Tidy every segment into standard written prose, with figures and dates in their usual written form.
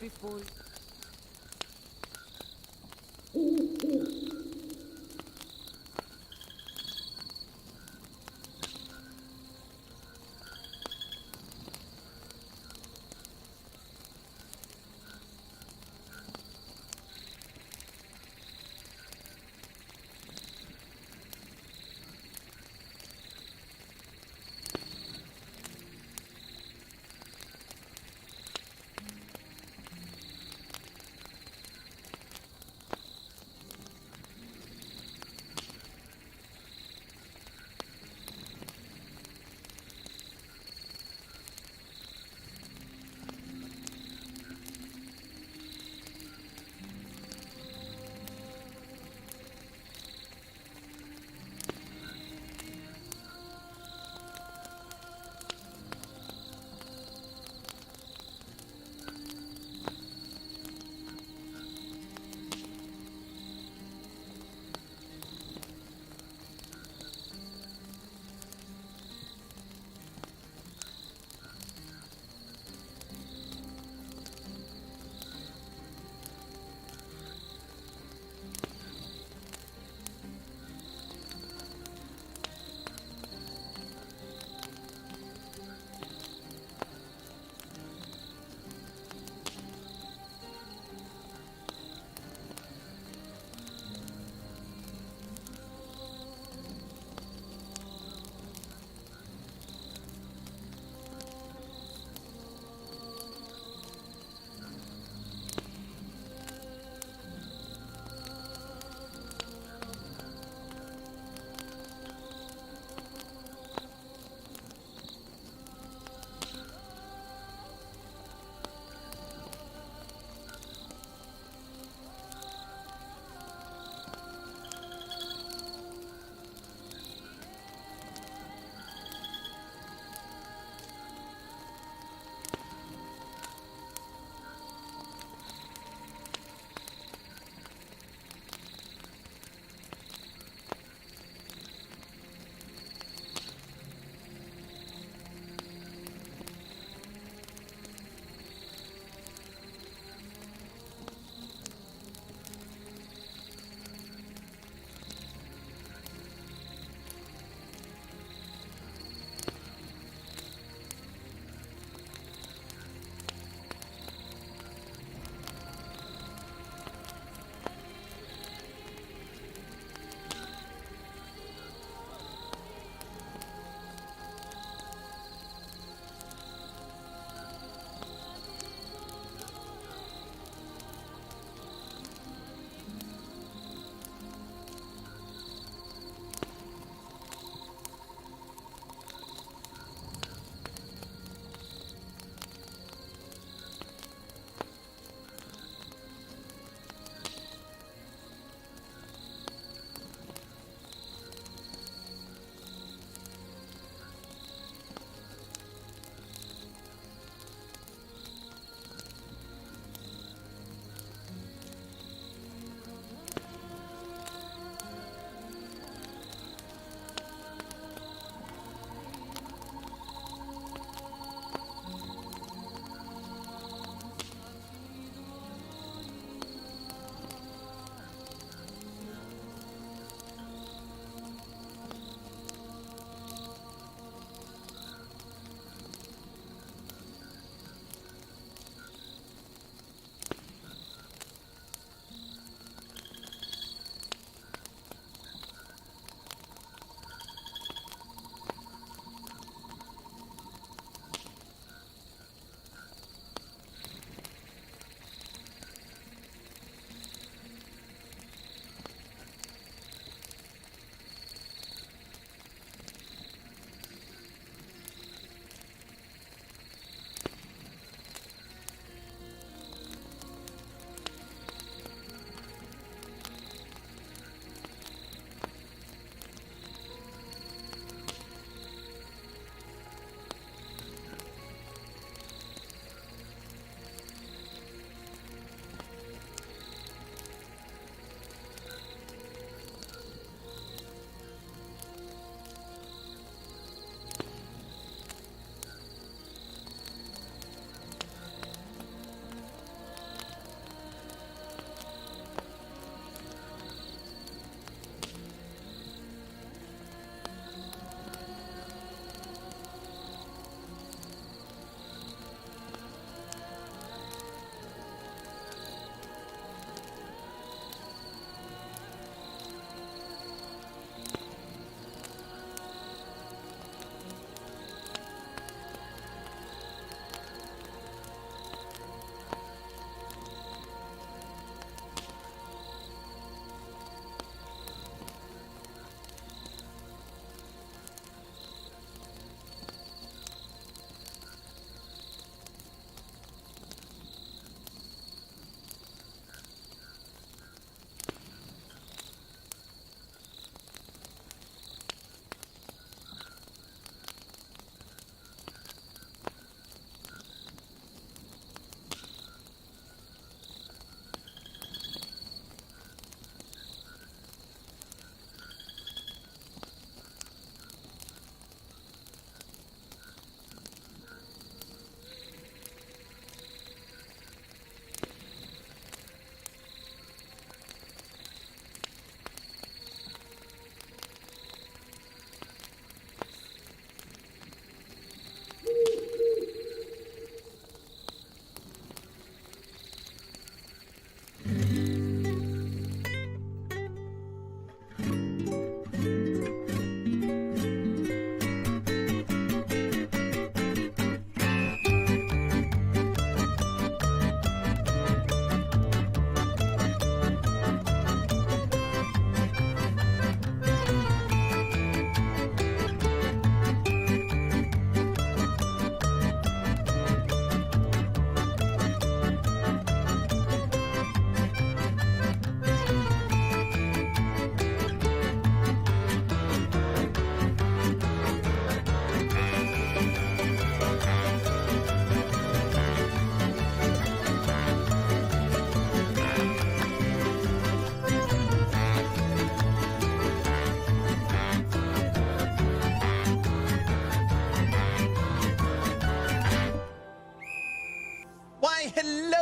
be full.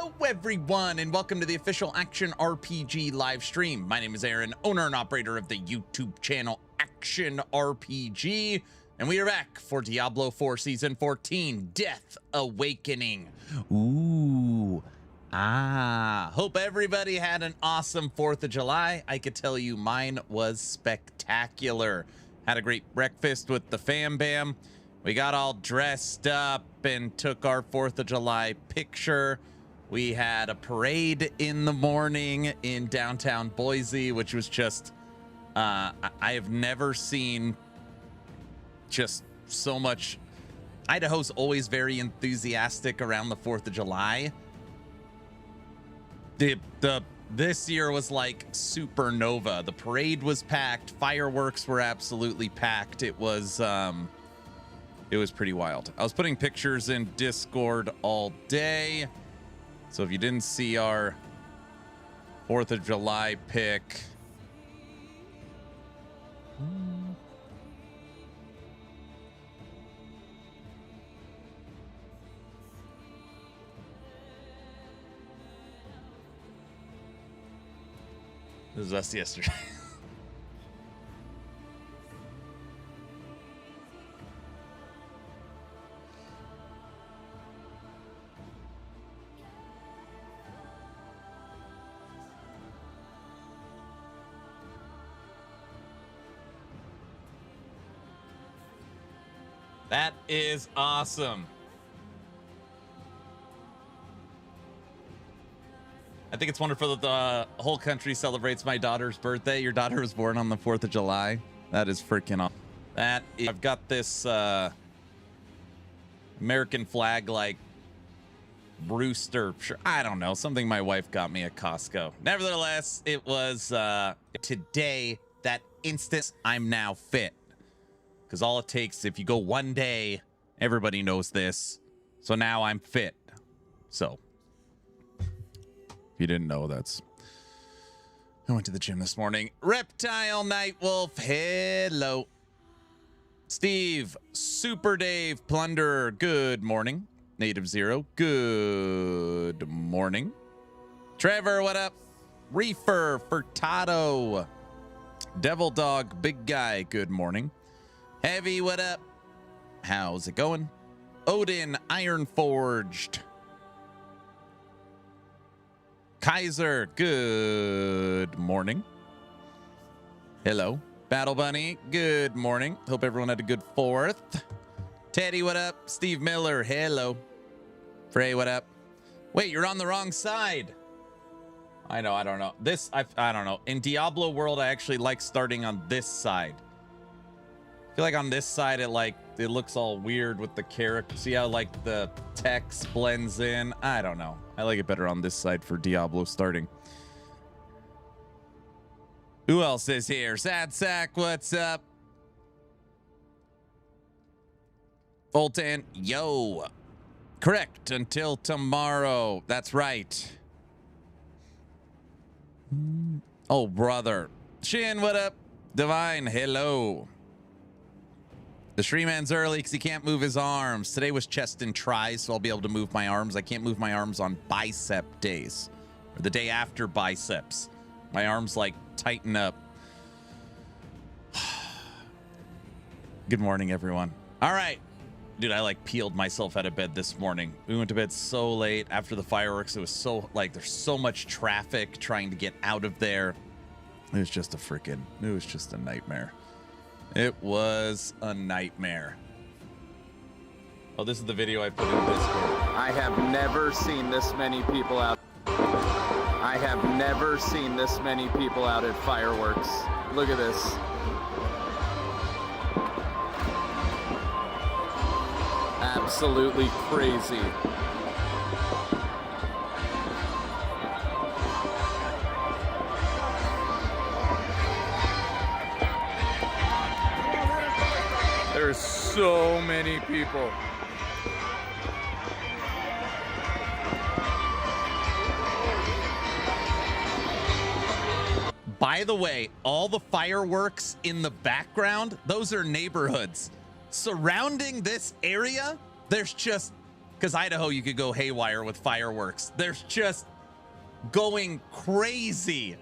Hello everyone, and welcome to the official Action RPG live stream. My name is Aaron, owner and operator of the YouTube channel Action RPG, and we are back for Diablo 4 Season 14, Death Awakening. Hope everybody had an awesome 4th of July. I could tell you mine was spectacular. Had a great breakfast with the fam bam. We got all dressed up and took our 4th of July picture. We had a parade in the morning in downtown Boise, which was just, I have never seen just so much. Idaho's always very enthusiastic around the 4th of July. This year was like supernova. The parade was packed. Fireworks were absolutely packed. It was pretty wild. I was putting pictures in Discord all day. So if you didn't see our 4th of July pic, this was us yesterday. That is awesome. I think it's wonderful that the whole country celebrates my daughter's birthday. Your daughter was born on the 4th of July. That is freaking awesome. I've got this American flag like rooster. Sure, I don't know. Something my wife got me at Costco. Nevertheless, it was today that instant I'm now fit. Because all it takes, if you go one day, everybody knows this. So now I'm fit. So, if you didn't know, I went to the gym this morning. Reptile Nightwolf, hello. Steve, Super Dave, Plunderer, good morning. Native Zero, good morning. Trevor, what up? Reefer, Furtado. Devil Dog, Big Guy, good morning. Heavy, what up? How's it going? Odin, Iron Forged. Kaiser, good morning. Hello. Battle Bunny, good morning. Hope everyone had a good 4th. Teddy, what up? Steve Miller, hello. Frey, what up? Wait, you're on the wrong side. I know, I don't know. I don't know. In Diablo world, I actually like starting on this side. I feel like on this side, it looks all weird with the character. See how like the text blends in? I don't know. I like it better on this side for Diablo starting. Who else is here? Sad Sack, what's up? Voltan, yo. Correct, until tomorrow. That's right. Oh, brother. Shin, what up? Divine, hello. The stream ends early because he can't move his arms. Today was chest and tries, so I'll be able to move my arms. I can't move my arms on bicep days. Or the day after biceps. My arms, like, tighten up. Good morning, everyone. All right. Dude, I, like, peeled myself out of bed this morning. We went to bed so late after the fireworks. It was so, like, there's so much traffic trying to get out of there. It was just a nightmare. It was a nightmare. Oh, this is the video I put in Discord. I have never seen this many people out. I have never seen this many people out at fireworks. Look at this. Absolutely crazy. There's so many people. By the way, all the fireworks in the background, those are neighborhoods. Surrounding this area, there's just Because Idaho, you could go haywire with fireworks. There's just going crazy.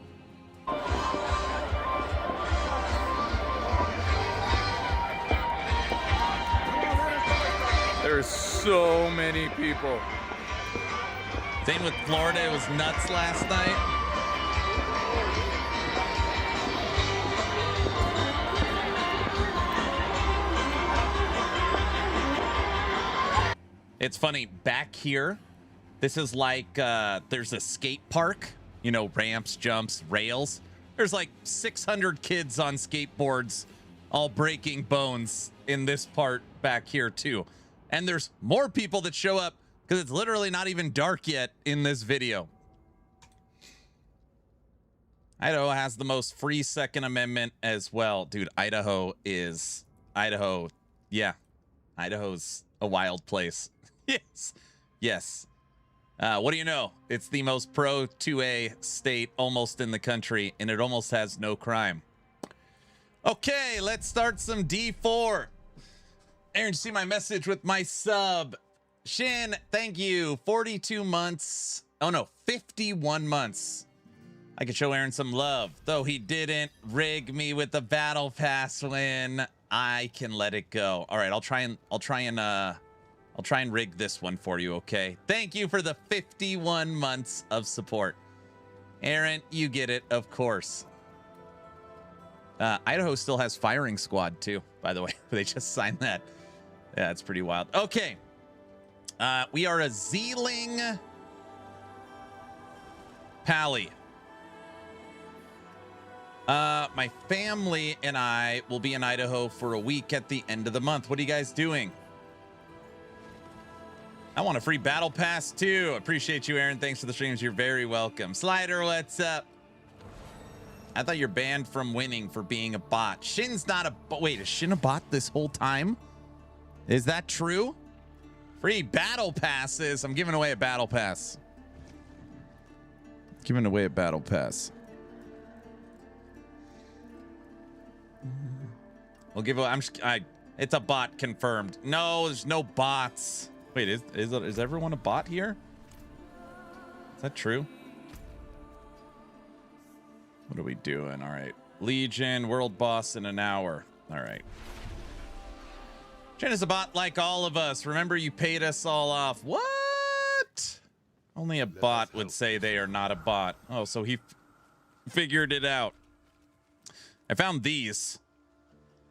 There's so many people. Same with Florida. It was nuts last night. It's funny, back here, this is like there's a skate park, you know, ramps, jumps, rails. There's like 600 kids on skateboards all breaking bones in this part back here too. And there's more people that show up because it's literally not even dark yet in this video. Idaho has the most free Second Amendment as well. Dude, Idaho. Yeah, Idaho's a wild place. Yes. Yes. What do you know? It's the most pro 2A state almost in the country, and it almost has no crime. Okay, let's start some D4. Aaron, see my message with my sub. Shin, thank you. 42 months. Oh, no, 51 months. I could show Aaron some love, though he didn't rig me with the battle pass win. I can let it go. All right, I'll try and rig this one for you, okay? Thank you for the 51 months of support. Aaron, you get it, of course. Idaho still has firing squad, too, by the way. They just signed that. Yeah, it's pretty wild. Okay. We are a Zealing Pally. My family and I will be in Idaho for a week at the end of the month. What are you guys doing? I want a free battle pass too. Appreciate you, Aaron. Thanks for the streams. You're very welcome. Slider, what's up? I thought you're banned from winning for being a bot. Shin's not a bot. Wait, is Shin a bot this whole time? Is that true? Free battle passes. I'm giving away a battle pass. Giving away a battle pass. We'll give away. It's a bot confirmed. No, there's no bots. Wait, is everyone a bot here? Is that true? What are we doing? All right. Legion, world boss in an hour. All right. Jen is a bot like all of us. Remember, you paid us all off. What? Only a bot would say they are not a bot. Oh, so he figured it out. I found these.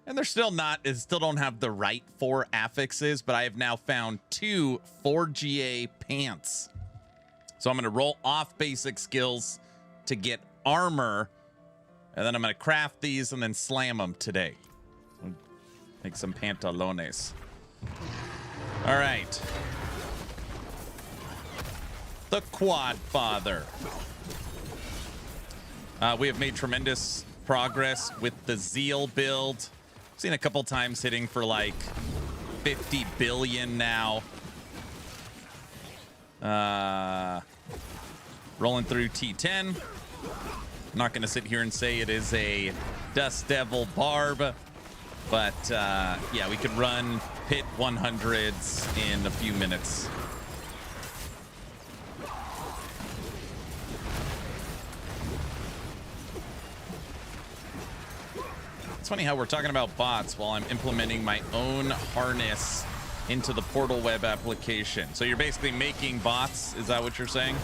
And they're still not, it still don't have the right 4 affixes, but I have now found 2 4GA pants. So I'm going to roll off basic skills to get armor, and then I'm going to craft these and then slam them today. Make some pantalones. All right. The Quad Father. We have made tremendous progress with the Zeal build. Seen a couple times hitting for like 50 billion now. Rolling through T10. I'm not going to sit here and say it is a Dust Devil Barb, but yeah, we could run pit 100s in a few minutes. It's funny how we're talking about bots while I'm implementing my own harness into the Portal Web application. So you're basically making bots, is that what you're saying?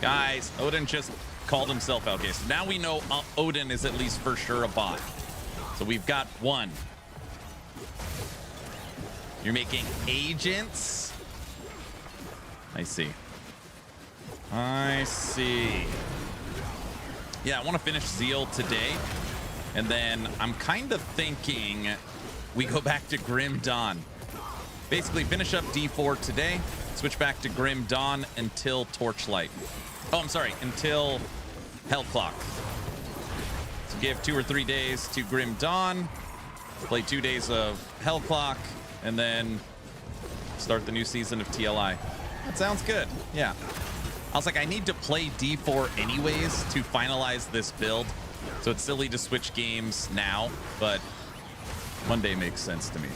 Guys, Odin just called himself out. Okay, so now we know Odin is at least for sure a bot. So we've got 1. You're making agents? I see. I see. Yeah, I want to finish Zeal today. And then I'm kind of thinking we go back to Grim Dawn. Basically finish up D4 today, switch back to Grim Dawn until Torchlight. Oh, I'm sorry, until Hell Clock. So give 2 or 3 days to Grim Dawn, play 2 days of Hell Clock, and then start the new season of TLI. That sounds good. Yeah. I was like, I need to play D4 anyways to finalize this build. So it's silly to switch games now, but Monday makes sense to me.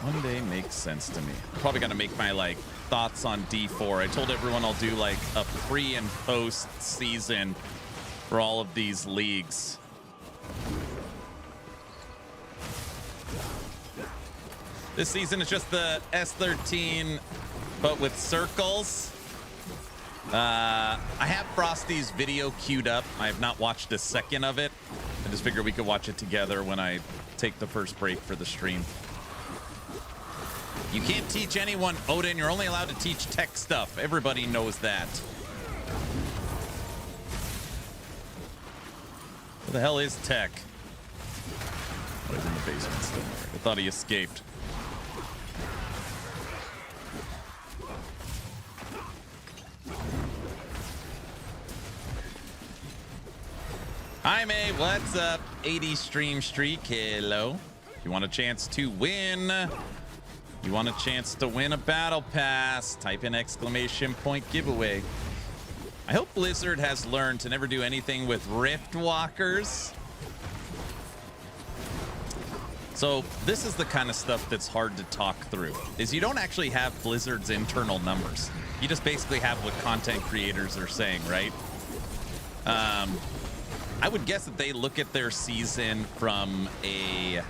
Monday makes sense to me. Probably gonna make my like thoughts on D4. I told everyone I'll do like a pre and post season for all of these leagues. This season is just the S13, but with circles. I have Frosty's video queued up. I have not watched a second of it. I just figured we could watch it together when I take the first break for the stream. You can't teach anyone, Odin. You're only allowed to teach tech stuff. Everybody knows that. What the hell is tech? Oh, he's in the basement still. I thought he escaped. Hi, May. What's up? 80 stream streak. Hello. You want a chance to win? You want a chance to win a battle pass? Type in exclamation point giveaway. I hope Blizzard has learned to never do anything with Rift Walkers. So this is the kind of stuff that's hard to talk through, is you don't actually have Blizzard's internal numbers. You just basically have what content creators are saying, right? I would guess that they look at their season from a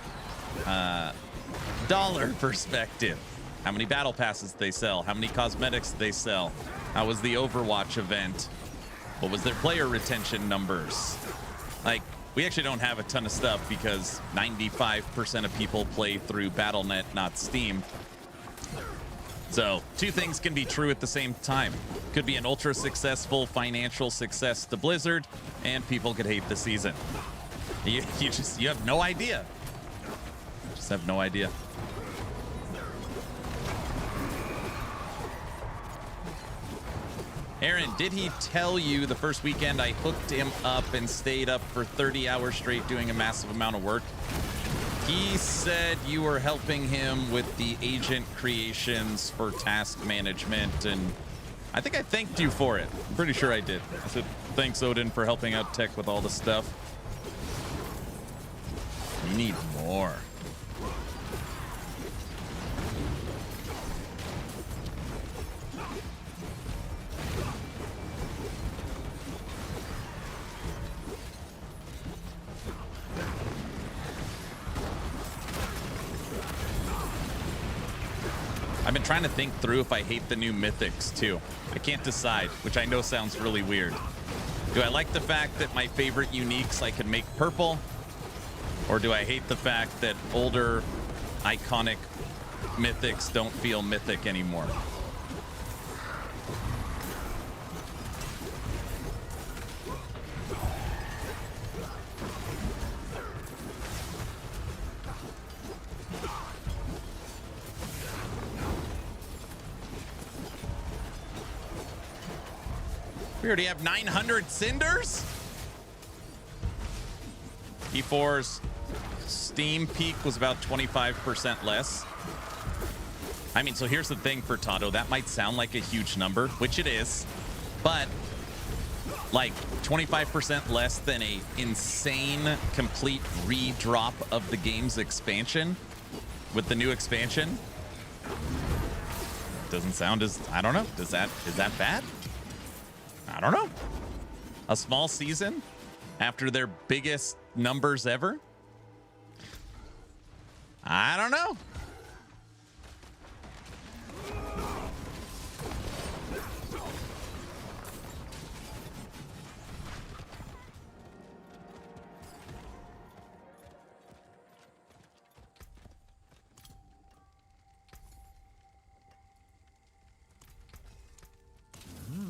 dollar perspective. How many battle passes they sell? How many cosmetics they sell? How was the Overwatch event? What was their player retention numbers? Like, we actually don't have a ton of stuff because 95% of people play through Battle.net, not Steam. So two things can be true at the same time. Could be an ultra successful financial success to Blizzard, and people could hate the season. You have no idea. Just have no idea. Aaron, did he tell you the first weekend I hooked him up and stayed up for 30 hours straight doing a massive amount of work? He said you were helping him with the agent creations for task management, and I think I thanked you for it. I'm pretty sure I did. I said, thanks, Odin, for helping out Tech with all the stuff. You need more. I've been trying to think through if I hate the new mythics too. I can't decide, which I know sounds really weird. Do I like the fact that my favorite uniques I can make purple? Or do I hate the fact that older iconic mythics don't feel mythic anymore? We already have 900 cinders? E4's Steam peak was about 25% less. I mean, so here's the thing for Tato. That might sound like a huge number, which it is, but like 25% less than a insane complete redrop of the game's expansion with the new expansion doesn't sound as, I don't know. Is that bad? I don't know. A small season after their biggest numbers ever? I don't know.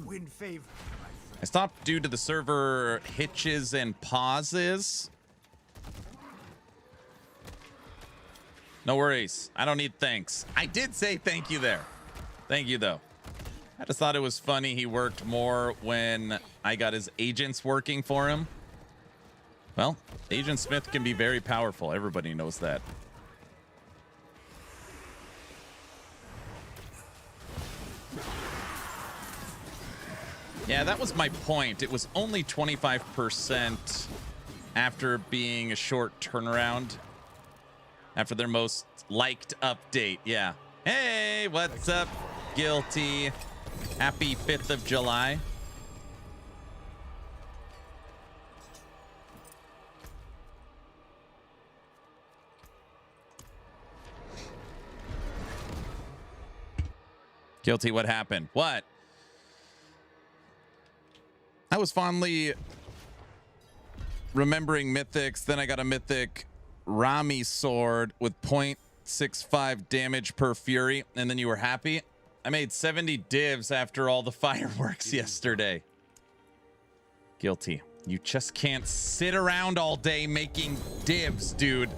Win favor. I stopped due to the server hitches and pauses. No worries. I don't need thanks. I did say thank you there. Thank you, though. I just thought it was funny he worked more when I got his agents working for him. Well, Agent Smith can be very powerful. Everybody knows that. Yeah, that was my point. It was only 25% after being a short turnaround after their most liked update. Yeah. Hey, what's up, Guilty? Happy 5th of July. Guilty, what happened? What? I was fondly remembering mythics. Then I got a mythic Rami sword with 0.65 damage per fury. And then you were happy? I made 70 divs after all the fireworks yesterday. Guilty. You just can't sit around all day making divs, dude.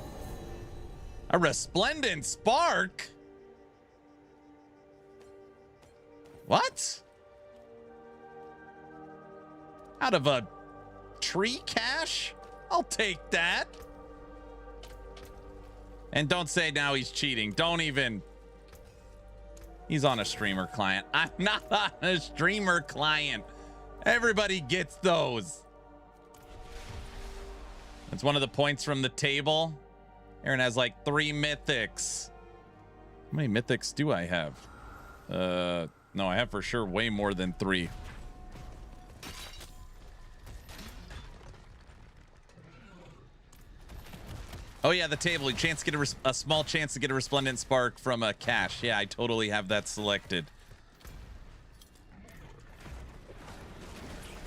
A resplendent spark? What? Out of a tree cache? I'll take that. And don't say now he's cheating. Don't even. He's on a streamer client. I'm not on a streamer client. Everybody gets those. That's one of the points from the table. Aaron has like 3 mythics. How many mythics do I have? No, I have for sure way more than 3. Oh yeah, the table. You chance to get a small chance to get a resplendent spark from a cache. Yeah, I totally have that selected.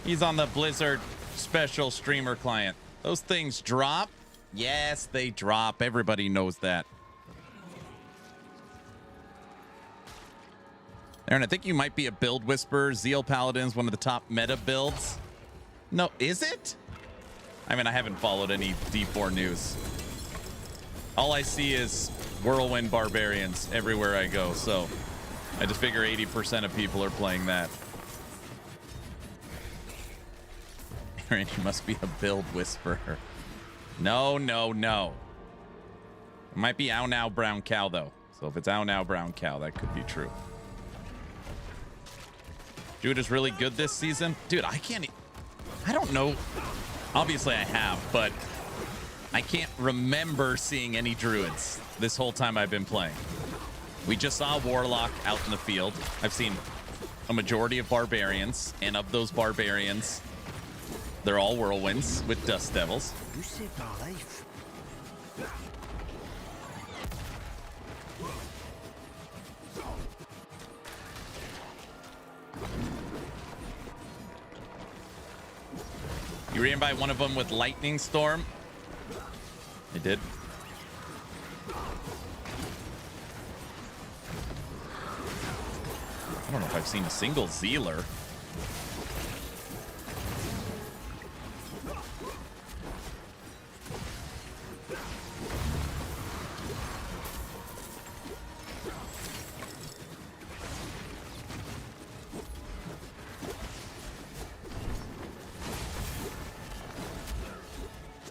He's on the Blizzard special streamer client. Those things drop. Yes, they drop. Everybody knows that. Aaron, I think you might be a build whisperer. Zeal Paladin's one of the top meta builds. No, is it? I mean, I haven't followed any D4 news. All I see is Whirlwind Barbarians everywhere I go, so I just figure 80% of people are playing that. Aaron, you must be a build whisperer. No, no, no. It might be Ow Now Brown Cow, though. So if it's Ow Now Brown Cow, that could be true. Dude is really good this season. Dude, I don't know. Obviously I have, but I can't remember seeing any druids this whole time I've been playing. We just saw a warlock out in the field. I've seen a majority of barbarians, and of those barbarians, they're all whirlwinds with dust devils. You ran by one of them with lightning storm. I did. I don't know if I've seen a single Zealer.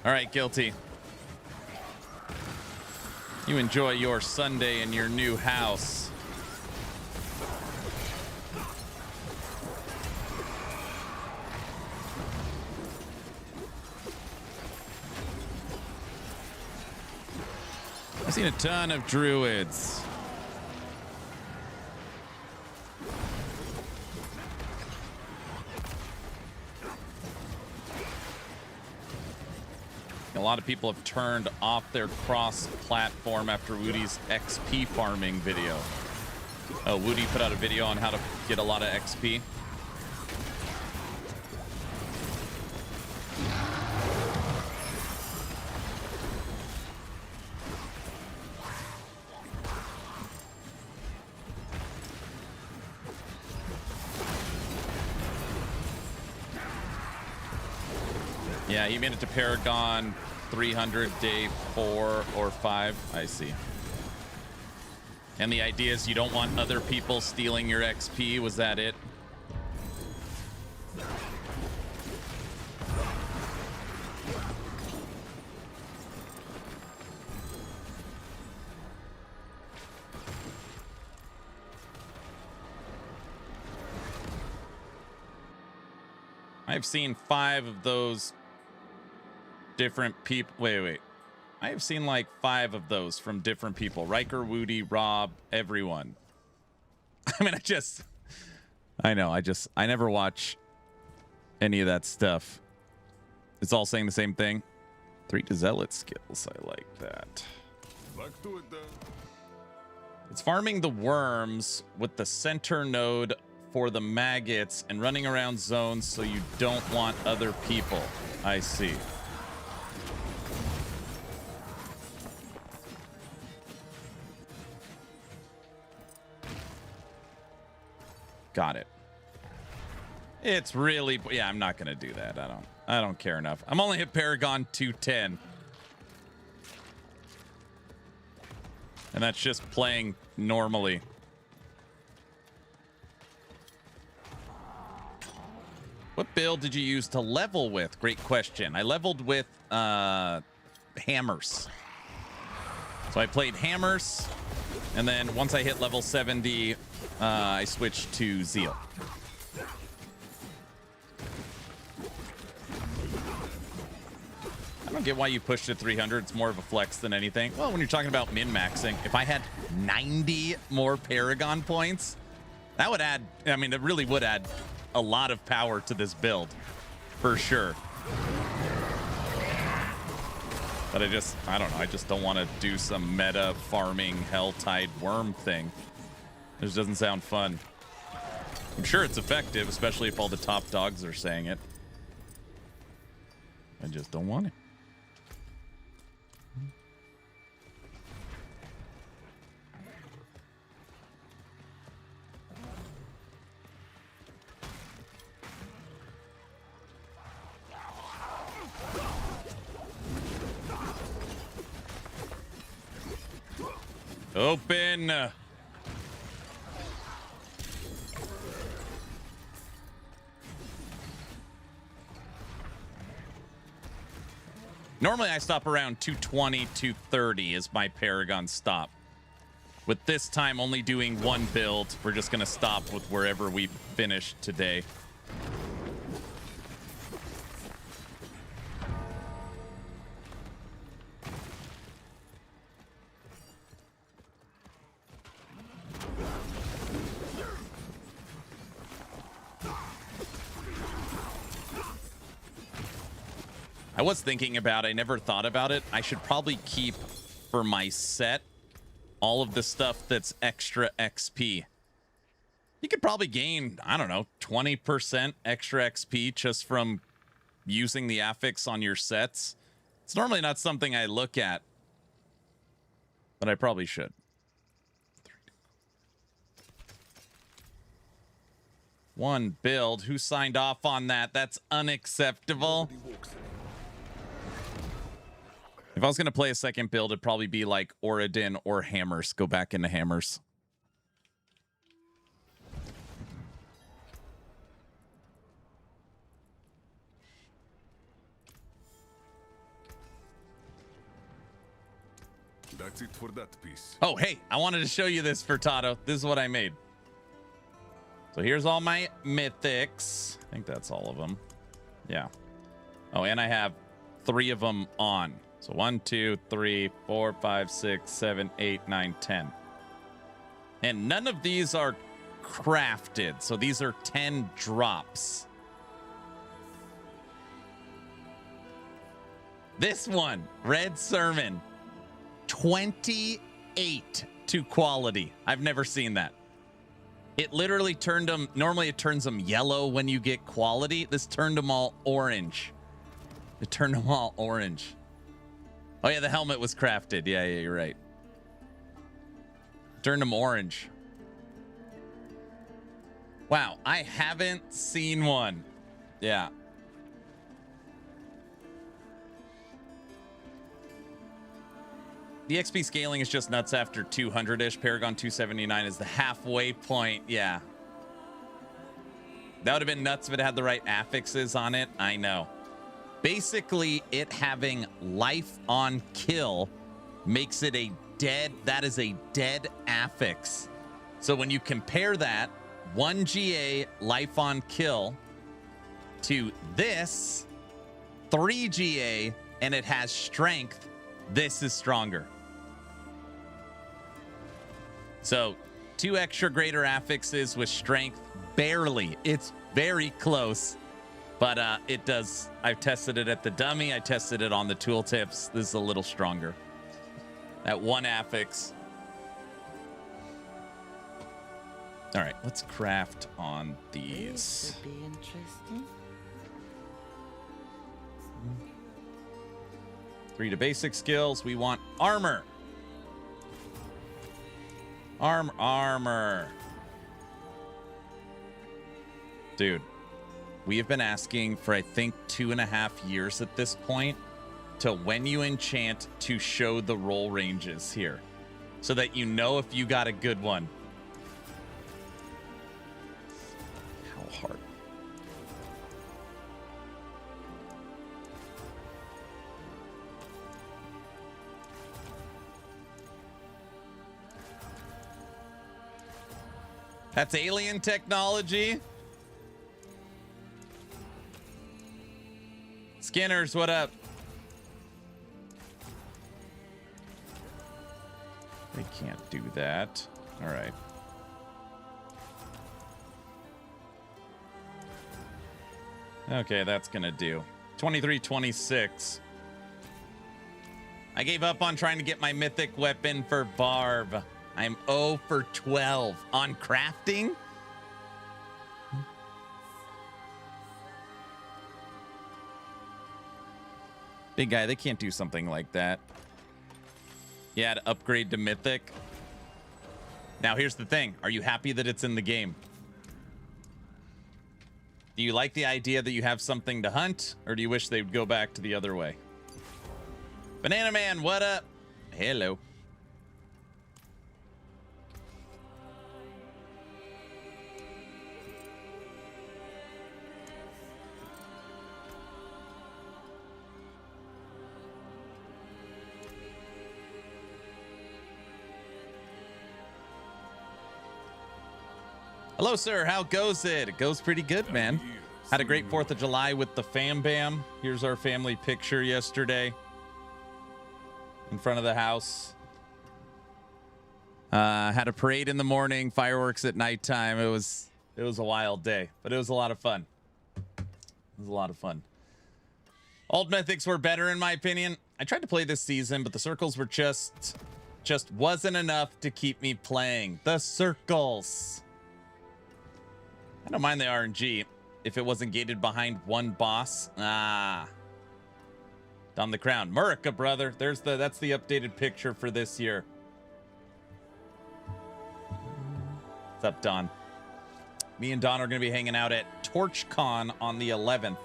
All right, Guilty. You enjoy your Sunday in your new house. I've seen a ton of druids. A lot of people have turned off their cross-platform after Woody's XP farming video. Oh, Woody put out a video on how to get a lot of XP. Yeah, he made it to Paragon 300 day 4 or 5. I see. And the idea is you don't want other people stealing your XP. Was that it? I've seen 5 of those different people. Wait. I have seen like 5 of those from different people. Riker, Woody, Rob, everyone. I mean, I never watch any of that stuff. It's all saying the same thing. 3 to zealot skills. I like that. Back to it then. It's farming the worms with the center node for the maggots and running around zones so you don't want other people. I see. Got it. It's really, yeah, I'm not gonna do that. I don't care enough. I'm only at Paragon 210. And that's just playing normally. What build did you use to level with? Great question. I leveled with hammers. So I played hammers, and then once I hit level 70, I switched to Zeal. I don't get why you pushed it 300. It's more of a flex than anything. Well, when you're talking about min-maxing, if I had 90 more Paragon points, that would add, I mean, it really would add a lot of power to this build, for sure. But I don't know. I just don't want to do some meta farming Helltide worm thing. It just doesn't sound fun. I'm sure it's effective, especially if all the top dogs are saying it. I just don't want it. Open. Normally I stop around 220, 230 is my Paragon stop. With this time only doing 1 build, we're just gonna stop with wherever we finish today. I was thinking about, I never thought about it. I should probably keep for my set all of the stuff that's extra XP. You could probably gain, I don't know, 20% extra XP just from using the affix on your sets. It's normally not something I look at, but I probably should. One build. Who signed off on that? That's unacceptable. If I was going to play a second build, it'd probably be like Oradin or Hammers. Go back into Hammers. That's it for that piece. Oh, hey, I wanted to show you this, Furtado. This is what I made. So here's all my mythics. I think that's all of them. Yeah. Oh, and I have 3 of them on. So 1, 2, 3, 4, 5, 6, 7, 8, 9, 10. And none of these are crafted. So these are 10 drops. This one, Red Sermon, 28 to quality. I've never seen that. It literally turned them, normally it turns them yellow when you get quality. This turned them all orange. It turned them all orange. Oh yeah, the helmet was crafted. Yeah, you're right. Turned them orange. Wow, I haven't seen one. Yeah. The XP scaling is just nuts after 200-ish. Paragon 279 is the halfway point. Yeah. That would have been nuts if it had the right affixes on it. I know. Basically, it having life on kill makes it a dead, that is a dead affix. So when you compare that, 1 GA life on kill to this 3 GA and it has strength, this is stronger. So 2 extra greater affixes with strength, barely. It's very close, but it does. I've tested it at the dummy. I tested it on the tooltips. This is a little stronger. That 1 affix. All right, let's craft on these. This would be interesting. 3 to basic skills. We want armor. Armor. Dude, we have been asking for, I think, 2.5 years at this point to when you enchant to show the roll ranges here so that you know if you got a good one. How hard? That's alien technology. Skinners, what up? They can't do that. All right. Okay, that's gonna do. 23-26. I gave up on trying to get my mythic weapon for Barb. I'm 0 for 12 on crafting. Big guy, they can't do something like that. Yeah, to upgrade to mythic. Now, here's the thing. Are you happy that it's in the game? Do you like the idea that you have something to hunt, or do you wish they'd go back to the other way? Banana Man, what up? Hello. Hello, sir. How goes it? It goes pretty good, man. Had a great 4th of July with the fam bam. Here's our family picture yesterday in front of the house. Had a parade in the morning, fireworks at nighttime. It was a wild day, but it was a lot of fun. It was a lot of fun. Old mythics were better in my opinion. I tried to play this season, but the circles were just wasn't enough to keep me playing. The circles. I don't mind the RNG if it wasn't gated behind one boss. Don the crown. Murica, brother. That's the updated picture for this year. What's up, Don? Me and Don are going to be hanging out at TorchCon on the 11th.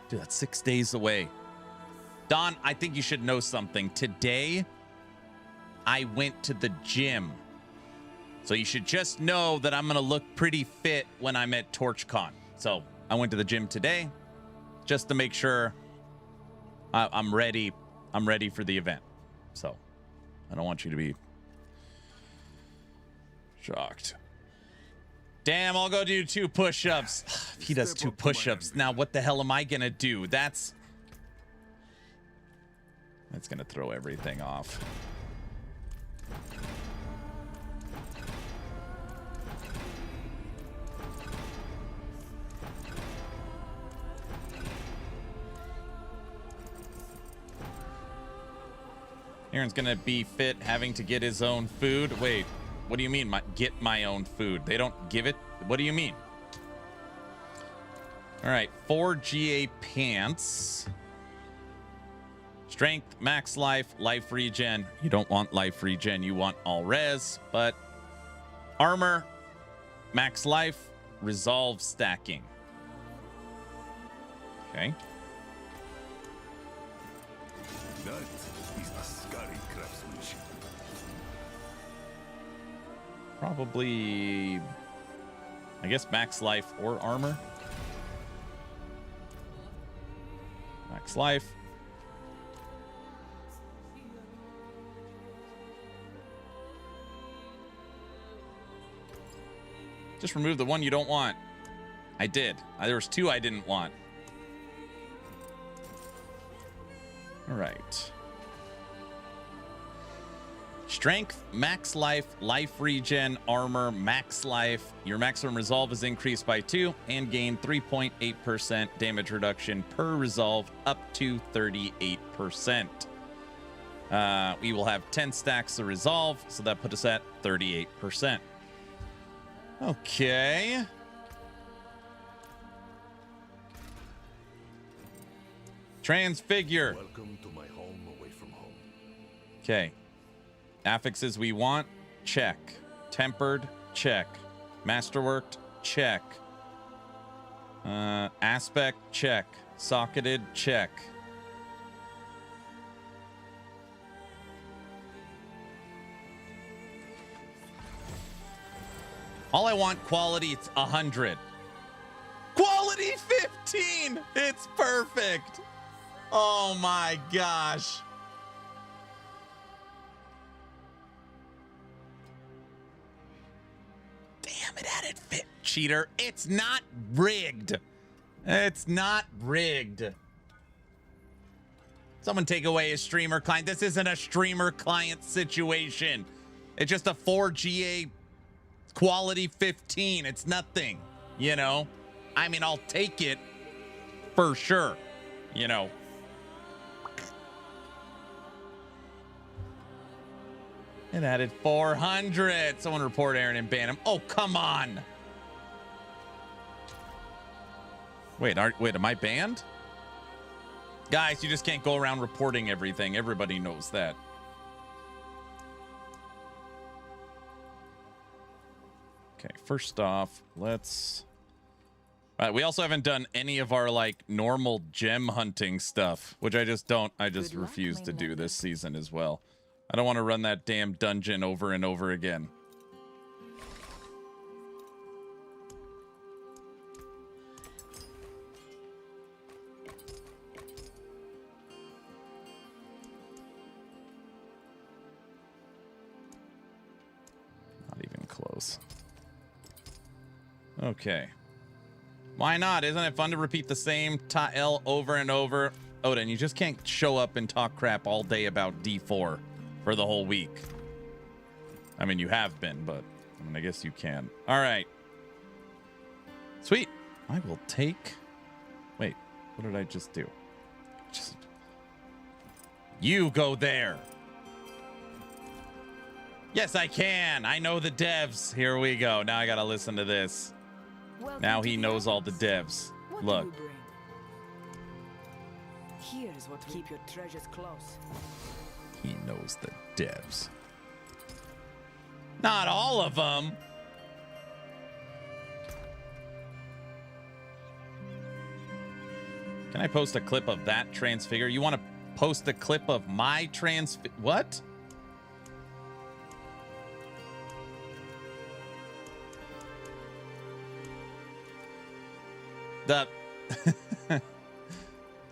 Dude, that's 6 days away. Don, I think you should know something. Today, I went to the gym. So you should just know that I'm going to look pretty fit when I'm at TorchCon. So I went to the gym today just to make sure I'm ready. I'm ready for the event. So I don't want you to be shocked. Damn, I'll go do 2 push-ups. He does 2 push-ups. Now what the hell am I going to do? That's going to throw everything off. Aaron's gonna be fit having to get his own food. Wait, what do you mean get my own food? They don't give it? What do you mean? All right, 4 GA pants. Strength, max life, life regen. You don't want life regen, you want all res, but armor, max life, resolve stacking. Okay. That is a scary craftsmanship. Probably, I guess, max life or armor. Max life. Just remove the one you don't want. I did. There was 2 I didn't want. All right. Strength, max life, life regen, armor, max life. Your maximum resolve is increased by 2 and gain 3.8% damage reduction per resolve up to 38%. We will have 10 stacks of resolve, so that put us at 38%. Okay. Transfigure. Welcome to my home away from home. Okay. Affixes we want, check. Tempered, check. Masterworked, check. Aspect, check. Socketed, check. All I want quality, it's 100. Quality 15! It's perfect! Oh my gosh. Damn, it added fit. Cheater. It's not rigged. It's not rigged. Someone take away his streamer client. This isn't a streamer client situation. It's just a 4GA quality 15. It's nothing, you know? I mean, I'll take it for sure, you know? It added 400. Someone report Aaron and ban him. Oh, come on. Wait, am I banned? Guys, you just can't go around reporting everything. Everybody knows that. Okay, first off, let's... we also haven't done any of our, like, normal gem hunting stuff, which I just refuse to do this season as well. I don't want to run that damn dungeon over and over again. Not even close. Okay. Why not? Isn't it fun to repeat the same tile over and over? Odin, you just can't show up and talk crap all day about D4 for the whole week. I mean, you have been, but I mean, I guess you can. All right. Sweet. I will take... Wait, what did I just do? You go there. Yes, I can. I know the devs. Here we go. Now I got to listen to this. Now he knows all the devs. Look. Here's what keep your treasures close. He knows the devs. Not all of them. Can I post a clip of that transfigure? You want to post a clip of my what? The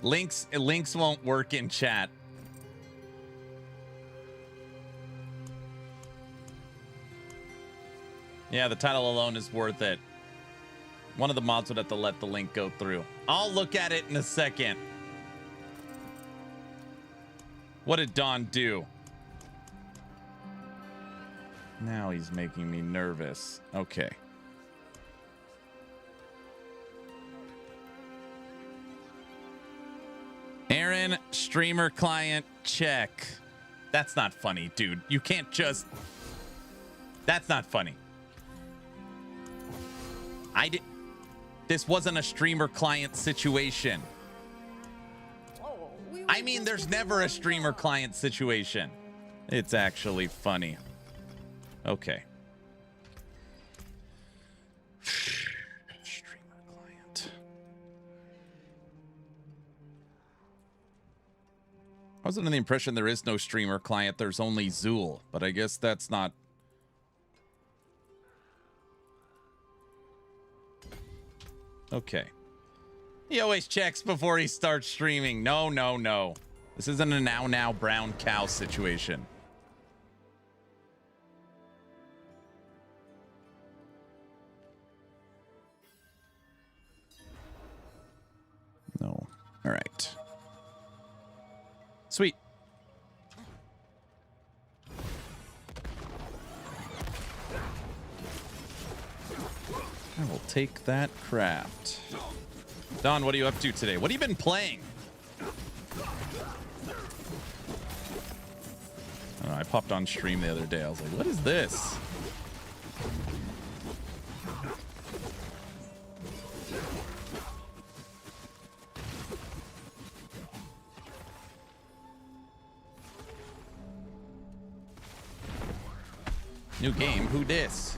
links won't work in chat. Yeah, the title alone is worth it. One of the mods would have to let the link go through. I'll look at it in a second. What did Don do? Now he's making me nervous. Okay. Aaron, streamer client, check. That's not funny, dude. You can't just... That's not funny. This wasn't a streamer client situation. I mean, there's never a streamer client situation. It's actually funny. Okay. Streamer client. I was under the impression there is no streamer client. There's only Zeal, but I guess that's not... Okay. He always checks before he starts streaming. No, no, no. This isn't a now brown cow situation. All right. Sweet. I will take that craft. Don, what are you up to today? What have you been playing? I don't know, I popped on stream the other day. I was like, what is this? New game, who dis?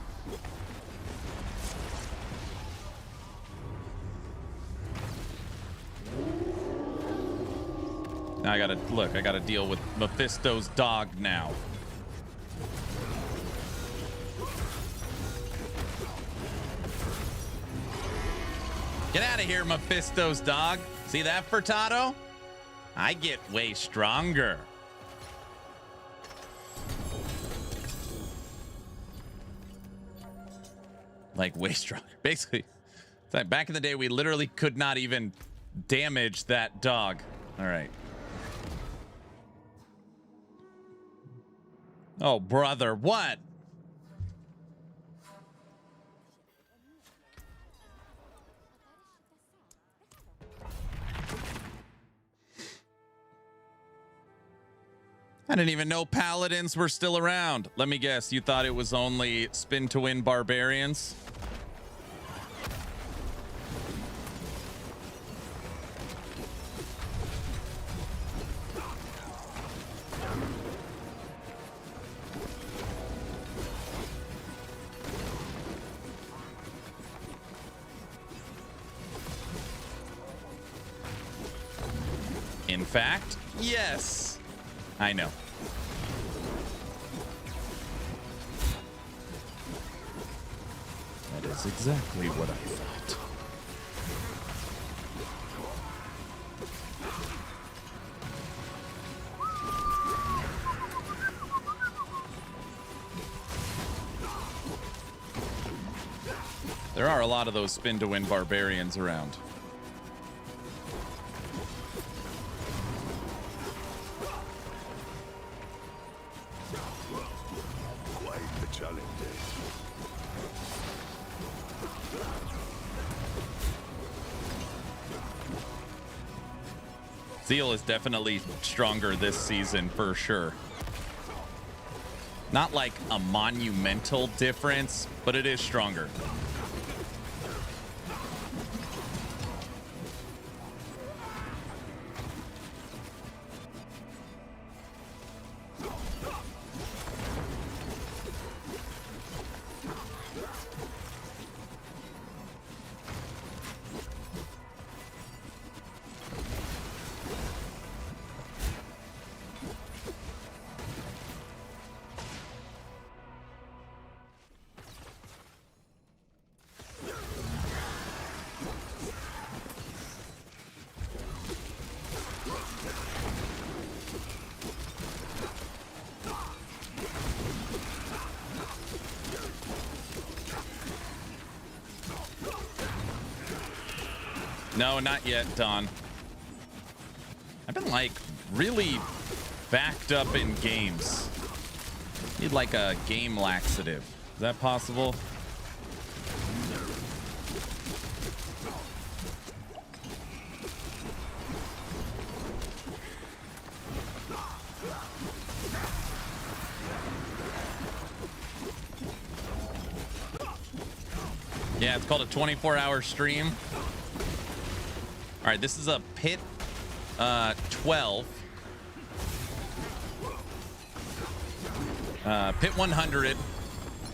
Now I gotta deal with Mephisto's dog now. Get out of here, Mephisto's dog. See that, Furtado? I get way stronger. Like, way stronger. Basically, it's like back in the day, we literally could not even damage that dog. All right. Oh, brother, what? I didn't even know paladins were still around. Let me guess, you thought it was only spin to win barbarians? In fact, yes. I know. That is exactly what I thought. There are a lot of those spin to win barbarians around. Zeal is definitely stronger this season for sure. Not like a monumental difference, but it is stronger. No, not yet, Don. I've been like really backed up in games. Need like a game laxative. Is that possible? Yeah, it's called a 24-hour stream. All right, this is a pit 12. Pit 100,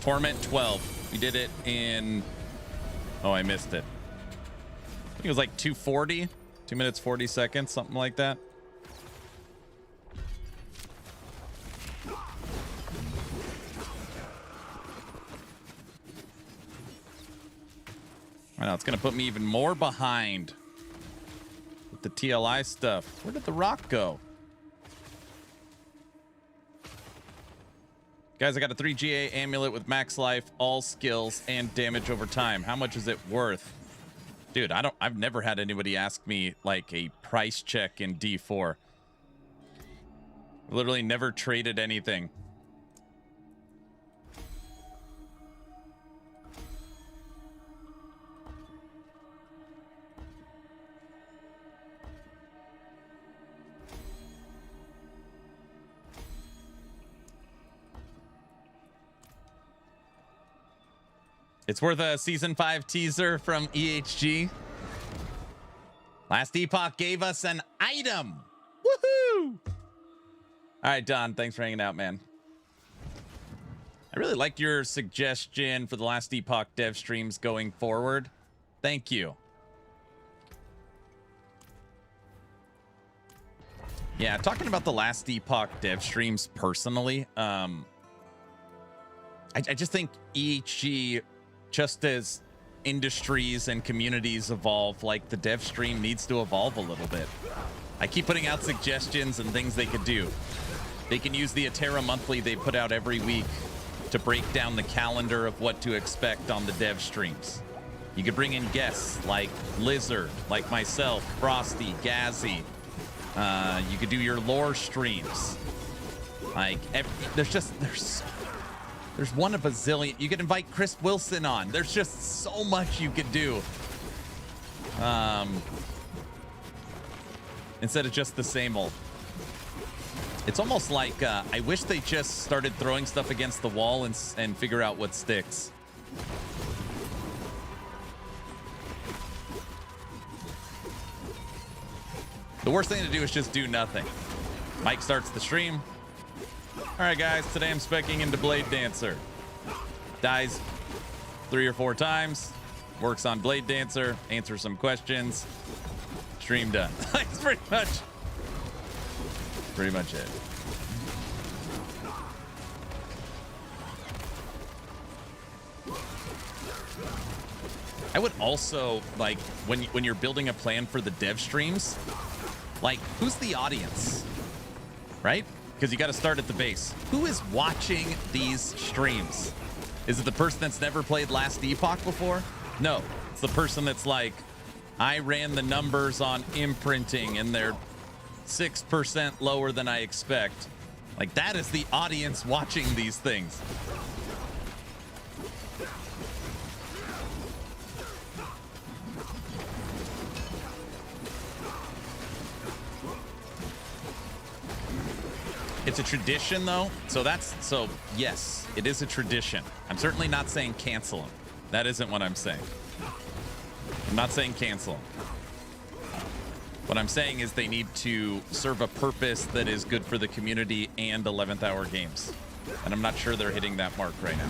Torment 12. We did it in, oh, I missed it. I think it was like 2:40, 2 minutes, 40 seconds, something like that. I know, it's going to put me even more behind with the TLI stuff. Where did the rock go? Guys, I got a 3 GA amulet with max life, all skills, and damage over time. How much is it worth? Dude, I've never had anybody ask me like a price check in D4. Literally never traded anything. It's worth a season 5 teaser from EHG. Last Epoch gave us an item. Woohoo! All right, Don, thanks for hanging out, man. I really liked your suggestion for the Last Epoch dev streams going forward. Thank you. Yeah, talking about the Last Epoch dev streams personally, I just think EHG, just as industries and communities evolve, like the dev stream needs to evolve a little bit. I keep putting out suggestions and things they could do. They can use the Atera Monthly they put out every week to break down the calendar of what to expect on the dev streams. You could bring in guests like Lizard, like myself, Frosty, Gazzy. You could do your lore streams. Like, there's one of a zillion. You could invite Chris Wilson on. There's just so much you could do. Instead of just the same old. It's almost like I wish they just started throwing stuff against the wall and figure out what sticks. The worst thing to do is just do nothing. Mike starts the stream. All right, guys, today I'm specking into Blade Dancer. Dies 3 or 4 times. Works on Blade Dancer. Answers some questions. Stream done. That's pretty much it. I would also, like, when you're building a plan for the dev streams, like, who's the audience, right? Because you got to start at the base. Who is watching these streams? Is it the person that's never played Last Epoch before? No, it's the person that's like, I ran the numbers on imprinting and they're 6% lower than I expect. Like, that is the audience watching these things. It's a tradition, though. So yes, it is a tradition. I'm certainly not saying cancel them. That isn't what I'm saying. I'm not saying cancel them. What I'm saying is they need to serve a purpose that is good for the community and 11th hour games. And I'm not sure they're hitting that mark right now.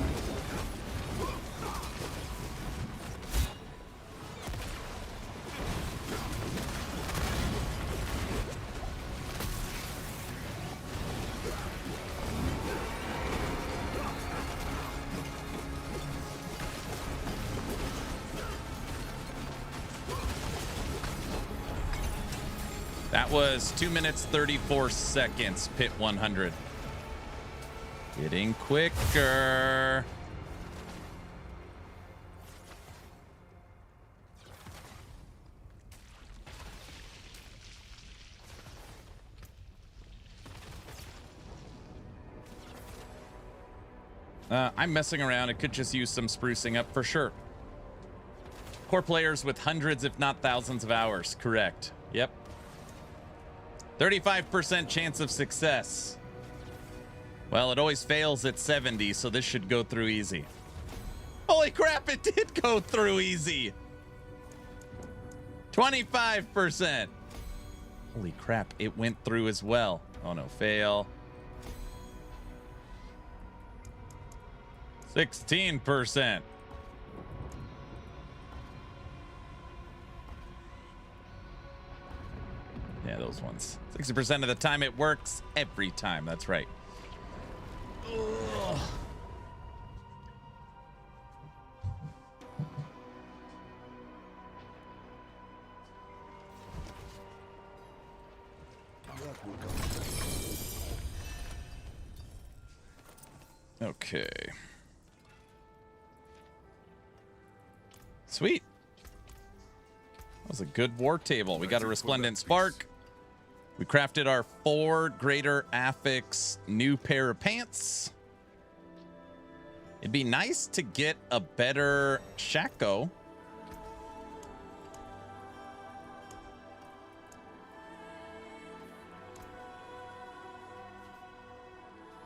That was 2 minutes, 34 seconds, pit 100. Getting quicker. I'm messing around. It could just use some sprucing up for sure. Core players with hundreds, if not thousands of hours. Correct. Yep. 35% chance of success. Well, it always fails at 70, so this should go through easy. Holy crap, it did go through easy. 25%. Holy crap, it went through as well. Oh no, fail. 16%. Yeah, those ones. 60% of the time it works every time. That's right. Ugh. Okay. Sweet. was a good war table. We got a Resplendent Spark. We crafted our 4 Greater Affix new pair of pants. It'd be nice to get a better Shako.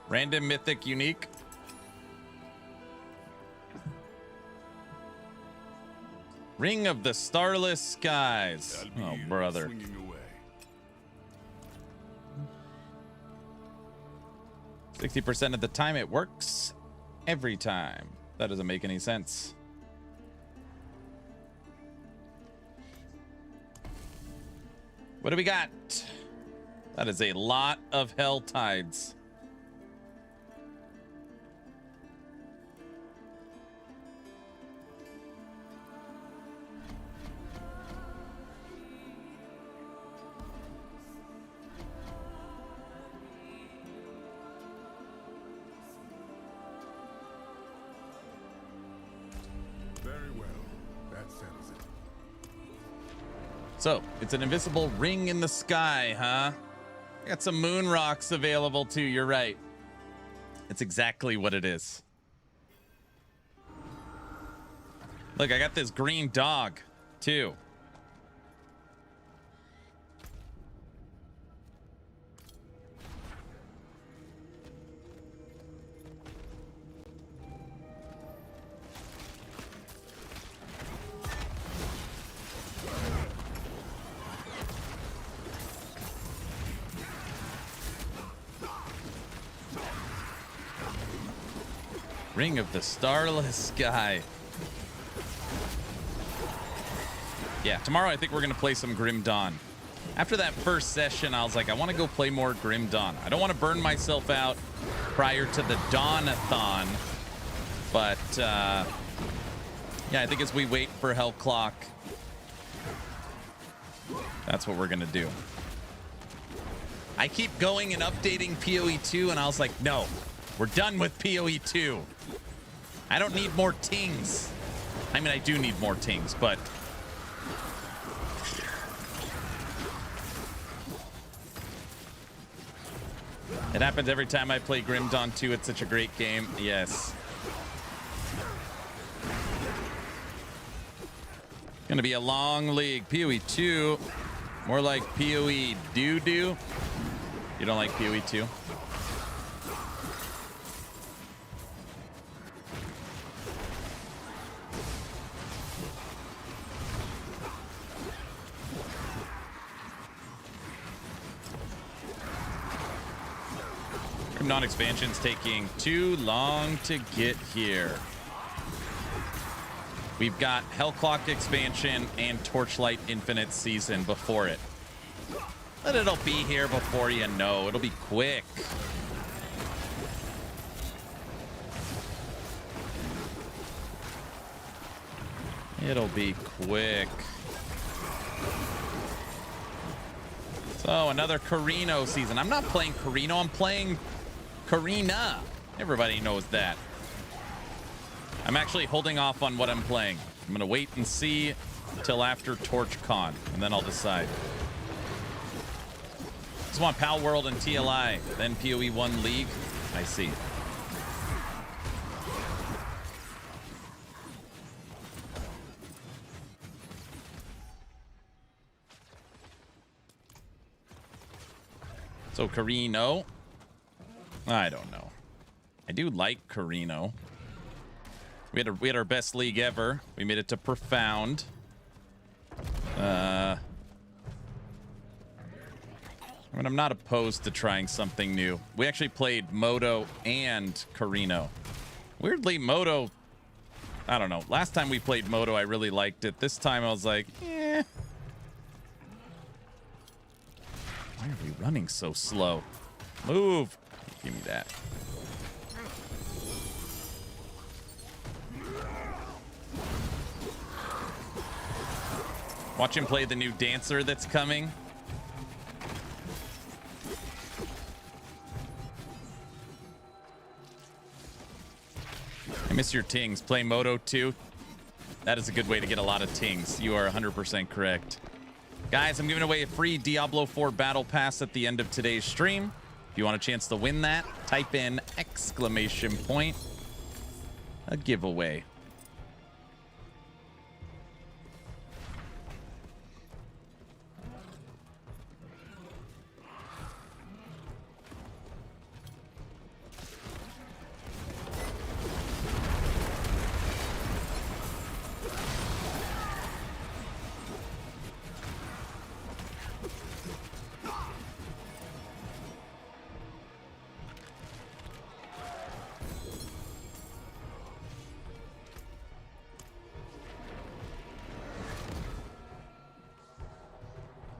Random Mythic Unique. Ring of the Starless Skies. Oh, brother. 60% of the time it works. Every time. That doesn't make any sense. What do we got? That is a lot of Hell Tides. So, it's an invisible ring in the sky, huh? Got some moon rocks available too, you're right. It's exactly what it is. Look, I got this green dog, too. Ring of the Starless Sky. Yeah, tomorrow I think we're going to play some Grim Dawn. After that first session, I was like, I want to go play more Grim Dawn. I don't want to burn myself out prior to the Dawn-a-thon. But, yeah, I think as we wait for Hell Clock, that's what we're going to do. I keep going and updating PoE 2, and I was like, no, we're done with PoE 2. I don't need more tings. I mean, I do need more tings, but it happens every time I play Grim Dawn 2. It's such a great game. Yes. Gonna be a long league. PoE 2, more like PoE doo-doo. You don't like PoE 2? Non-expansion's taking too long to get here. We've got Hellclock expansion and Torchlight Infinite Season before it. But it'll be here before you know. It'll be quick. It'll be quick. So another Carino season. I'm not playing Carino, I'm playing Karina. Everybody knows that. I'm actually holding off on what I'm playing. I'm gonna wait and see till after TorchCon, and then I'll decide. Just want Pal World and TLI, then PoE 1 League. I see. So Carino. I don't know. I do like Carino. We had our best league ever. We made it to Profound. I mean, I'm not opposed to trying something new. We actually played Moto and Carino. Weirdly, Moto, I don't know. Last time we played Moto, I really liked it. This time I was like, eh. Why are we running so slow? Move. Give me that. Watch him play the new dancer that's coming. I miss your tings. Play Moto 2. That is a good way to get a lot of tings. You are 100% correct. Guys, I'm giving away a free Diablo 4 Battle Pass at the end of today's stream. If you want a chance to win that, type in !, a giveaway.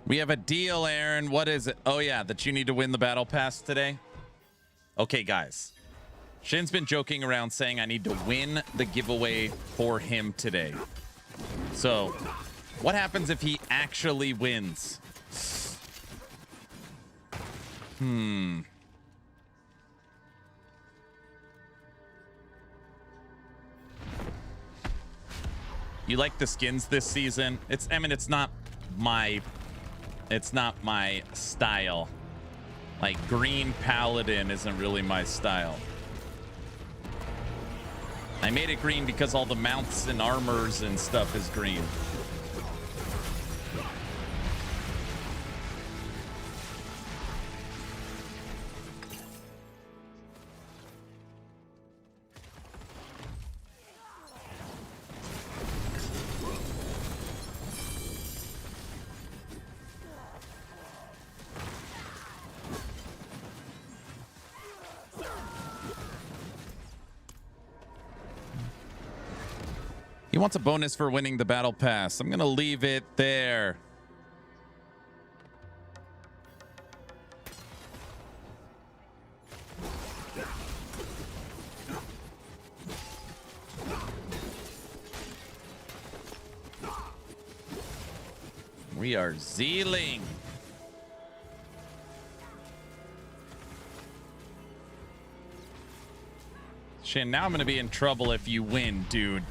We have a deal, Aaron. What is it? Oh, yeah, that you need to win the Battle Pass today. Okay, guys. Shin's been joking around saying I need to win the giveaway for him today. So, what happens if he actually wins? You like the skins this season? I mean, it's not my style. Like, green Paladin isn't really my style. I made it green because all the mounts and armors and stuff is green. He wants a bonus for winning the Battle Pass. I'm going to leave it there. We are zealing. Shin, now I'm going to be in trouble if you win, dude.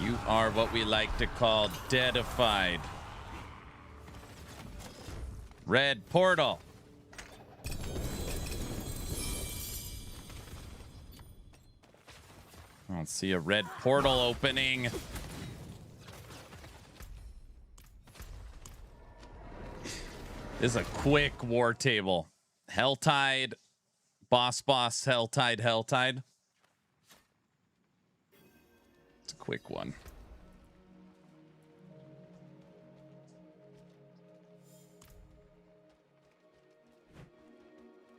You are what we like to call deadified. Red portal. I don't see a red portal opening. This is a quick war table. Helltide, boss, Helltide. It's a quick one.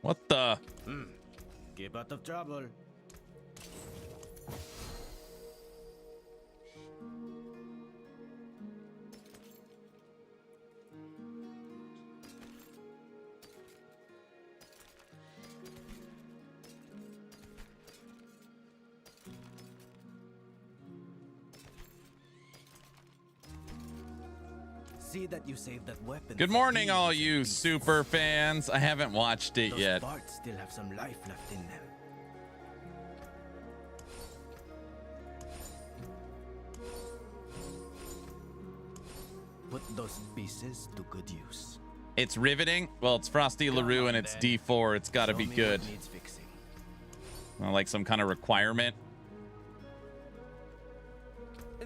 What the? Keep out of trouble. See that you saved that weapon. Good morning, all you super fans. I haven't watched it yet. Those parts still have some life left in them. Put those pieces to good use. It's riveting. Well, it's Frosty LaRue and it's D4. It's got to be good. Needs fixing. Well, like some kind of requirement.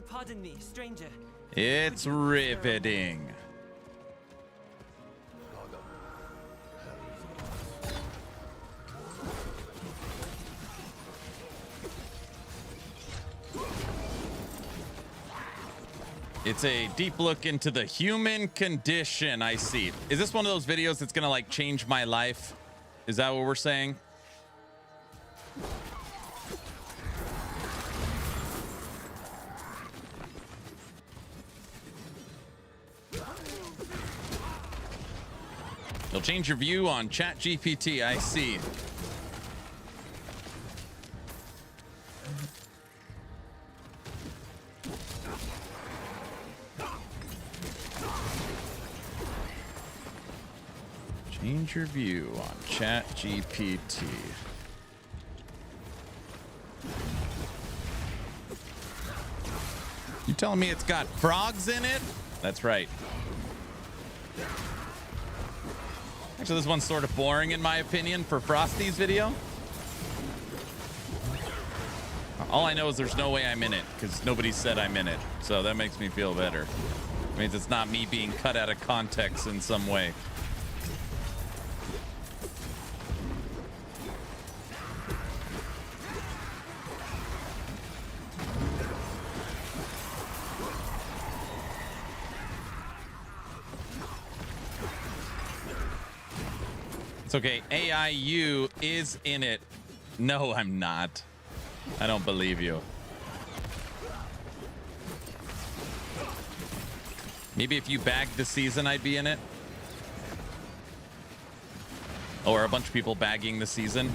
Pardon me, stranger. It's riveting. It's a deep look into the human condition. I see. Is this one of those videos that's gonna like change my life? Is that what we're saying? It'll change your view on ChatGPT. I see. Change your view on ChatGPT. You telling me it's got frogs in it? That's right. Actually, this one's sort of boring in my opinion for Frosty's video. All I know is there's no way I'm in it because nobody said I'm in it. So that makes me feel better. It means it's not me being cut out of context in some way. It's okay. AIU is in it. No, I'm not. I don't believe you. Maybe if you bagged the season, I'd be in it. Or a bunch of people bagging the season.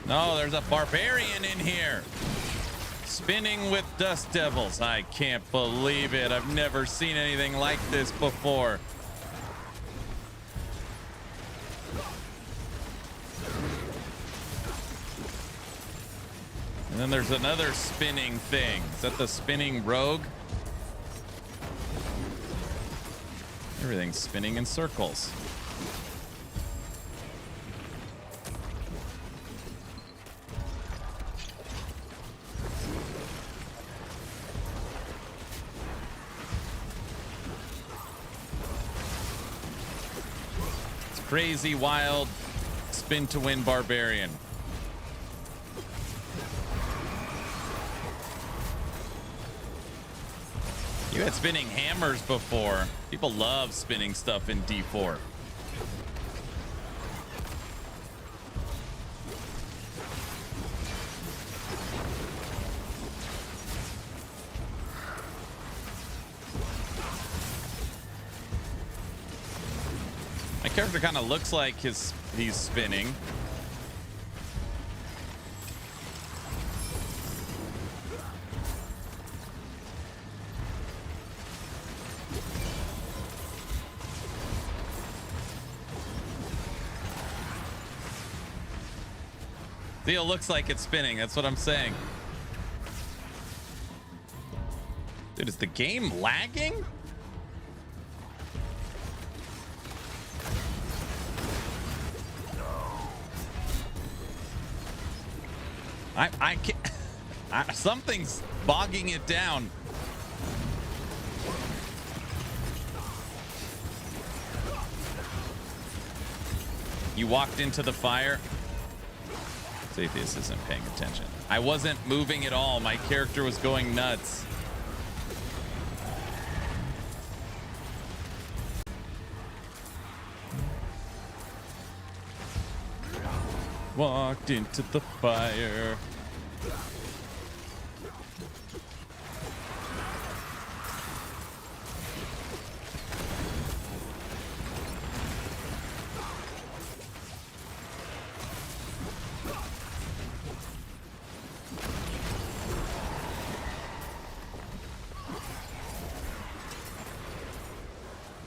No, there's a barbarian in here. Spinning with dust devils. I can't believe it. I've never seen anything like this before. And then there's another spinning thing. Is that the spinning rogue? Everything's spinning in circles. Crazy, wild, spin to win barbarian. You had spinning hammers before. People love spinning stuff in D4. Character kind of looks like he's spinning. Zeal looks like it's spinning. That's what I'm saying. Dude, is the game lagging? I can't. Something's bogging it down. You walked into the fire. Atheist isn't paying attention. I wasn't moving at all. My character was going nuts. Walked into the fire.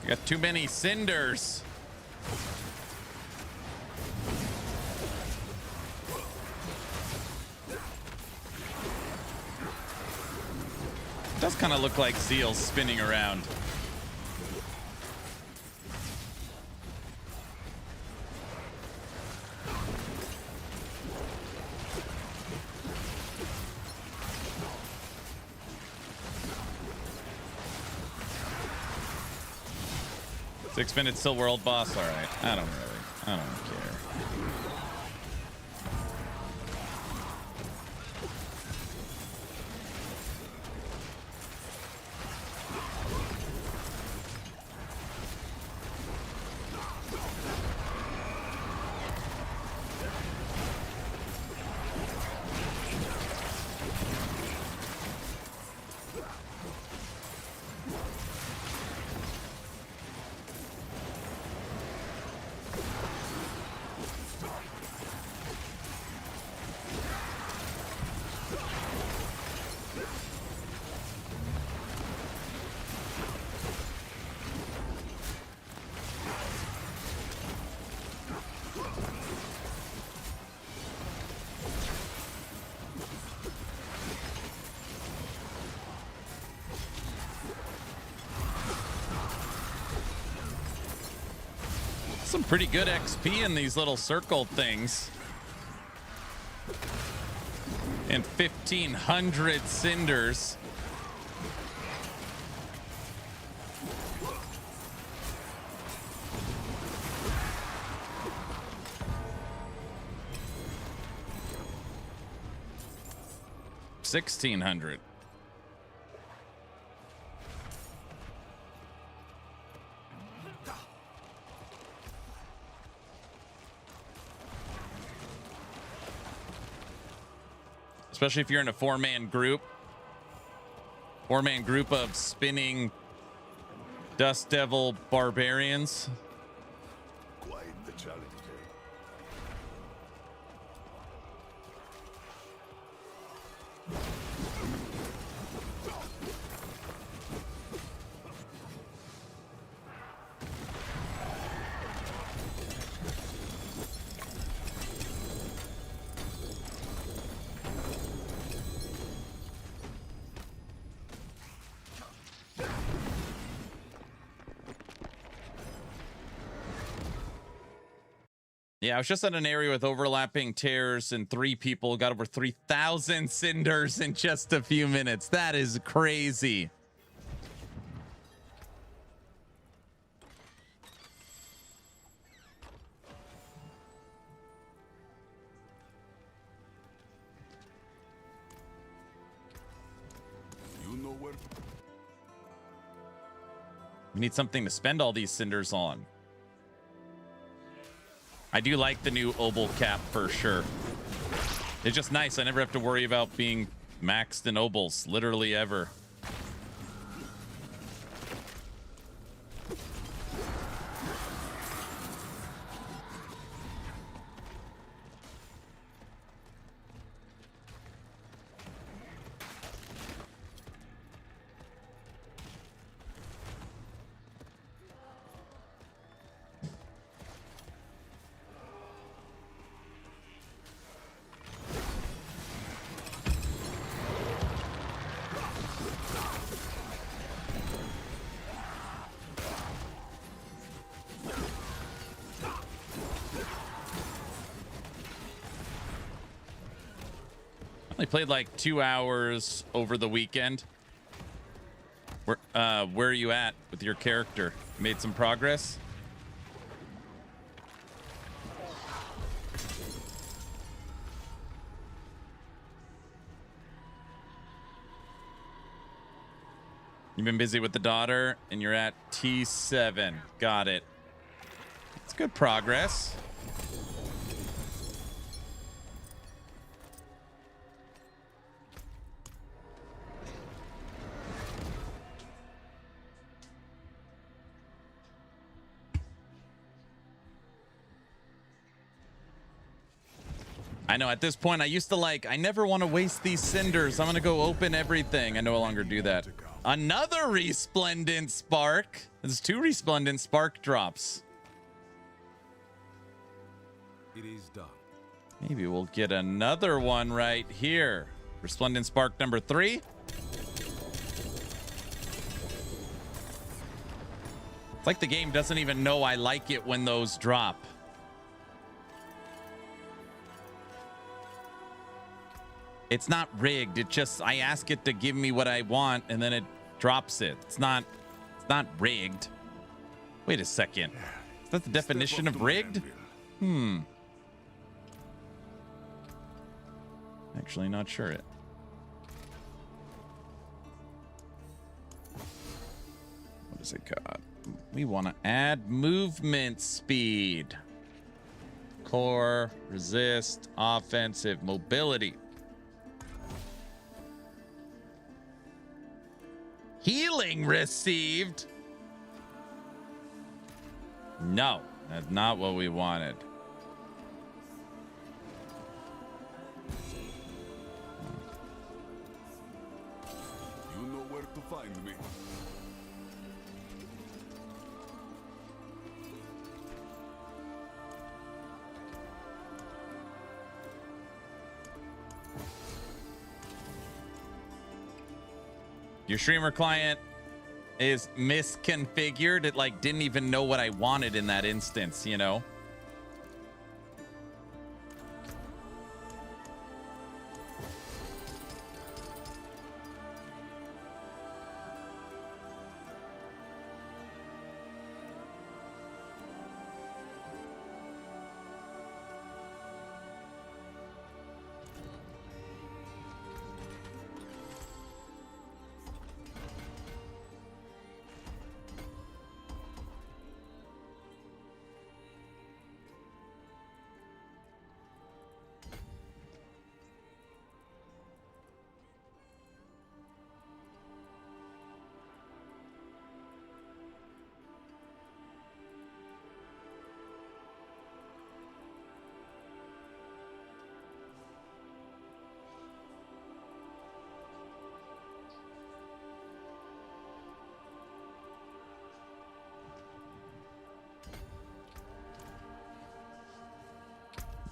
You got too many cinders. Does kind of look like Zeal spinning around. Six minutes till world boss. All right. I don't care. Some pretty good XP in these little circle things. And 1,500 cinders. $1,600. Especially if you're in a four-man group. Four-man group of spinning Dust Devil barbarians. Quite the challenge. Yeah, I was just in an area with overlapping tears and 3 people got over 3,000 cinders in just a few minutes. That is crazy. You know where? We need something to spend all these cinders on. I do like the new obol cap for sure. It's just nice. I never have to worry about being maxed in obols, literally ever. I played like 2 hours over the weekend. Where are you at with your character? Made some progress? You've been busy with the daughter and you're at T7. Got it. It's good progress. I know at this point I used to I never want to waste these cinders. I'm going to go open everything. I no longer do that. Another resplendent spark. There's 2 resplendent spark drops. It is done. Maybe we'll get another one right here. Resplendent spark number 3. It's like the game doesn't even know I like it when those drop. It's not rigged. It just, I ask it to give me what I want and then it drops it. It's not rigged. Wait a second. Is that the definition of rigged? Actually not sure it. What does it got? We want to add movement speed. Core, resist, offensive, mobility. Healing received. No, that's not what we wanted. You know where to find me. Your streamer client is misconfigured. It like didn't even know what I wanted in that instance, you know?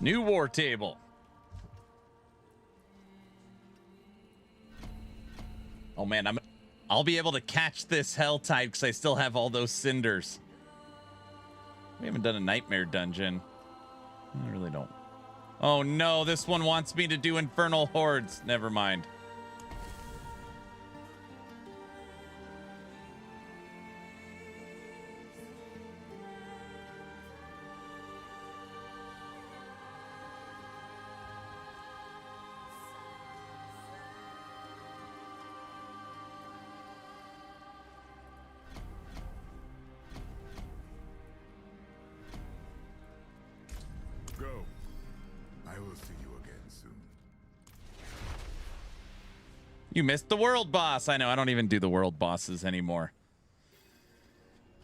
New war table. Oh man, I'll be able to catch this hell tide because I still have all those cinders. We haven't done a nightmare dungeon. I really don't. Oh no, this one wants me to do infernal hordes. Never mind. Go. I will see you again soon. You missed the world boss. I know. I don't even do the world bosses anymore.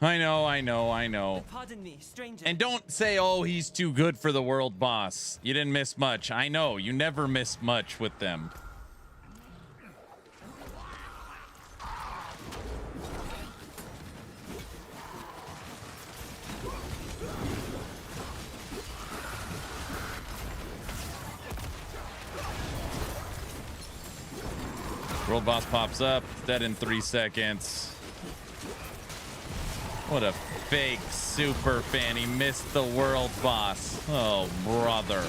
I know. Pardon me, stranger. And don't say, oh, he's too good for the world boss. You didn't miss much. I know. You never miss much with them. World boss pops up. Dead in 3 seconds. What a fake super fan. He missed the world boss. Oh, brother.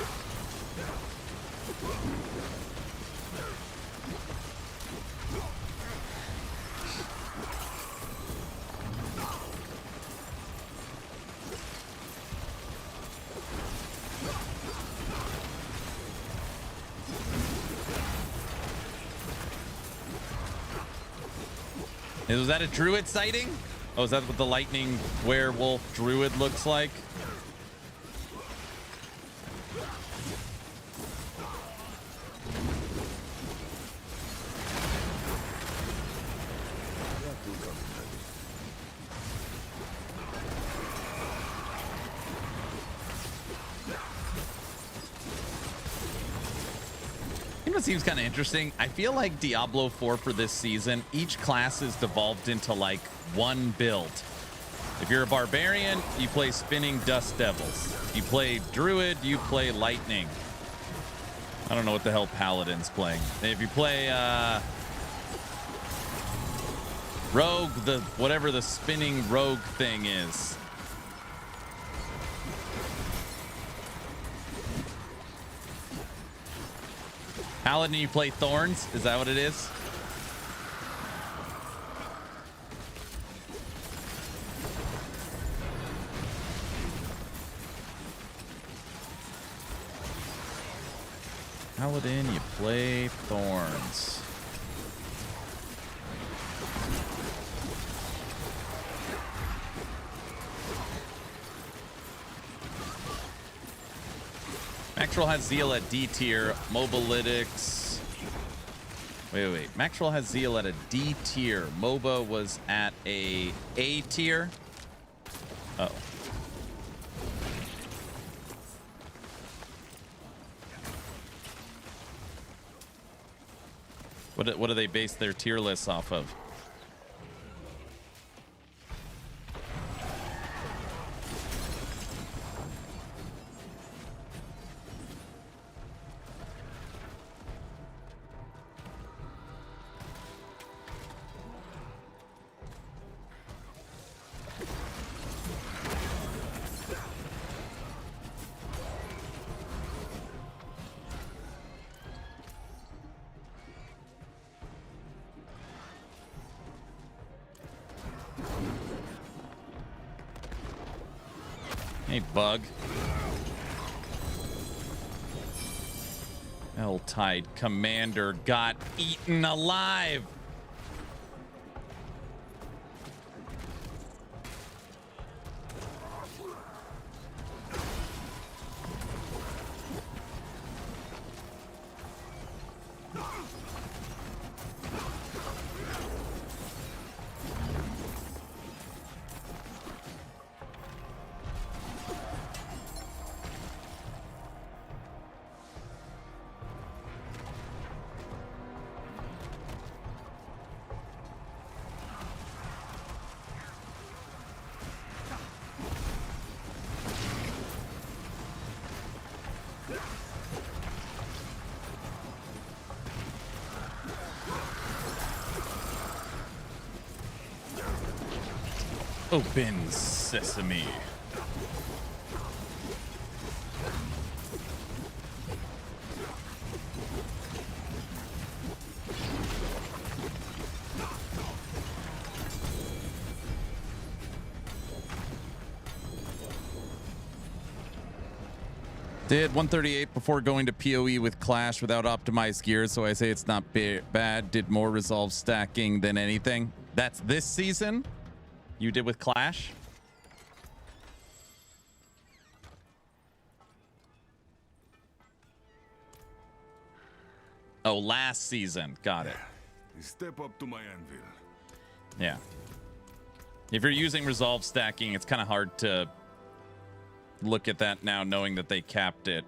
Was that a druid sighting? Oh, is that what the lightning werewolf druid looks like? You know what seems kind of interesting? I feel like Diablo 4 for this season, each class is devolved into like one build. If you're a barbarian, you play spinning dust devils. You play druid, you play lightning. I don't know what the hell Paladin's playing. If you play rogue, whatever the spinning rogue thing is. Paladin, you play thorns? Is that what it is? Paladin, you play thorns. Maxwell has Zeal at D tier. Mobalytics. Wait. Maxwell has Zeal at a D tier. MOBA was at a tier. Oh. What do they base their tier lists off of? Hey, bug. Helltide Commander got eaten alive. Open sesame. Did 138 before going to PoE with Clash without optimized gear, so I say it's not bad. Did more resolve stacking than anything. That's this season? You did with Clash? Oh, last season. Got it. Step up to my anvil. Yeah. If you're using resolve stacking, it's kind of hard to look at that now knowing that they capped it.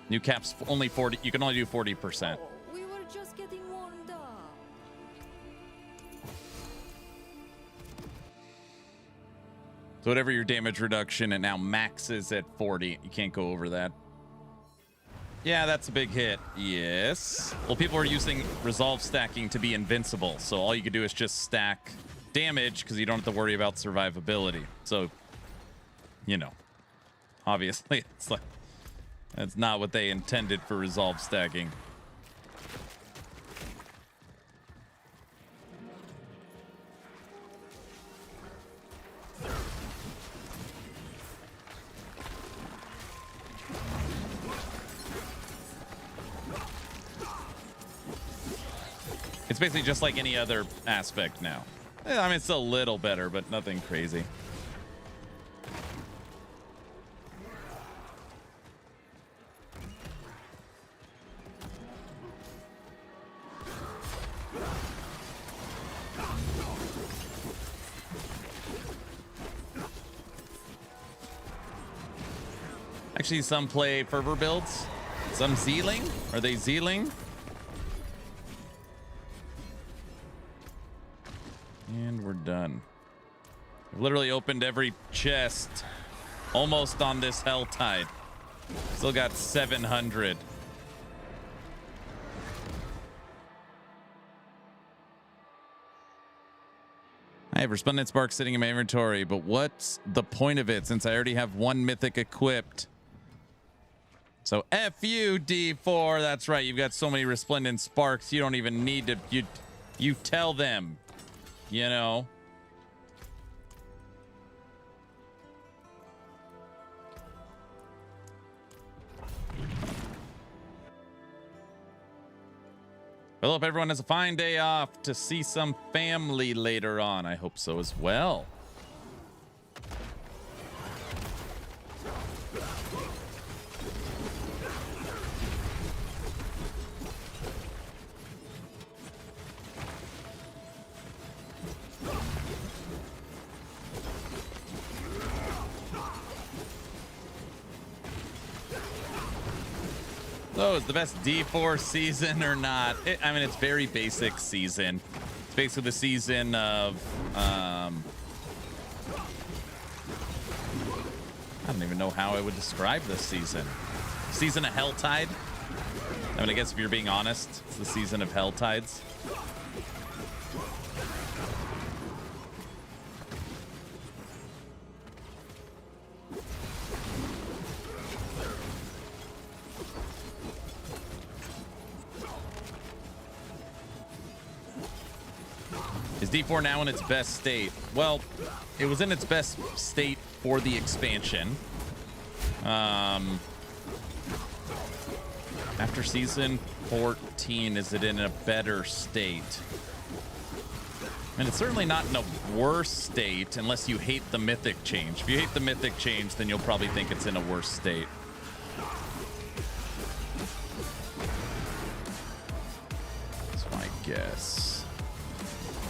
New caps only 40. You can only do 40%. Oh, we were just getting warmed up. So whatever your damage reduction, it now maxes at 40. You can't go over that. Yeah, that's a big hit. Yes. Well, people are using resolve stacking to be invincible. So all you can do is just stack damage because you don't have to worry about survivability. So, you know, obviously it's like, that's not what they intended for resolve stacking. It's basically just like any other aspect now. I mean, it's a little better, but nothing crazy. Actually, some play fervor builds. Some Zealing. Are they Zealing? And we're done. I've literally opened every chest almost on this Helltide. Still got 700. I have Resplendent Spark sitting in my inventory, but what's the point of it since I already have one mythic equipped? So F you, D4. That's right. You've got so many Resplendent Sparks, you don't even need to. You tell them, you know. I hope everyone has a fine day off to see some family later on. I hope so as well. Oh, is the best D4 season or not? I mean, it's very basic season. It's basically the season of, I don't even know how I would describe this season. Season of Helltide? I mean, I guess if you're being honest, it's the season of Helltides. D4 now in its best state? Well, it was in its best state for the expansion. After season 14, is it in a better state? And it's certainly not in a worse state unless you hate the mythic change. If you hate the mythic change, then you'll probably think it's in a worse state. That's my guess.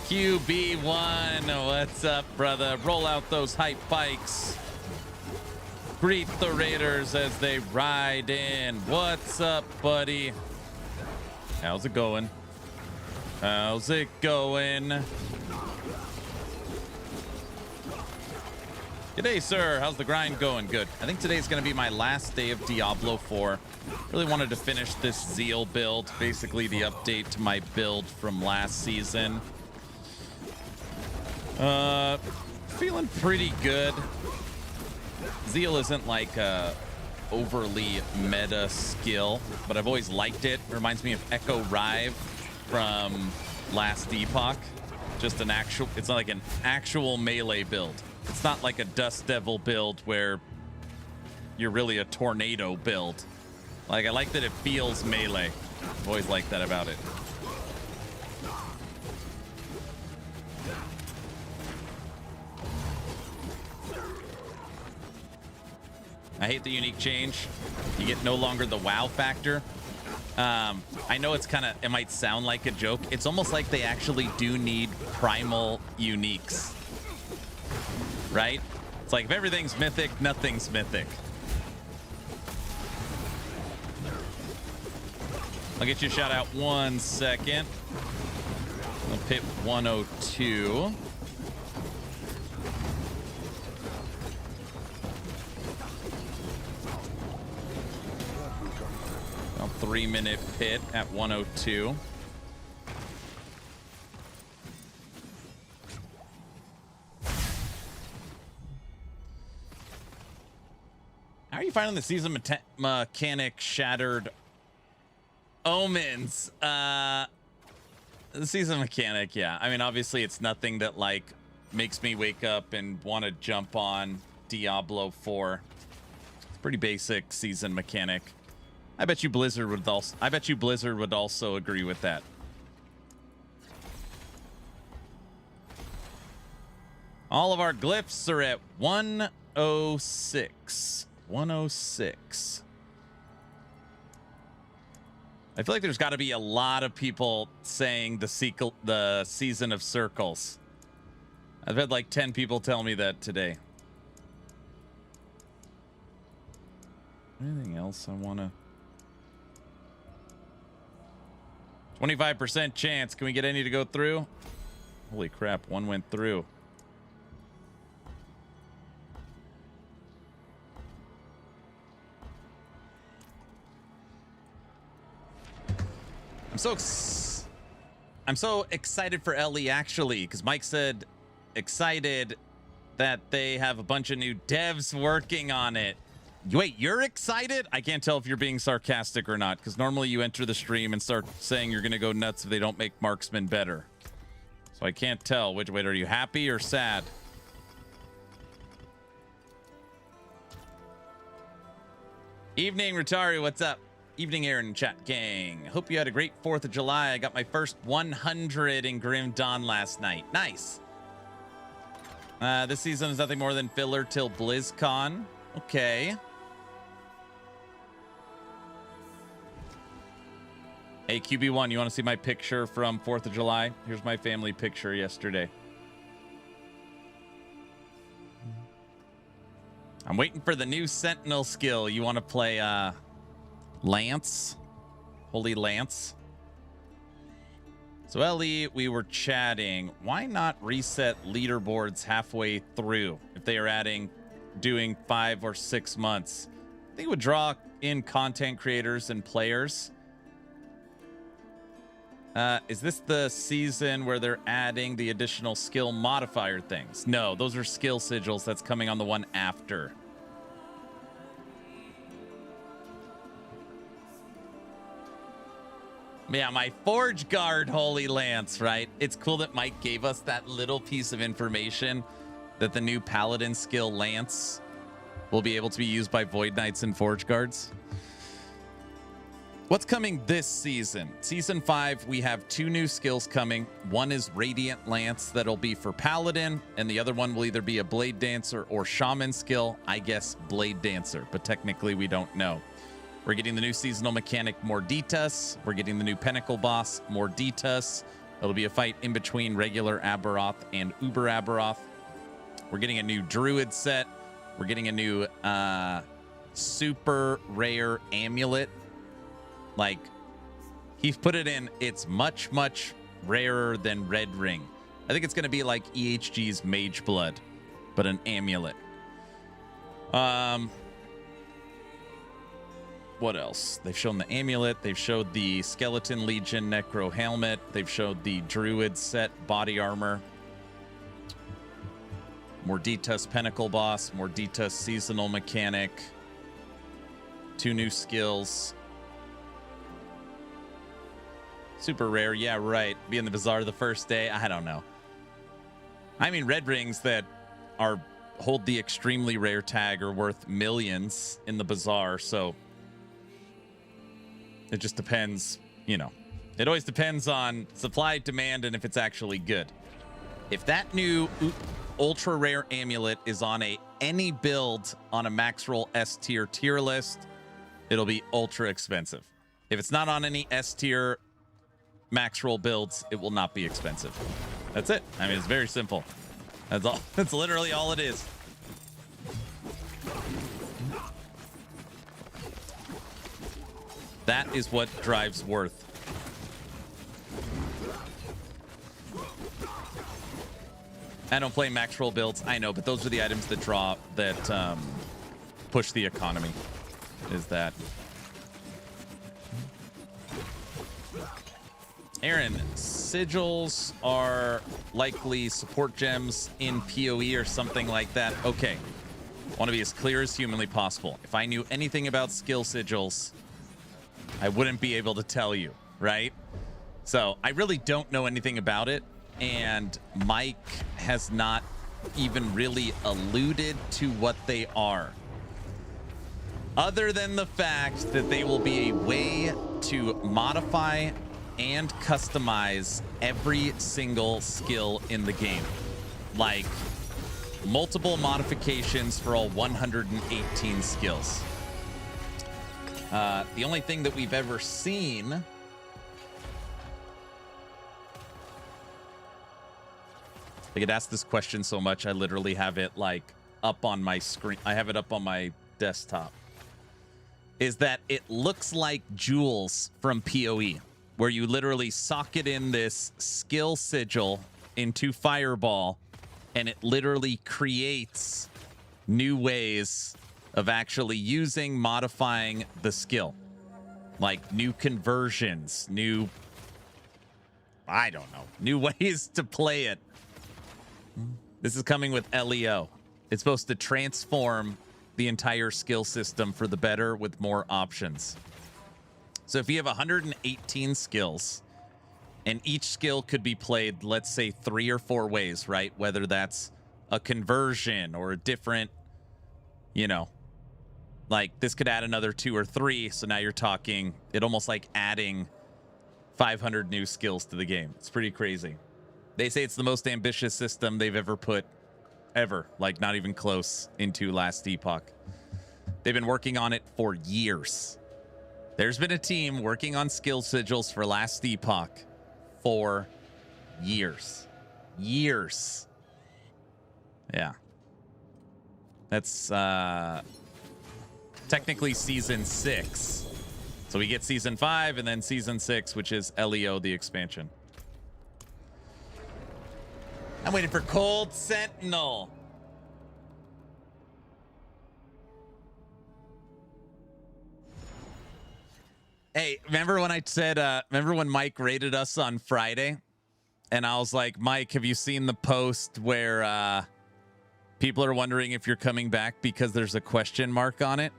QB1, what's up, brother? Roll out those hype bikes. Greet the Raiders as they ride in. What's up, buddy? How's it going? How's it going? G'day, sir. How's the grind going? Good. I think today's going to be my last day of Diablo 4. Really wanted to finish this Zeal build. Basically the update to my build from last season. Feeling pretty good. Zeal isn't like a overly meta skill, but I've always liked it. It reminds me of Echo Rive from last Epoch. Just an actual, it's not like an actual melee build. It's not like a Dust Devil build where you're really a tornado build. Like, I like that it feels melee. I've always liked that about it. I hate the unique change. You get no longer the wow factor. I know it's kind of, it might sound like a joke. It's almost like they actually do need primal uniques. Right? It's like if everything's mythic, nothing's mythic. I'll get you a shout out 1 second. I'll pit 102. About 3-minute pit at 102. How are you finding the season mechanic Shattered Omens? The season mechanic, yeah. I mean, obviously it's nothing that like makes me wake up and want to jump on Diablo 4. It's pretty basic season mechanic. I bet you Blizzard would also agree with that. All of our glyphs are at 106. 106. I feel like there's got to be a lot of people saying the season of circles. I've had like 10 people tell me that today. Anything else I want to... 25% chance. Can we get any to go through? Holy crap, one went through. I'm so excited for LE actually, because Mike said excited that they have a bunch of new devs working on it. Wait, you're excited? I can't tell if you're being sarcastic or not, because normally you enter the stream and start saying you're gonna go nuts if they don't make marksman better. So I can't tell. Wait, are you happy or sad? Evening, Rotari, what's up? Evening, Aaron chat gang. Hope you had a great 4th of July. I got my first 100 in Grim Dawn last night. Nice. This season is nothing more than filler till BlizzCon. Okay. Hey, QB1, you want to see my picture from 4th of July? Here's my family picture yesterday. I'm waiting for the new Sentinel skill. You want to play, Lance? Holy Lance? So, Ellie, we were chatting. Why not reset leaderboards halfway through if they are doing 5 or 6 months? I think it would draw in content creators and players. Is this the season where they're adding the additional skill modifier things? No, those are skill sigils. That's coming on the one after. Yeah, my Forge Guard Holy Lance, right? It's cool that Mike gave us that little piece of information that the new Paladin skill Lance will be able to be used by Void Knights and Forge Guards. What's coming this season? Season 5, we have 2 new skills coming. One is Radiant Lance that'll be for Paladin, and the other one will either be a Blade Dancer or Shaman skill. I guess Blade Dancer, but technically we don't know. We're getting the new seasonal mechanic, Morditas. We're getting the new Pinnacle boss, Morditas. It'll be a fight in between regular Aberoth and Uber Aberoth. We're getting a new Druid set. We're getting a new super rare amulet. Like, he's put it in, it's much, much rarer than Red Ring. I think it's going to be like EHG's Mage Blood, but an amulet. What else? They've shown the amulet. They've showed the Skeleton Legion Necro helmet. They've showed the Druid set body armor. Morditas Pinnacle boss. Morditas seasonal mechanic. 2 new skills. Super rare. Yeah, right. Be in the bazaar the first day. I don't know. I mean, red rings that hold the extremely rare tag are worth millions in the bazaar, so it just depends, you know. It always depends on supply, demand, and if it's actually good. If that new ultra rare amulet is on any build on a max roll S tier tier list, it'll be ultra expensive. If it's not on any S tier max roll builds, it will not be expensive. That's it. I mean, it's very simple. That's all. That's literally all it is. That is what drives worth. I don't play max roll builds. I know, but those are the items that push the economy. Is that Aaron, sigils are likely support gems in PoE or something like that. Okay. I want to be as clear as humanly possible. If I knew anything about skill sigils, I wouldn't be able to tell you, right? So I really don't know anything about it, and Mike has not even really alluded to what they are, other than the fact that they will be a way to modify and customize every single skill in the game, like multiple modifications for all 118 skills. The only thing that we've ever seen I get asked this question so much, I literally have it like up on my screen. I have it up on my desktop. Is that it looks like jewels from PoE, where you literally socket in this skill sigil into Fireball, and it literally creates new ways of actually using, modifying the skill. Like new conversions, I don't know, new ways to play it. This is coming with LEO. It's supposed to transform the entire skill system for the better with more options. So if you have 118 skills, and each skill could be played, let's say 3 or 4 ways, right? Whether that's a conversion or a different, you know, like this could add another 2 or 3. So now you're talking, it almost like adding 500 new skills to the game. It's pretty crazy. They say it's the most ambitious system they've ever put, like not even close, into Last Epoch. They've been working on it for years. There's been a team working on skill sigils for Last Epoch for years. Years. Yeah. That's technically season 6. So we get season 5 and then season 6, which is LEO, the expansion. I'm waiting for Cold Sentinel. Hey, remember when I said, remember when Mike rated us on Friday? And I was like, Mike, have you seen the post where people are wondering if you're coming back because there's a question mark on it?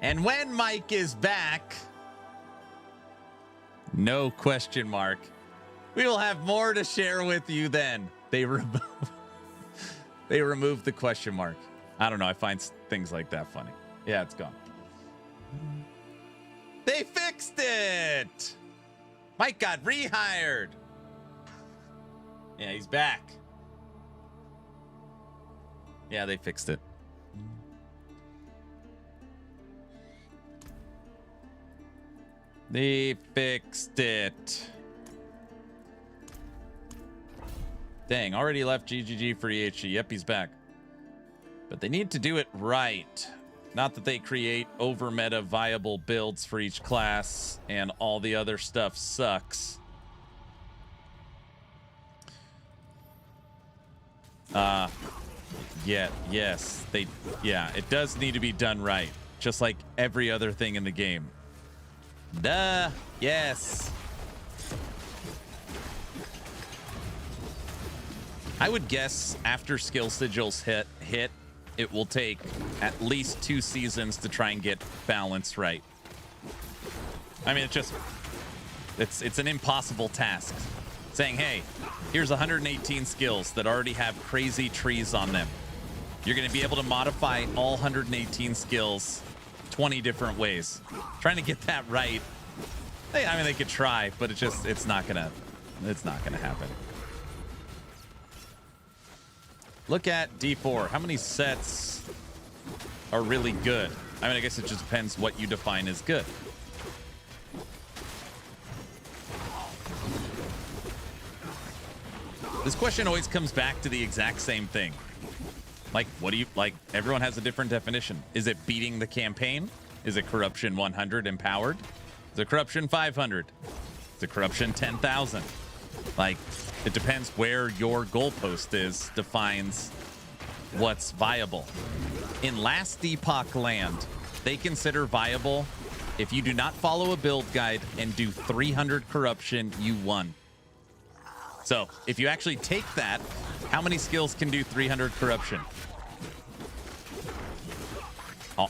And when Mike is back, no question mark, we will have more to share with you then. They removed the question mark. I don't know. I find things like that funny. Yeah, it's gone. They fixed it. Mike got rehired. Yeah, he's back. Yeah, they fixed it. They fixed it. Dang, already left GGG for EHG. Yep, he's back. But they need to do it right. Not that they create over meta viable builds for each class and all the other stuff sucks. Yes, it does need to be done right. Just like every other thing in the game. Duh, yes. I would guess after skill sigils hit, it will take at least 2 seasons to try and get balance right. I mean, it's an impossible task. Saying, hey, here's 118 skills that already have crazy trees on them. You're going to be able to modify all 118 skills 20 different ways. Trying to get that right. I mean, they could try, but it's not gonna happen. Look at D4. How many sets are really good? I mean, I guess it just depends what you define as good. This question always comes back to the exact same thing. Like, what do you like? Everyone has a different definition. Is it beating the campaign? Is it corruption 100 empowered? Is it corruption 500? Is it corruption 10,000? Like, it depends where your goalpost is, defines what's viable. In Last Epoch land, they consider viable if you do not follow a build guide and do 300 corruption, you won. So if you actually take that, how many skills can do 300 corruption?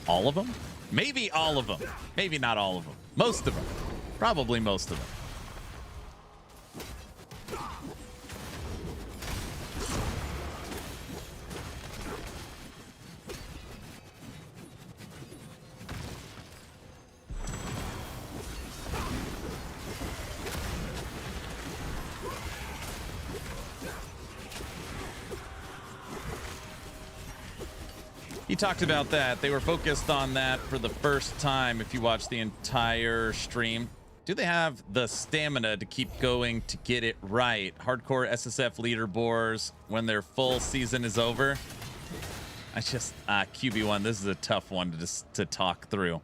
All of them? Maybe all of them. Maybe not all of them. Most of them. Probably most of them. He talked about that. They were focused on that for the first time. If you watch the entire stream, do they have the stamina to keep going to get it right? Hardcore SSF leaderboards when their full season is over. I just QB1. This is a tough one to talk through.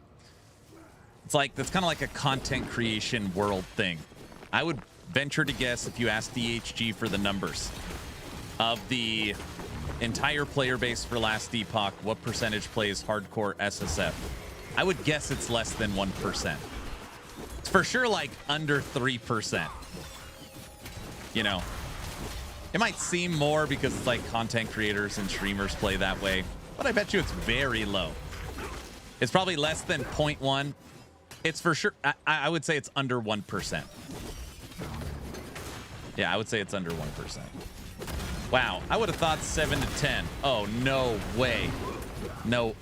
It's like that's kind of like a content creation world thing. I would venture to guess if you ask DHG for the numbers of the entire player base for Last Epoch, what percentage plays hardcore SSF? I would guess it's less than 1%. It's for sure like under 3%. You know, it might seem more because it's like content creators and streamers play that way, but I bet you it's very low. It's probably less than 0.1. It's for sure. I would say it's under 1%. Yeah, I would say it's under 1%. Wow, I would have thought 7 to 10. Oh, no way. No,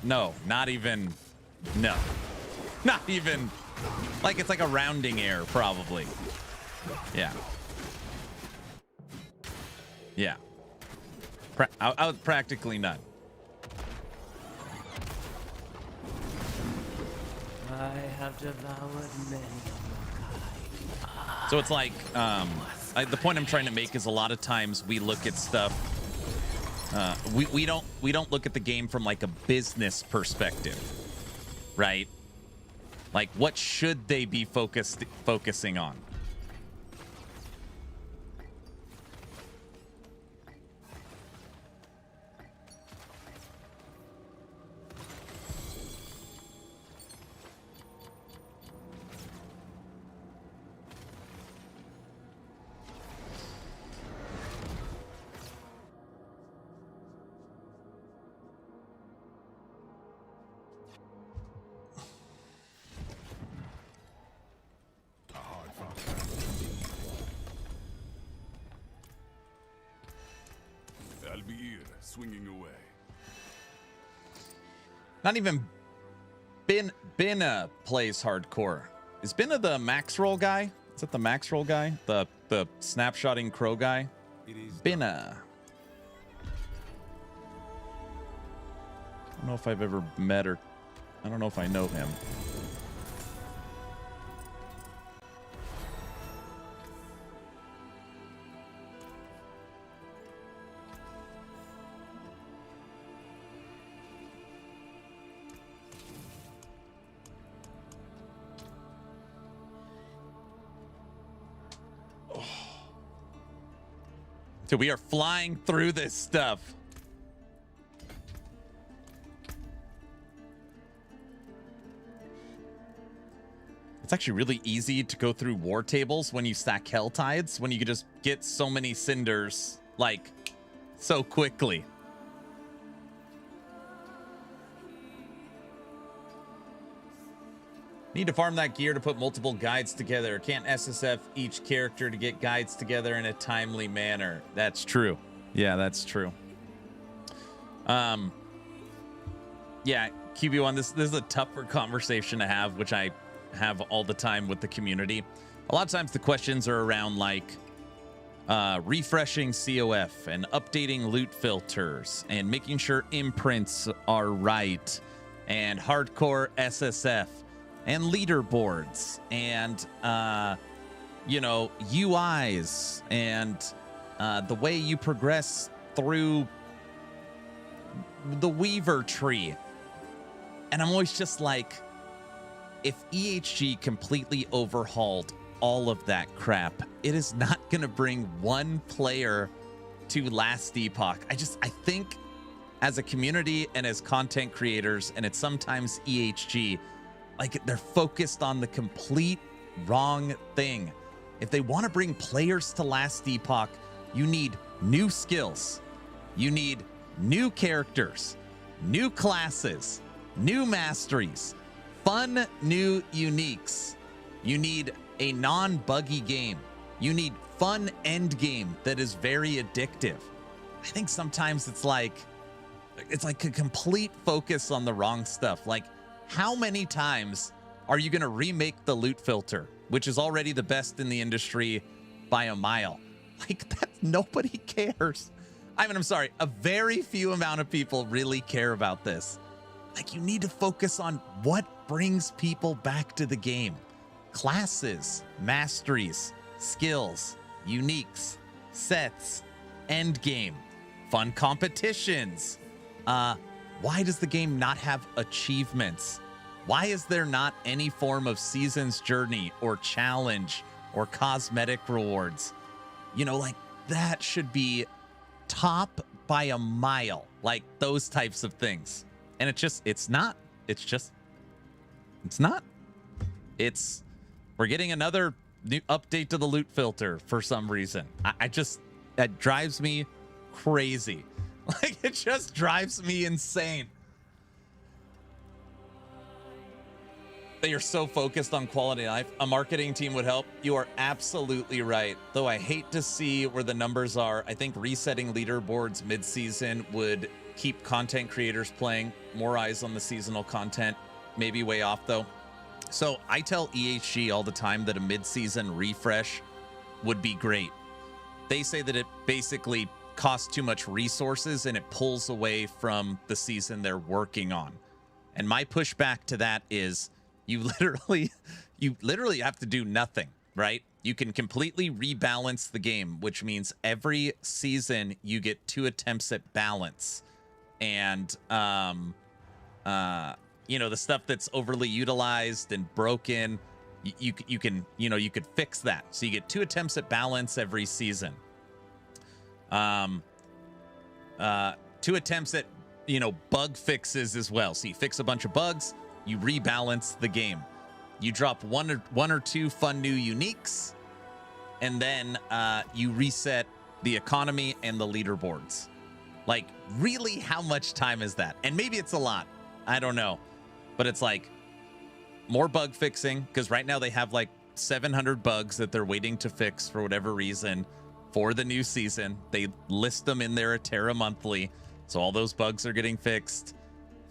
not even. No. Not even. Like, it's like a rounding error, probably. Yeah. Yeah. I was practically none. I have devoured many. So it's like, the point I'm trying to make is a lot of times we look at stuff. We don't look at the game from like a business perspective, right? Like, what should they be focusing on? I'll be here, swinging away. Not even Binna plays hardcore. Is Binna the max roll guy? Is that the max roll guy? The snapshotting crow guy? It is Binna. I don't know if I've ever met her. I don't know if I know him. So we are flying through this stuff. It's actually really easy to go through war tables when you stack hell tides, when you can just get so many cinders, like, so quickly. Need to farm that gear to put multiple guides together. Can't SSF each character to get guides together in a timely manner. That's true. Yeah, that's true. Yeah, QB1, this is a tougher conversation to have, which I have all the time with the community. A lot of times the questions are around like refreshing COF and updating loot filters and making sure imprints are right and hardcore SSF and leaderboards and you know, UIs and the way you progress through the Weaver tree. And I'm always just like, if EHG completely overhauled all of that crap, it is not going to bring one player to Last Epoch. I think as a community and as content creators, and it's sometimes EHG, like they're focused on the complete wrong thing. If they want to bring players to Last Epoch, you need new skills. You need new characters, new classes, new masteries, fun new uniques. You need a non-buggy game. You need fun end game that is very addictive. I think sometimes it's like a complete focus on the wrong stuff. Like, how many times are you going to remake the loot filter, which is already the best in the industry by a mile? Like, that nobody cares. I mean, I'm sorry, a very few amount of people really care about this. Like, you need to focus on what brings people back to the game. Classes, masteries, skills, uniques, sets, end game, fun competitions. Why does the game not have achievements? Why is there not any form of season's journey or challenge or cosmetic rewards? You know, like, that should be top by a mile, like those types of things. And it's not. We're getting another new update to the loot filter for some reason. That drives me crazy. Like, it just drives me insane. They are so focused on quality of life. A marketing team would help. You are absolutely right. Though I hate to see where the numbers are. I think resetting leaderboards mid-season would keep content creators playing. More eyes on the seasonal content. Maybe way off, though. So I tell EHG all the time that a mid-season refresh would be great. They say that it basically costs too much resources and it pulls away from the season they're working on. And my pushback to that is you literally have to do nothing, right? You can completely rebalance the game, which means every season you get 2 attempts at balance. And you know, the stuff that's overly utilized and broken, you could fix that. So you get 2 attempts at balance every season. 2 attempts at, bug fixes as well. So you fix a bunch of bugs, you rebalance the game. You drop one or two fun new uniques, and then you reset the economy and the leaderboards. Like, really, how much time is that? And maybe it's a lot. I don't know. But it's like more bug fixing, because right now they have like 700 bugs that they're waiting to fix for whatever reason. for the new season. They list them in their Terra Monthly. So all those bugs are getting fixed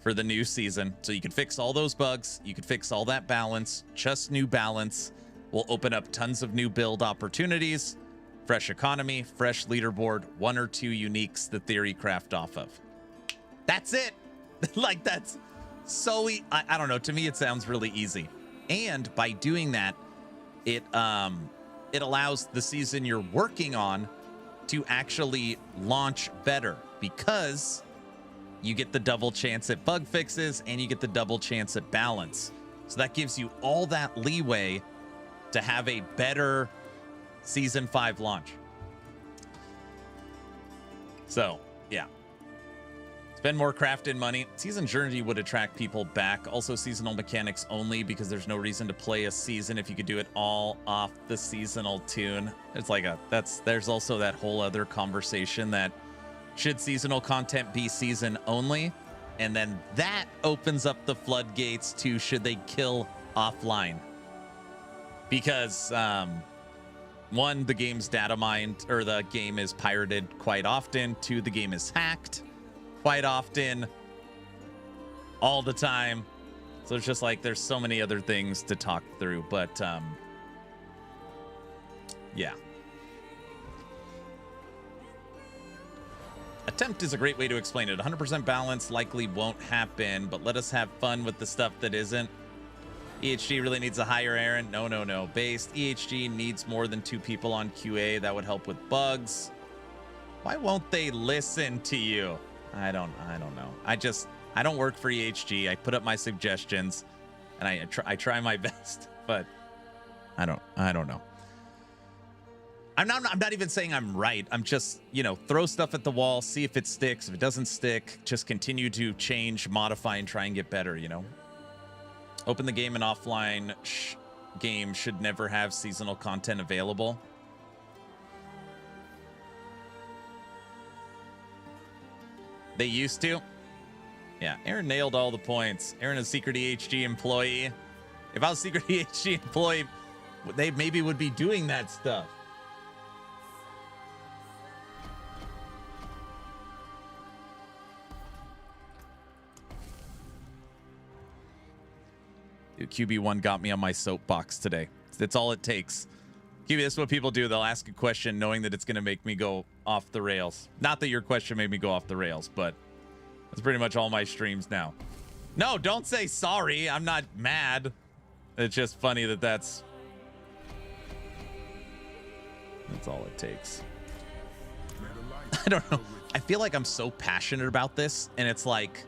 for the new season. So you can fix all those bugs. You can fix all that balance. Just new balance will open up tons of new build opportunities, fresh economy, fresh leaderboard, 1 or 2 uniques the theory craft off of. That's it. Like, that's so I don't know. To me, it sounds really easy. And by doing that, it allows the season you're working on to actually launch better, because you get the double chance at bug fixes and you get the double chance at balance. So that gives you all that leeway to have a better season 5 launch. So, yeah. Spend more crafting money. Season Journey would attract people back. Also seasonal mechanics only, because there's no reason to play a season if you could do it all off the seasonal tune. It's like there's also that whole other conversation that should seasonal content be season only? And then that opens up the floodgates to should they kill offline? Because one, the game's data mined, or the game is pirated quite often. 2, the game is hacked quite often, all the time. So it's just like there's so many other things to talk through. But yeah. Attempt is a great way to explain it. 100% balance likely won't happen, but let us have fun with the stuff that isn't. EHG really needs a higher Aaron. No. Based. EHG needs more than 2 people on QA. That would help with bugs. Why won't they listen to you? I don't know. I don't work for EHG. I put up my suggestions and I try my best, but I don't know. I'm not even saying I'm right. I'm just, throw stuff at the wall, see if it sticks. If it doesn't stick, just continue to change, modify, and try and get better, Open the game and offline game should never have seasonal content available. They used to. Yeah, Aaron nailed all the points. Aaron is a secret EHG employee. If I was a secret EHG employee, they maybe would be doing that stuff. Dude, QB1 got me on my soapbox today. That's all it takes. QB, this is what people do. They'll ask a question knowing that it's going to make me go off the rails. Not that your question made me go off the rails, but that's pretty much all my streams now. No, don't say sorry. I'm not mad. It's just funny that's all it takes. I don't know. I feel like I'm so passionate about this, and it's like,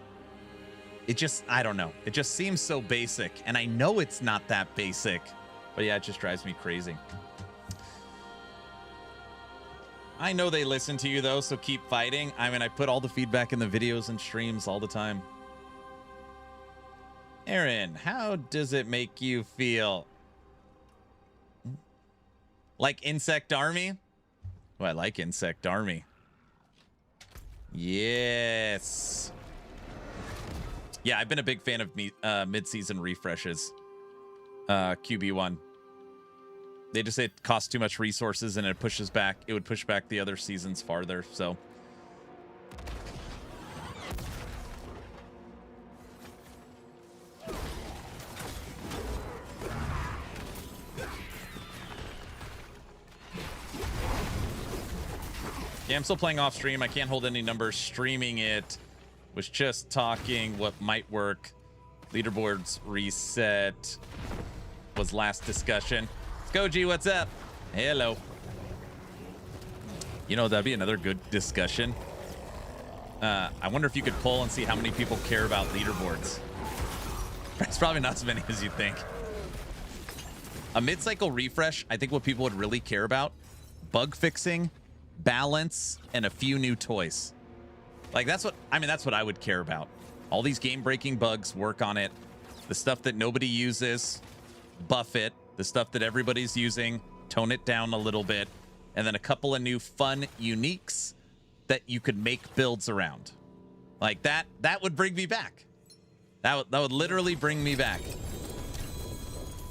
I don't know. It just seems so basic, and I know it's not that basic, but yeah, it just drives me crazy. I know they listen to you, though, so keep fighting. I mean, I put all the feedback in the videos and streams all the time. Aaron, how does it make you feel? Like Insect Army? Oh, I like Insect Army. Yes. Yeah, I've been a big fan of mid-season refreshes. QB1. They just say it costs too much resources and it would push back the other seasons farther, so. Yeah, I'm still playing off stream. I can't hold any numbers streaming it. Was just talking what might work. Leaderboards reset was last discussion. Goji, what's up? Hello. That'd be another good discussion. I wonder if you could poll and see how many people care about leaderboards. It's probably not as many as you think. A mid-cycle refresh, I think what people would really care about, bug fixing, balance, and a few new toys. Like, that's what I would care about. All these game-breaking bugs, work on it. The stuff that nobody uses, buff it. The stuff that everybody's using, tone it down a little bit. And then a couple of new fun uniques that you could make builds around. Like that would bring me back. That would literally bring me back.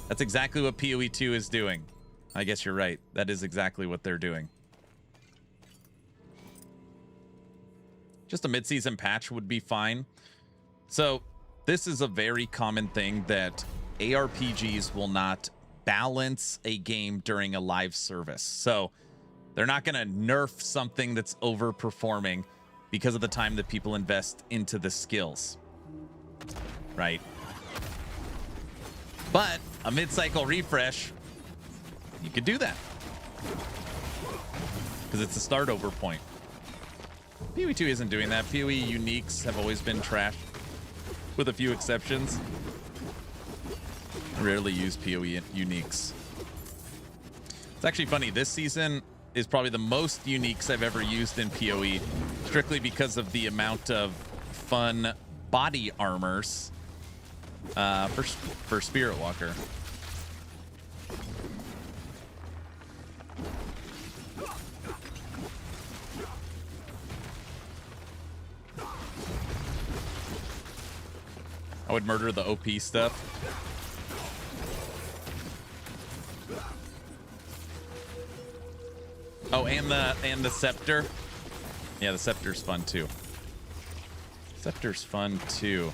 That's exactly what PoE 2 is doing. I guess you're right. That is exactly what they're doing. Just a mid-season patch would be fine. So this is a very common thing that ARPGs will not balance a game during a live service. So they're not going to nerf something that's overperforming because of the time that people invest into the skills, right? But a mid-cycle refresh, you could do that because it's a start over point. PoE 2 isn't doing that. PoE uniques have always been trash, with a few exceptions. I rarely use PoE uniques. It's actually funny. This season is probably the most uniques I've ever used in PoE, strictly because of the amount of fun body armors for Spirit Walker. I would murder the OP stuff. Oh, and the scepter. Yeah, the scepter's fun too. Scepter's fun too.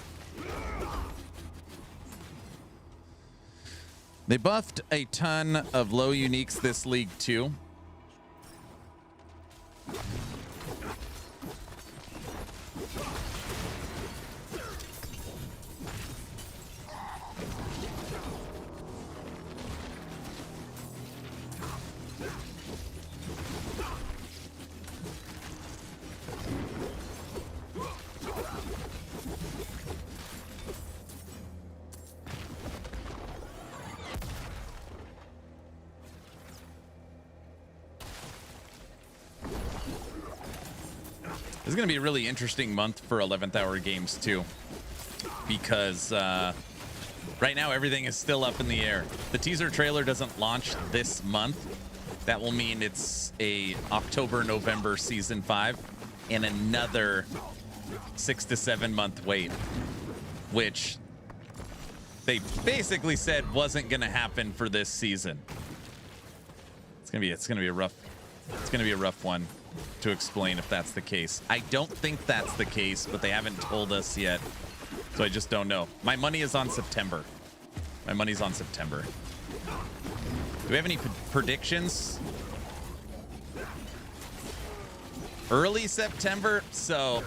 They buffed a ton of low uniques this league too. This is going to be a really interesting month for 11th hour games too, because right now everything is still up in the air. The teaser trailer doesn't launch this month. That will mean it's a October-November season 5 and another 6 to 7 month wait, which they basically said wasn't going to happen for this season. It's going to be a rough one to explain if that's the case. I don't think that's the case, but they haven't told us yet, so I just don't know. My money is on September. My money's on September. Do we have any predictions? Early September? So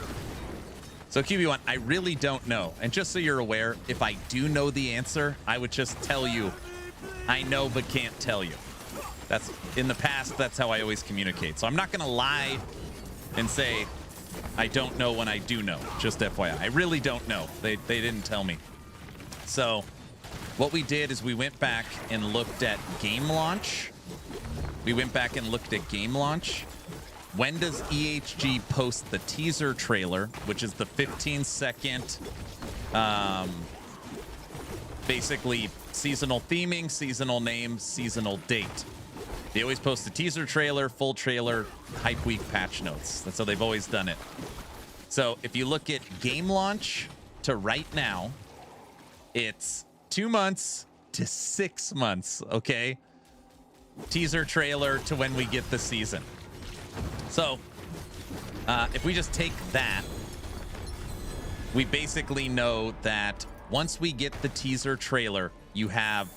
QB1, I really don't know. And just so you're aware, if I do know the answer, I would just tell you, I know but can't tell you. That's in the past, that's how I always communicate. So I'm not going to lie and say I don't know when I do know. Just FYI. I really don't know. They didn't tell me. So what we did is we went back and looked at game launch. When does EHG post the teaser trailer, which is the 15-second basically seasonal theming, seasonal name, seasonal date. They always post the teaser trailer, full trailer, hype week patch notes. That's how they've always done it. So if you look at game launch to right now, it's 2 months to 6 months, okay? Teaser trailer to when we get the season. So if we just take that, we basically know that once we get the teaser trailer, you have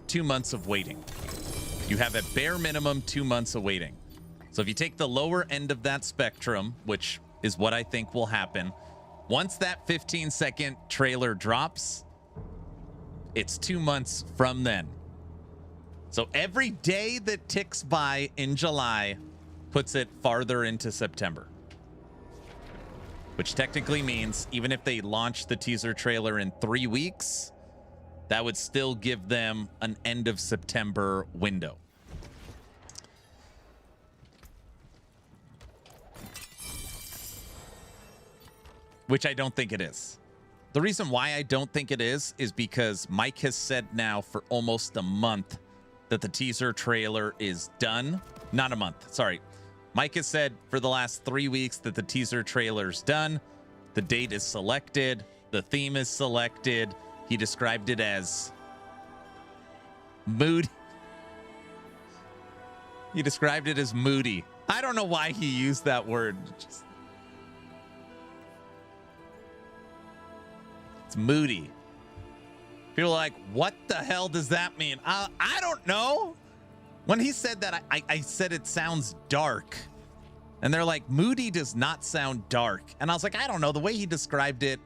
2 months of waiting. You have a bare minimum 2 months of waiting. So if you take the lower end of that spectrum, which is what I think will happen, once that 15-second trailer drops, it's 2 months from then. So every day that ticks by in July puts it farther into September, which technically means even if they launch the teaser trailer in 3 weeks, that would still give them an end of September window. Which I don't think it is. The reason why I don't think it is because Mike has said now for almost a month that the teaser trailer is done. Not a month, sorry. Mike has said for the last 3 weeks that the teaser trailer's done. The date is selected. The theme is selected. He described it as moody. He described it as moody. I don't know why he used that word. It's moody. People are like, what the hell does that mean? I don't know. When he said that, I said it sounds dark. And they're like, moody does not sound dark. And I was like, I don't know. The way he described it,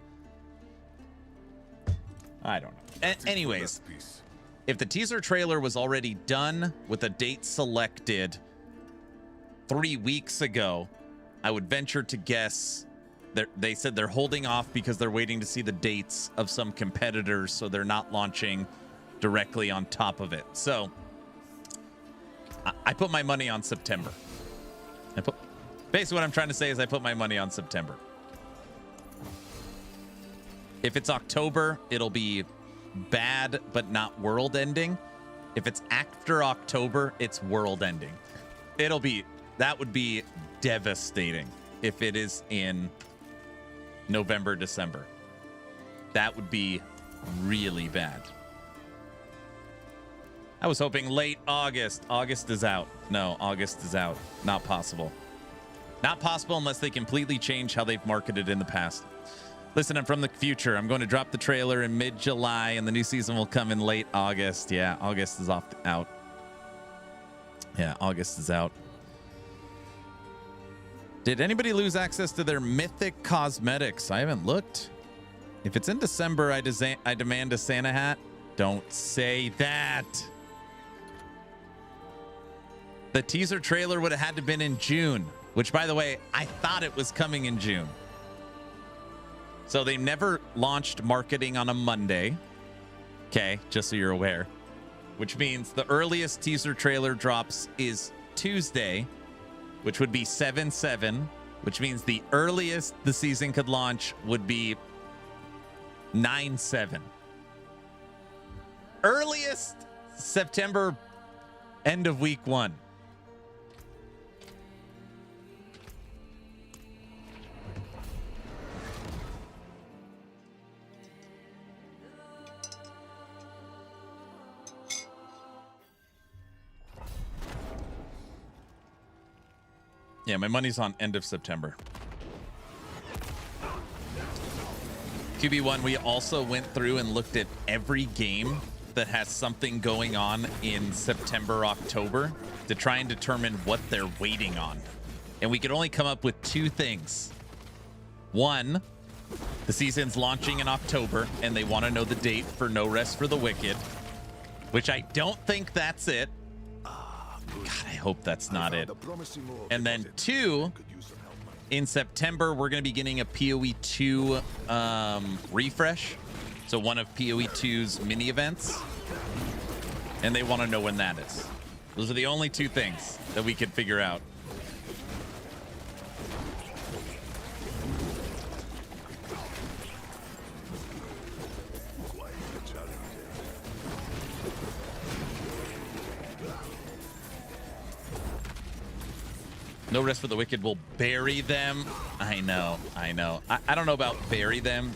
I don't know. Anyways, if the teaser trailer was already done with a date selected 3 weeks ago, I would venture to guess they said they're holding off because they're waiting to see the dates of some competitors, so they're not launching directly on top of it. So I put my money on September. Basically what I'm trying to say is I put my money on September. If it's October, it'll be bad but not world ending. If it's after October, it's world ending. That would be devastating if it is in November, December. That would be really bad. I was hoping late August. August is out. No, August is out. Not possible. Not possible unless they completely change how they've marketed in the past. Listen, I'm from the future. I'm going to drop the trailer in mid-July, and the new season will come in late August. Yeah, August is out. Yeah, August is out. Did anybody lose access to their mythic cosmetics? I haven't looked. If it's in December, I demand a Santa hat. Don't say that. The teaser trailer would have had to been in June, which, by the way, I thought it was coming in June. So they never launched marketing on a Monday. Okay, just so you're aware. Which means the earliest teaser trailer drops is Tuesday, which would be 7/7, which means the earliest the season could launch would be 9/7. Earliest September, end of week 1. Yeah, my money's on end of September. QB1, we also went through and looked at every game that has something going on in September, October to try and determine what they're waiting on. And we could only come up with 2 things. One, the season's launching in October and they want to know the date for No Rest for the Wicked, which I don't think that's it. God, I hope that's not it. And then 2, in September, we're going to be getting a PoE 2 refresh. So one of PoE 2's mini events. And they want to know when that is. Those are the only 2 things that we could figure out. No Rest for the Wicked will bury them. I know. I don't know about bury them.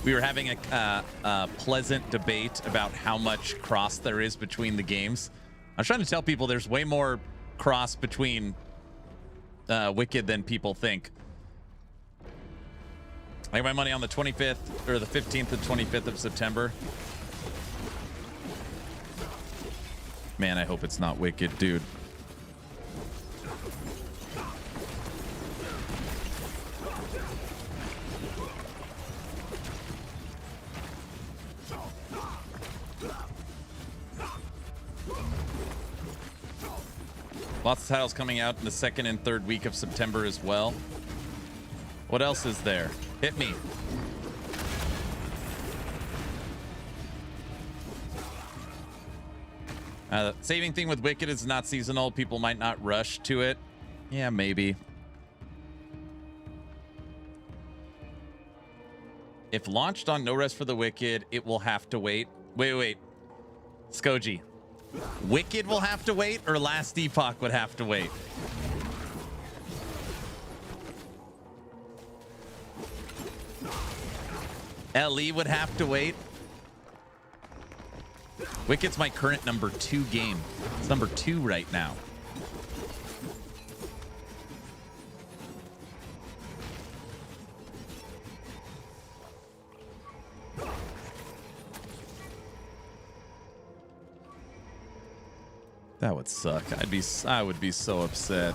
We were having a pleasant debate about how much cross there is between the games. I was trying to tell people there's way more cross between Wicked than people think. I got my money on the 25th or the 15th and 25th of September. Man, I hope it's not Wicked, dude. Lots of titles coming out in the 2nd and 3rd week of September as well. What else is there? Hit me. Saving thing with Wicked is not seasonal. People might not rush to it. Yeah, maybe. If launched on No Rest for the Wicked, it will have to wait. Wait. Skoji. Wicked will have to wait, or Last Epoch would have to wait? LE would have to wait. Wicked's my current number 2 game. It's number 2 right now. That would suck. I would be so upset.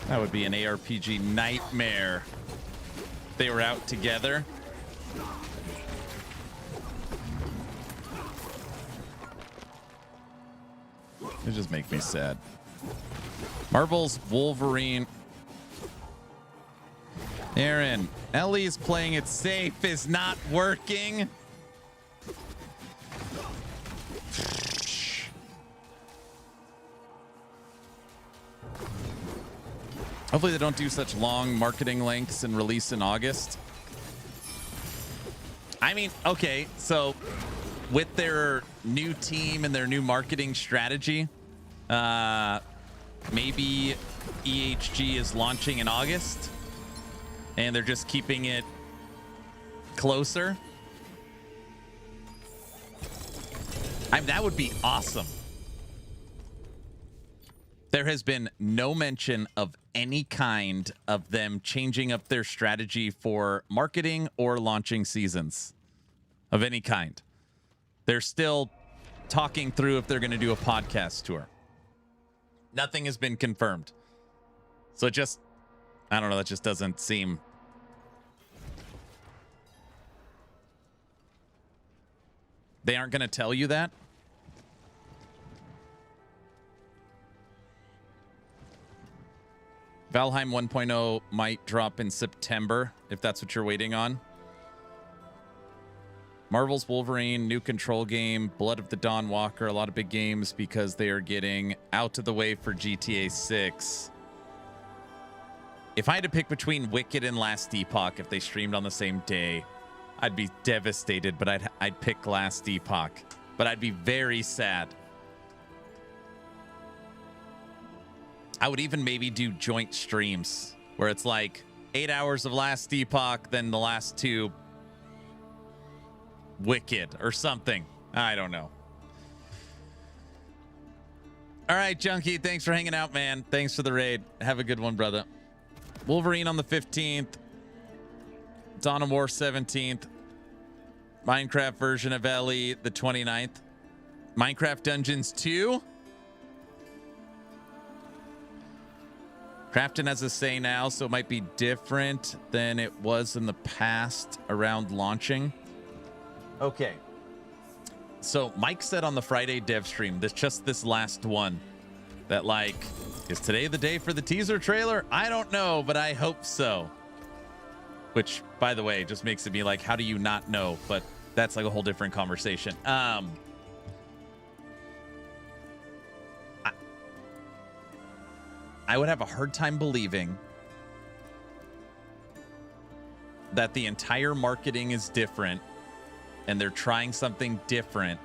That would be an ARPG nightmare. They were out together. It just makes me sad. Marvel's Wolverine. Aaron, Ellie's playing it safe is not working. Hopefully they don't do such long marketing lengths and release in August. I mean, okay, so with their new team and their new marketing strategy, maybe EHG is launching in August and they're just keeping it closer. That would be awesome. There has been no mention of any kind of them changing up their strategy for marketing or launching seasons of any kind. They're still talking through if they're going to do a podcast tour. Nothing has been confirmed. So it just, I don't know, that just doesn't seem... They aren't going to tell you that? Valheim 1.0 might drop in September, if that's what you're waiting on. Marvel's Wolverine, new control game, Blood of the Dawn Walker, a lot of big games because they are getting out of the way for GTA 6. If I had to pick between Wicked and Last Epoch, if they streamed on the same day, I'd be devastated, but I'd pick Last Epoch. But I'd be very sad. I would even maybe do joint streams where it's like 8 hours of Last Epoch, then the last 2 Wicked or something. I don't know. All right, Junkie, thanks for hanging out, man. Thanks for the raid. Have a good one, brother. Wolverine on the 15th. Dawn of War 17th. Minecraft version of Ellie the 29th. Minecraft Dungeons 2. Crafton has a say now, so it might be different than it was in the past around launching. Okay. So Mike said on the Friday dev stream, just this last one, that like, is today the day for the teaser trailer? I don't know, but I hope so. Which, by the way, just makes it be like, how do you not know? But that's like a whole different conversation. I would have a hard time believing that the entire marketing is different and they're trying something different.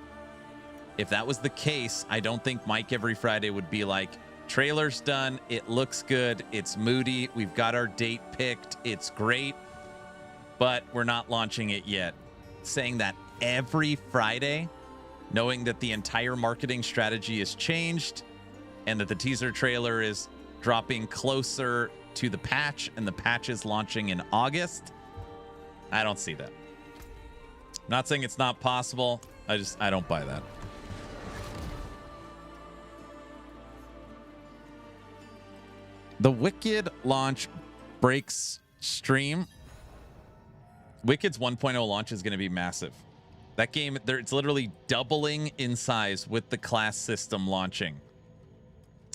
If that was the case, I don't think Mike every Friday would be like, trailer's done, it looks good, it's moody, we've got our date picked, it's great, but we're not launching it yet. Saying that every Friday, knowing that the entire marketing strategy is changed and that the teaser trailer is dropping closer to the patch and the patch is launching in August, I don't see that. Not saying it's not possible. I don't buy that. The Wicked launch breaks stream. Wicked's 1.0 launch is going to be massive. That game, it's literally doubling in size with the class system launching.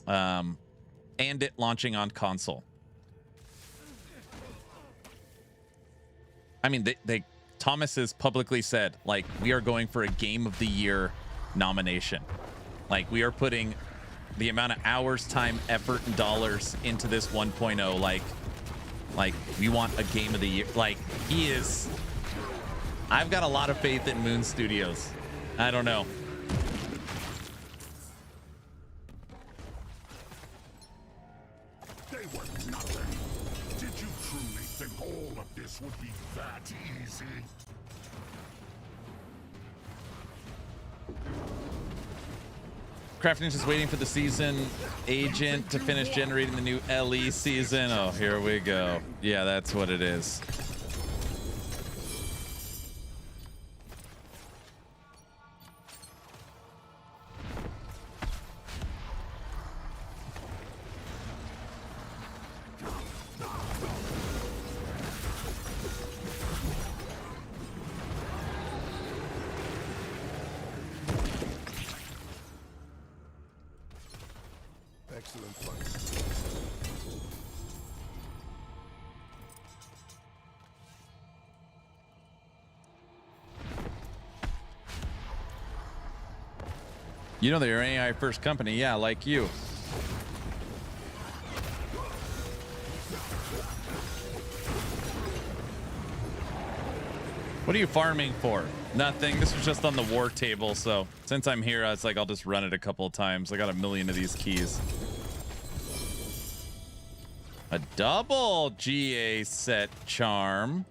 And it launching on console. I mean, Thomas has publicly said, like, we are going for a Game of the Year nomination. Like, we are putting the amount of hours, time, effort, and dollars into this 1.0. Like, we want a Game of the Year. Like, he is... I've got a lot of faith in Moon Studios. I don't know. They were nothing. Did you truly think all of this would be that easy? Crafting just waiting for the season agent to finish generating the new LE season. Oh, here we go. Yeah, that's what it is. Excellent flight. You know they're an AI first company. Yeah, like you. What are you farming for? Nothing. This was just on the war table, so since I'm here, I was like, I'll just run it a couple of times. I got 1 million of these keys. A double GA set charm.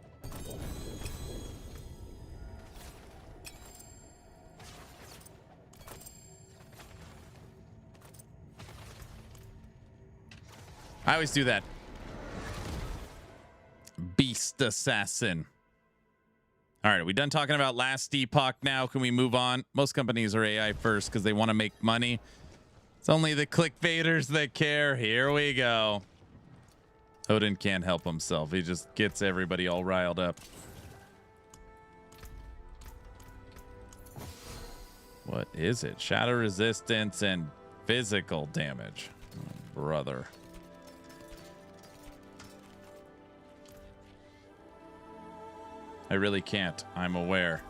I always do that. Beast Assassin. All right, are we done talking about last epoch now? Can we move on? Most companies are AI first because they want to make money. It's only the clickbaiters that care. Here we go. Odin can't help himself. He just gets everybody all riled up. What is it? Shadow resistance and physical damage. Oh, brother. I really can't. I'm aware.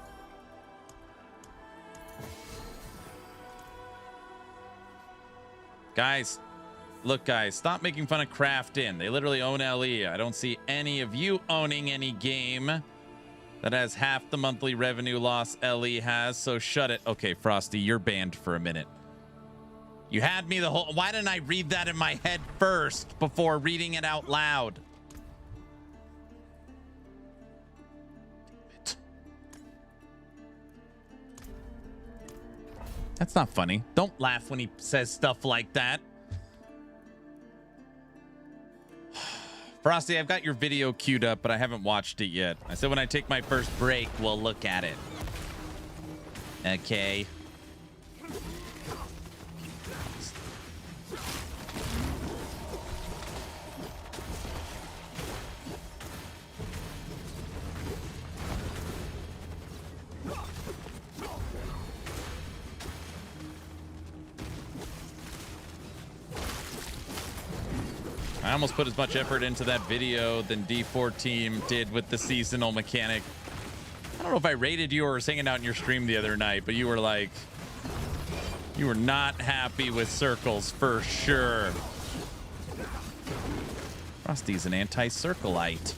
Guys, look, guys, stop making fun of Craftin. They literally own LE. I don't see any of you owning any game that has half the monthly revenue loss LE has, so shut it. Okay, Frosty, you're banned for a minute. You had me the whole... Why didn't I read that in my head first before reading it out loud? That's not funny. Don't laugh when he says stuff like that. Frosty, I've got your video queued up, but I haven't watched it yet. I said when I take my first break, we'll look at it. Okay. I almost put as much effort into that video than D4 team did with the seasonal mechanic. I don't know if I rated you or was hanging out in your stream the other night, but you were like, you were not happy with circles for sure. Frosty's an anti-circleite.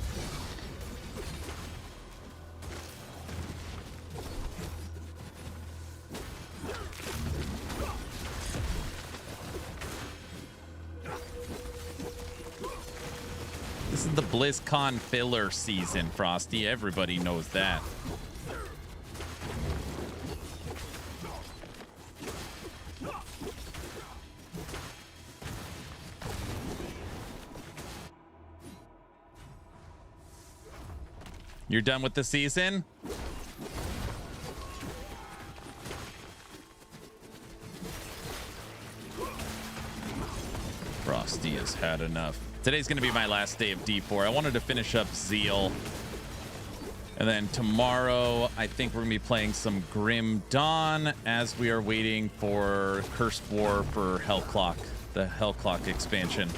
This is the BlizzCon filler season, Frosty. Everybody knows that. You're done with the season? Frosty has had enough. Today's going to be my last day of D4. I wanted to finish up Zeal. And then tomorrow, I think we're going to be playing some Grim Dawn as we are waiting for Cursed War for Hellclock, the Hellclock expansion.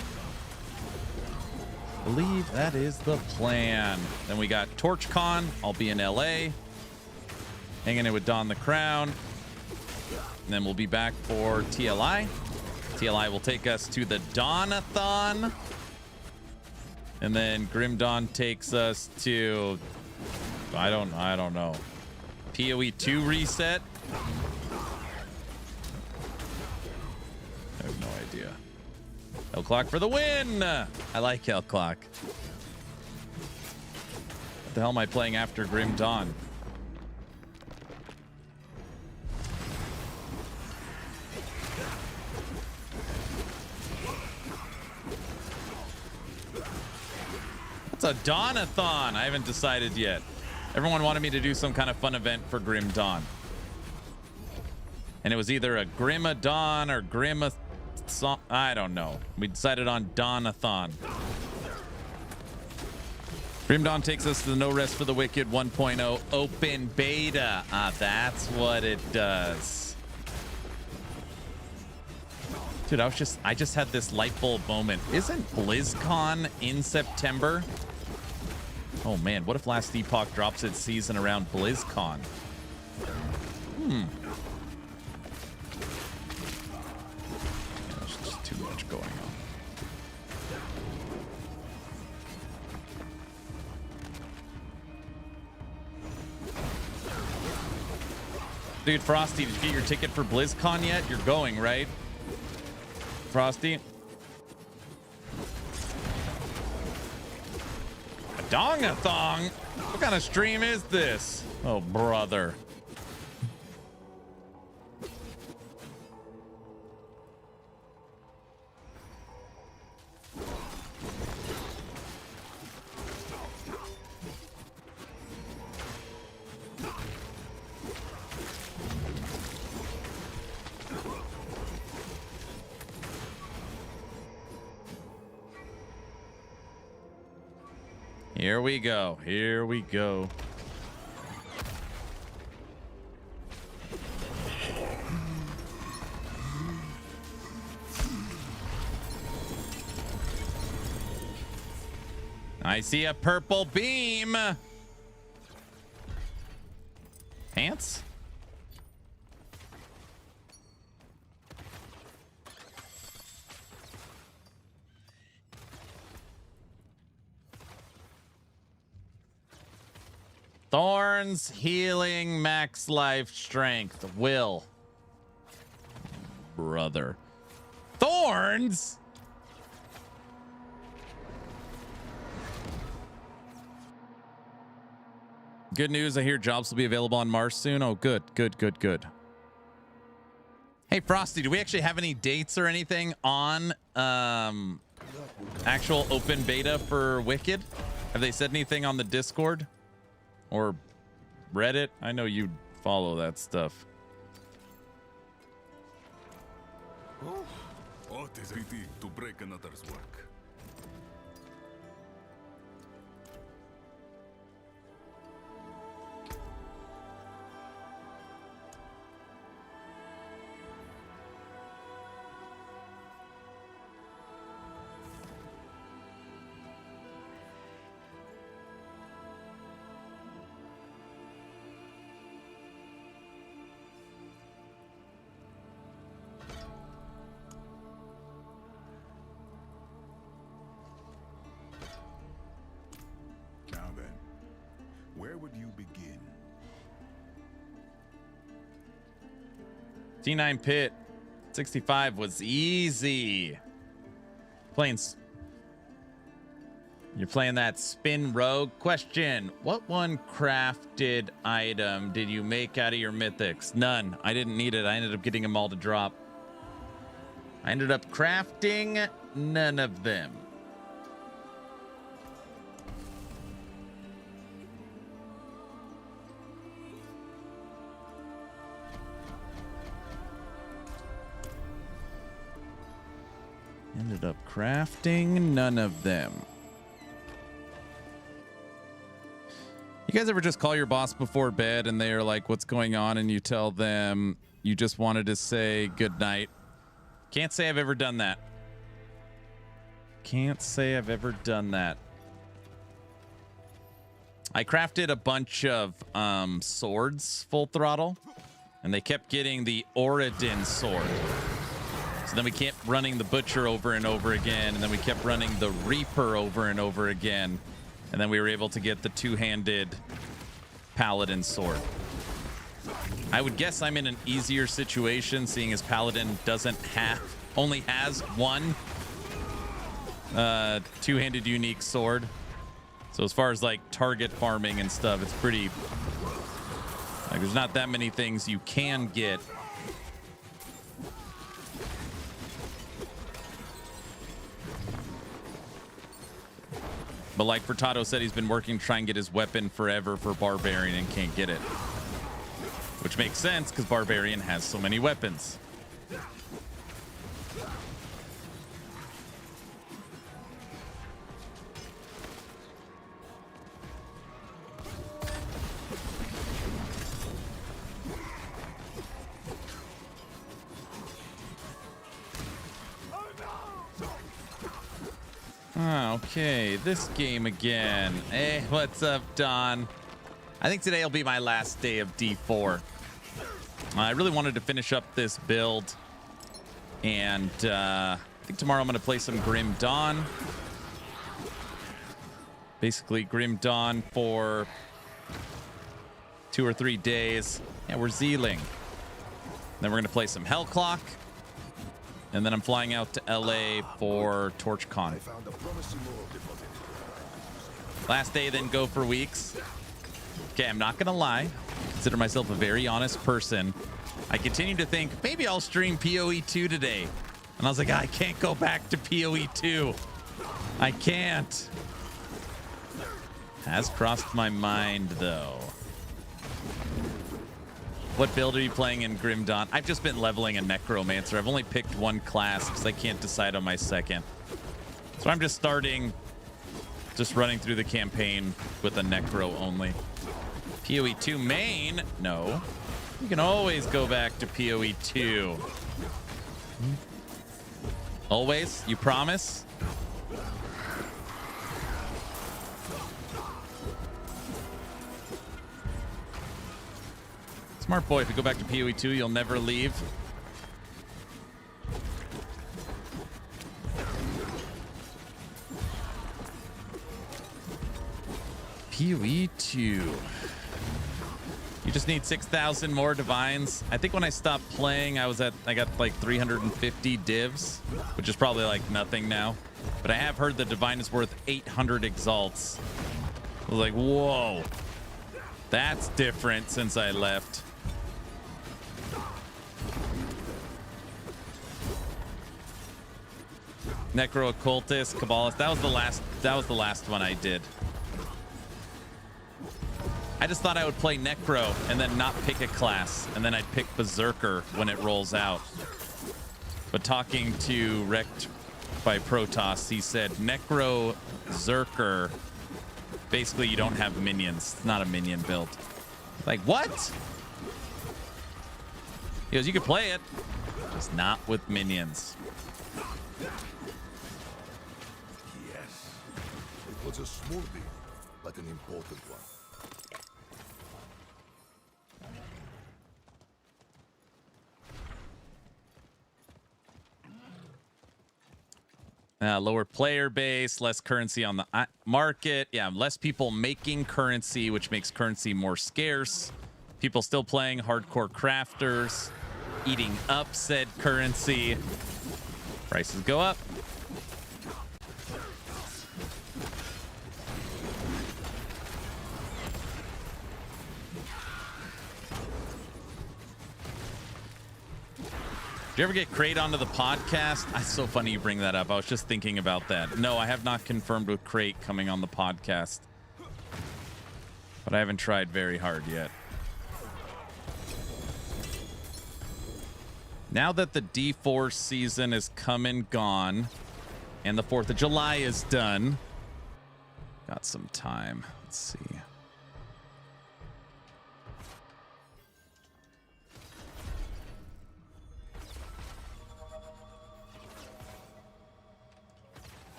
I believe that is the plan. Then we got TorchCon. I'll be in LA, hanging in with Don the Crown. And then we'll be back for TLI. TLI will take us to the Dawn-a-thon. And then Grim Dawn takes us to, I don't know. PoE 2 reset. I have no idea. Hellclock for the win. I like Hellclock. What the hell am I playing after Grim Dawn? That's a Dawn-a-thon. I haven't decided yet. Everyone wanted me to do some kind of fun event for Grim Dawn. And it was either a Grim-a-Dawn or Grim-a-thon. I don't know. We decided on Dawn-a-thon. Grim Dawn takes us to the No Rest for the Wicked 1.0 open beta. Ah, that's what it does. Dude, I just had this light bulb moment. Isn't BlizzCon in September? Oh man, what if Last Epoch drops its season around BlizzCon? Yeah, there's just too much going on. Dude, Frosty, did you get your ticket for BlizzCon yet? You're going, right? Frosty? A dong-a-thong? What kind of stream is this? Oh, brother. Here we go. Here we go. I see a purple beam. Pants? Thorns, healing, max life, strength, will. Brother. Thorns? Good news, I hear jobs will be available on Mars soon. Oh, good, good, good, good. Hey, Frosty, do we actually have any dates or anything on actual open beta for Wicked? Have they said anything on the Discord? Or Reddit? I know you follow that stuff. What is it to break another's work? Where would you begin? T9 Pit 65 was easy. You're playing that spin rogue question. What one crafted item did you make out of your mythics? None. I didn't need it. I ended up getting them all to drop. I ended up crafting none of them. Ended up crafting none of them. You guys ever just call your boss before bed and they're like, what's going on? And you tell them you just wanted to say good night. Can't say I've ever done that. Can't say I've ever done that. I crafted a bunch of swords full throttle, and they kept getting the Oridin sword. So then we kept running the Butcher over and over again, and then we kept running the Reaper over and over again, and then we were able to get the two-handed Paladin sword. I would guess I'm in an easier situation, seeing as Paladin only has one two-handed unique sword. So as far as like target farming and stuff, it's pretty like there's not that many things you can get. But like Furtado said, he's been working to try and get his weapon forever for Barbarian and can't get it. Which makes sense because Barbarian has so many weapons. Okay, this game again. Hey, what's up, Don? I think today will be my last day of D4. I really wanted to finish up this build, and I think tomorrow I'm going to play some Grim Dawn. Basically, Grim Dawn for 2 or 3 days. Yeah, we're Zealing. Then we're going to play some Hell Clock. And then I'm flying out to LA for TorchCon. Last day, then go for weeks. Okay, I'm not gonna lie. I consider myself a very honest person. I continue to think maybe I'll stream PoE 2 today. And I was like, I can't go back to PoE 2. I can't. Has crossed my mind though. What build are you playing in Grim Dawn? I've just been leveling a Necromancer. I've only picked one class because I can't decide on my second. So I'm just starting, just running through the campaign with a Necro only. PoE 2 main? No. You can always go back to PoE 2. Always? You promise? Smart boy, if you go back to PoE 2, you'll never leave. PoE 2. You just need 6,000 more divines. I think when I stopped playing, I got like 350 divs, which is probably like nothing now. But I have heard the divine is worth 800 exalts. I was like, whoa. That's different since I left. Necro Occultist, Kabbalist. That was the last one I did. I just thought I would play Necro and then not pick a class, and then I'd pick Berserker when it rolls out. But talking to Wrecked by Protoss, he said Necro Zerker, basically you don't have minions. It's not a minion build. Like, what? He goes, you can play it, just not with minions. It was a small deal, but an important one. Lower player base, less currency on the market. Yeah, less people making currency, which makes currency more scarce. People still playing hardcore crafters, eating up said currency. Prices go up. Did you ever get Crate onto the podcast? It's so funny you bring that up. I was just thinking about that. No, I have not confirmed with Crate coming on the podcast. But I haven't tried very hard yet. Now that the D4 season is come and gone, and the 4th of July is done, got some time. Let's see.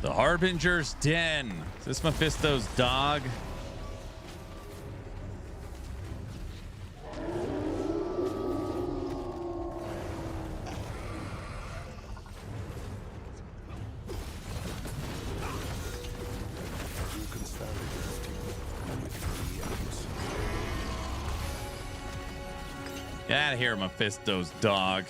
The Harbinger's Den. Is this Mephisto's dog? Get out of here, Mephisto's dog.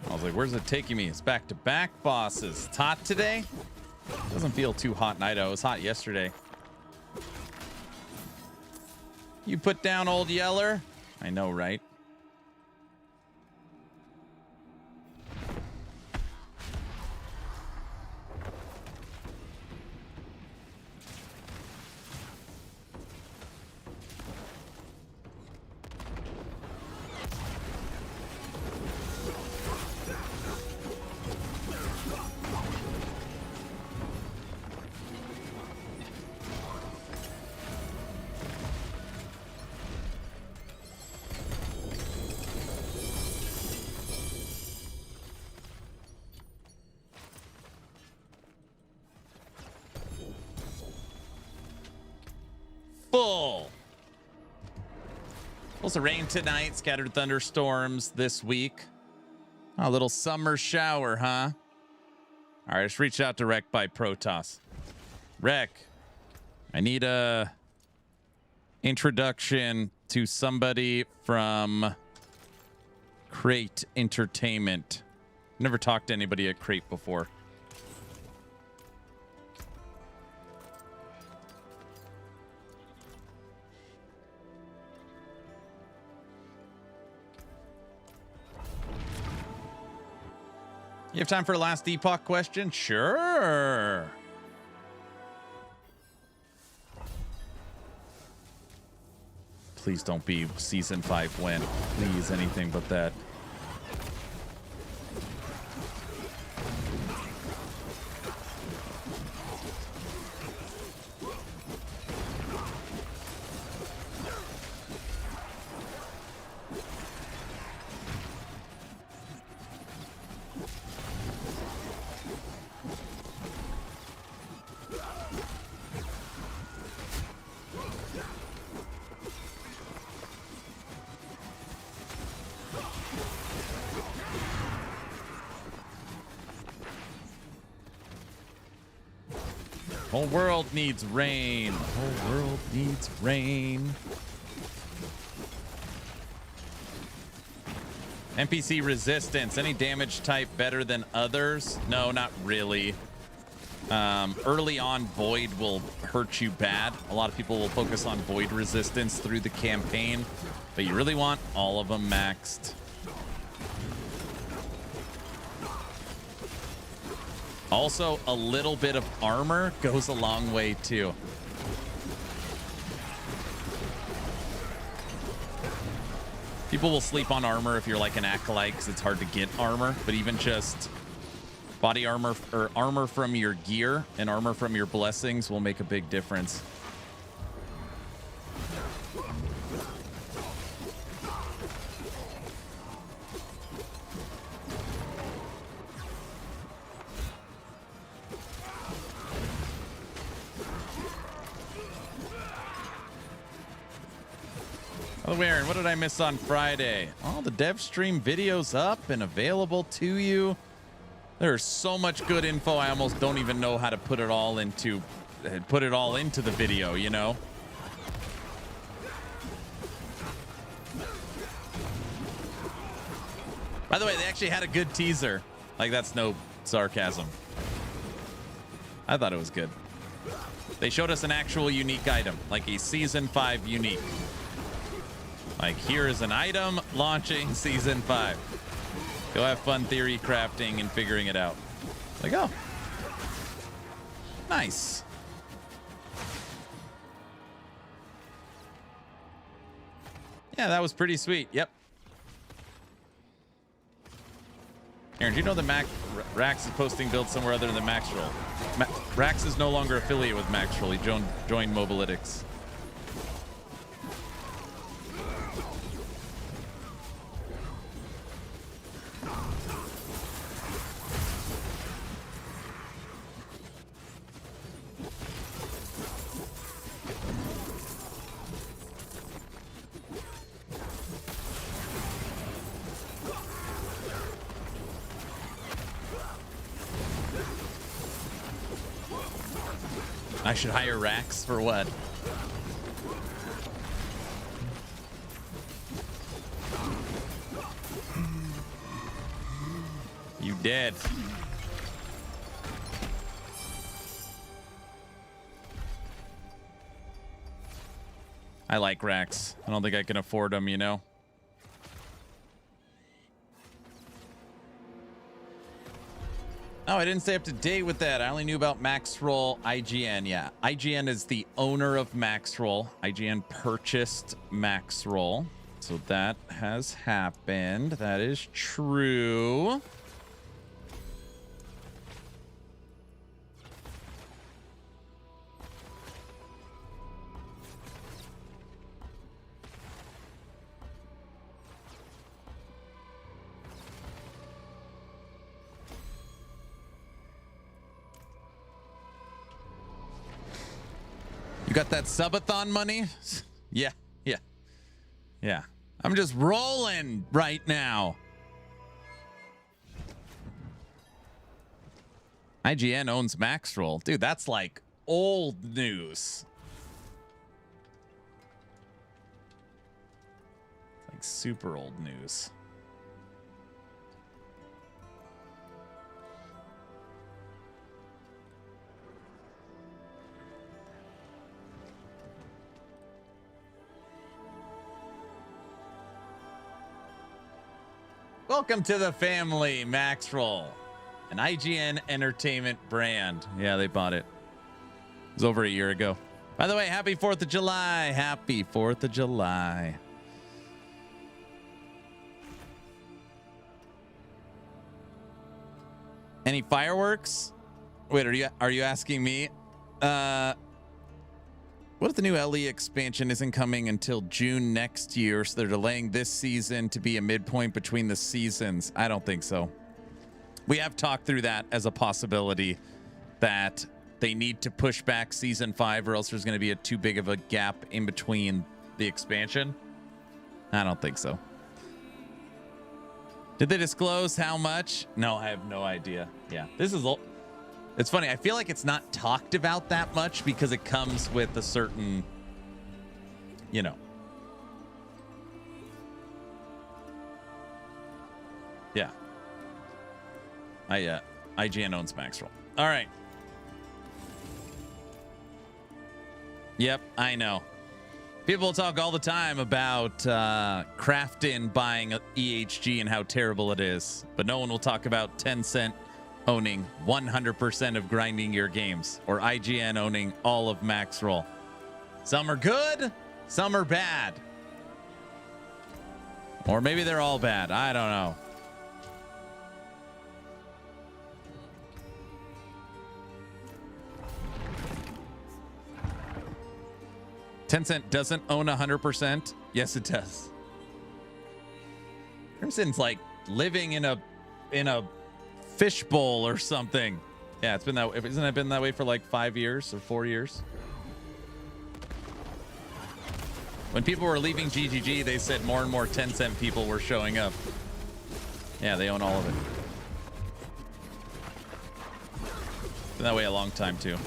I was like, where's it taking me? It's back-to-back bosses. It's hot today. Doesn't feel too hot in Idaho. It was hot yesterday. You put down Old Yeller? I know, right? Full. Supposed to rain tonight. Scattered thunderstorms this week. A little summer shower, huh? All right, just reach out to Rec by Protoss. Rec, I need a introduction to somebody from Crate Entertainment. Never talked to anybody at Crate before. You have time for a last Epoch question? Sure. Please don't be Season 5 win. Please, anything but that. Whole world needs rain. Whole world needs rain. NPC resistance. Any damage type better than others? No, not really. Early on, Void will hurt you bad. A lot of people will focus on Void resistance through the campaign, but you really want all of them maxed. Also, a little bit of armor goes a long way, too. People will sleep on armor if you're like an acolyte because it's hard to get armor, but even just body armor or armor from your gear and armor from your blessings will make a big difference. Oh, Aaron, what did I miss on Friday? Oh, the dev stream video's up and available to you. There's so much good info. I almost don't even know how to put it all into the video, you know? By the way, they actually had a good teaser. Like, that's no sarcasm. I thought it was good. They showed us an actual unique item, like a Season 5 unique. Like, here is an item launching Season 5. Go have fun theory crafting and figuring it out. Like, oh. Nice. Yeah, that was pretty sweet. Yep. Aaron, do you know that Rax is posting builds somewhere other than Maxroll? Rax is no longer affiliated with Maxroll. He joined Mobalytics. I should hire Rax for what? You dead. I like Rax. I don't think I can afford them, you know? Oh, I didn't stay up to date with that. I only knew about Maxroll IGN. Yeah, IGN is the owner of Maxroll. IGN purchased Maxroll. So that has happened. That is true. You got that subathon money? Yeah. I'm just rolling right now. IGN owns Maxroll. Dude, that's like old news. Like super old news. Welcome to the family, Maxroll, an IGN Entertainment brand. Yeah, they bought it. It was over a year ago. By the way, happy 4th of July. Happy 4th of July. Any fireworks? Wait, are you asking me? What if the new LE expansion isn't coming until June next year, so they're delaying this season to be a midpoint between the seasons? I don't think so. We have talked through that as a possibility, that they need to push back season 5 or else there's going to be too big of a gap in between the expansion. I don't think so. Did they disclose how much? No, I have no idea. Yeah, this is old. It's funny. I feel like it's not talked about that much because it comes with a certain, you know. Yeah. IGN owns Maxroll. All right. Yep, I know. People talk all the time about Crafton buying EHG and how terrible it is, but no one will talk about Tencent owning 100% of Grinding Gear games, or IGN owning all of Maxroll. Some are good, some are bad. Or maybe they're all bad. I don't know. Tencent doesn't own 100%. Yes, it does. Crimson's like living in a fishbowl or something. Yeah, it's been that way. Isn't it been that way for like 5 years or 4 years? When people were leaving GGG, they said more and more Tencent people were showing up. Yeah, they own all of it. Been that way a long time too.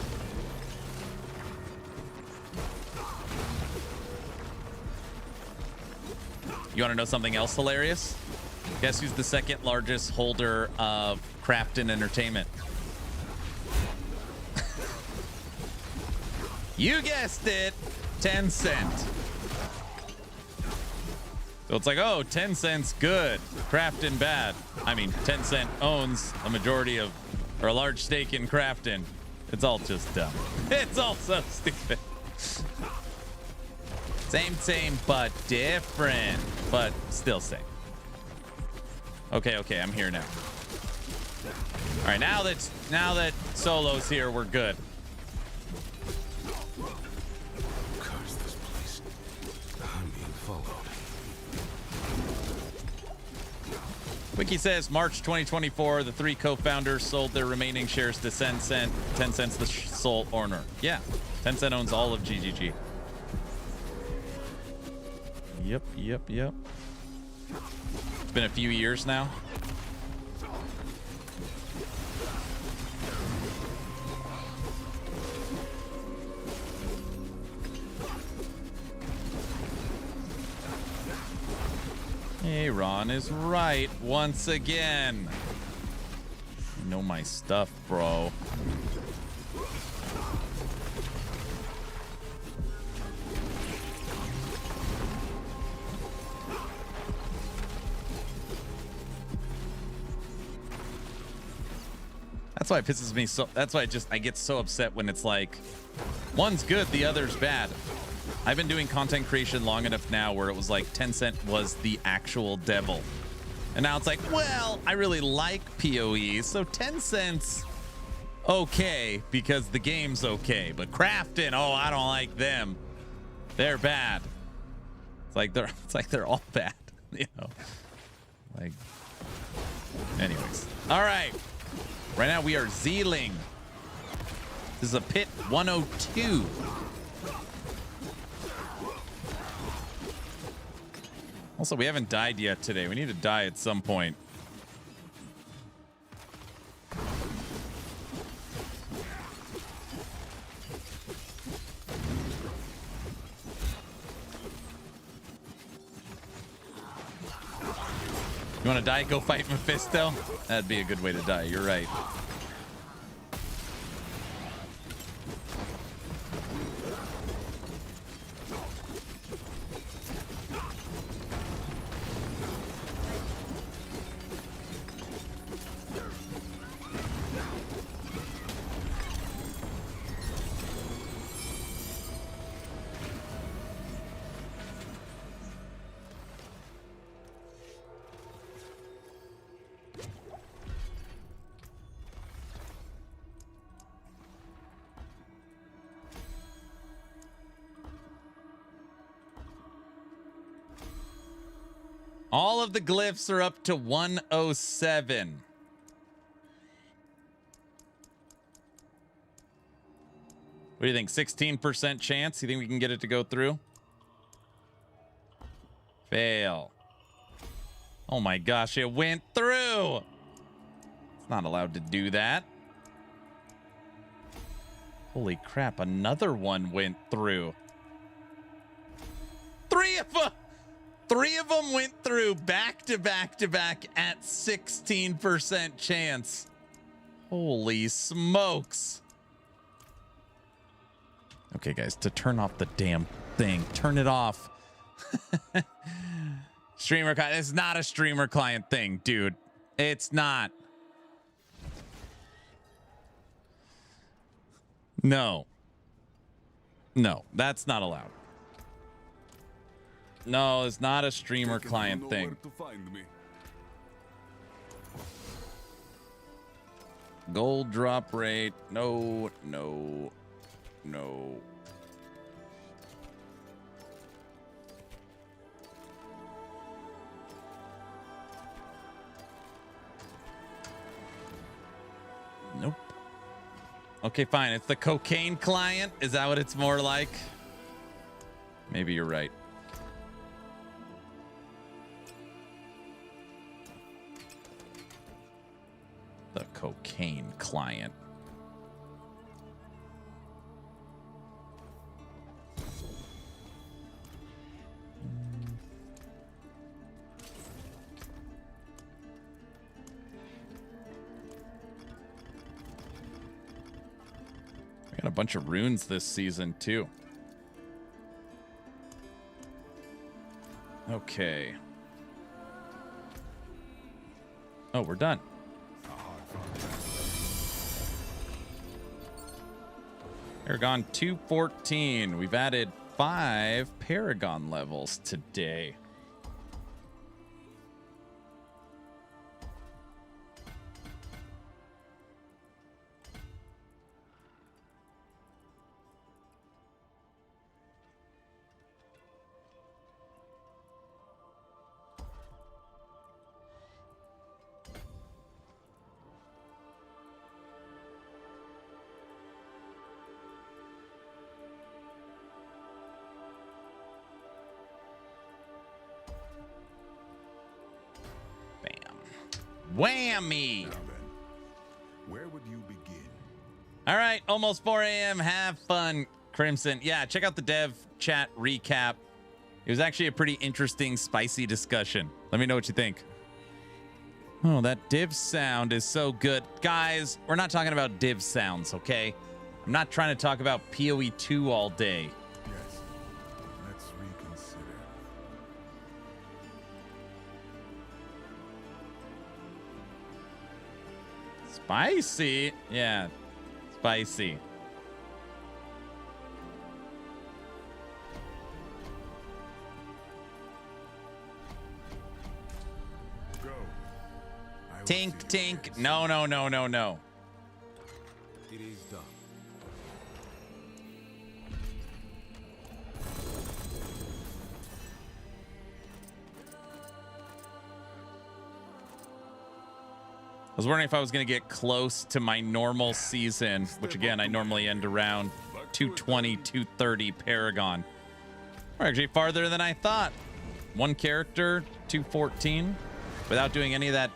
You want to know something else hilarious? Guess who's the second largest holder of Crafton Entertainment? You guessed it, Tencent. So it's like, oh, Tencent's good, Crafton bad. I mean, Tencent owns a majority of, or a large stake in Crafton. It's all just dumb. It's all so stupid. Same, but different, but still same. Okay, I'm here now. All right, now that Solo's here, we're good. Curse this place. I'm being followed. Wiki says March 2024, the 3 co-founders sold their remaining shares to Tencent. Tencent's the sole owner. Yeah, Tencent owns all of GGG. Yep. It's been a few years now. Aaron is right once again. I know my stuff, bro. That's why it pisses me so. That's why I get so upset when it's like one's good, the other's bad. I've been doing content creation long enough now where it was like Tencent was the actual devil. And now it's like, well, I really like PoE, so Tencent's okay because the game's okay. But Crafton, oh, I don't like them. They're bad. It's like they're all bad, you know. Like, anyways. All right. Right now we are zealing. This is a pit 102. Also, we haven't died yet today. We need to die at some point. You want to die? Go fight Mephisto? That'd be a good way to die. You're right. All of the glyphs are up to 107. What do you think? 16% chance? You think we can get it to go through? Fail. Oh my gosh, it went through. It's not allowed to do that. Holy crap, another one went through. Three of them went through back to back to back at 16% chance. Holy smokes. Okay, guys, to turn off the damn thing, turn it off. Streamer client. It's not a streamer client thing, dude. It's not. No. No, that's not allowed. No, it's not a streamer client thing. Gold drop rate. No, no, no. Nope. Okay, fine. It's the cocaine client. Is that what it's more like? Maybe you're right. The cocaine client. We got a bunch of runes this season too. Okay. Oh, we're done. Paragon 214. We've added 5 Paragon levels today. Whammy! Now then, where would you begin? All right, almost 4 a.m. Have fun, Crimson. Yeah, check out the dev chat recap. It was actually a pretty interesting, spicy discussion. Let me know what you think. Oh, that div sound is so good. Guys, we're not talking about div sounds, okay? I'm not trying to talk about PoE 2 all day. Yes. Let's reconsider. Spicy? Yeah, spicy. Go. I will Tink, see you tink. again. No, no, no, no, no. It is done. I was wondering if I was going to get close to my normal season, which again, I normally end around 220, 230 Paragon. We're actually farther than I thought. One character, 214, without doing any of that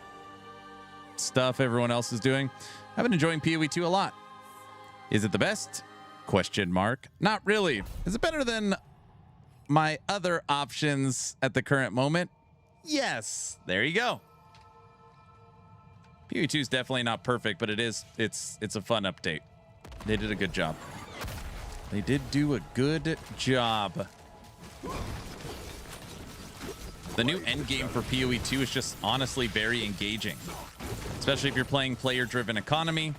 stuff everyone else is doing. I've been enjoying PoE 2 a lot. Is it the best? Question mark. Not really. Is it better than my other options at the current moment? Yes. There you go. PoE 2 is definitely not perfect, but it's a fun update. They did a good job. They did do a good job. The new end game for PoE 2 is just honestly very engaging, especially if you're playing player-driven economy.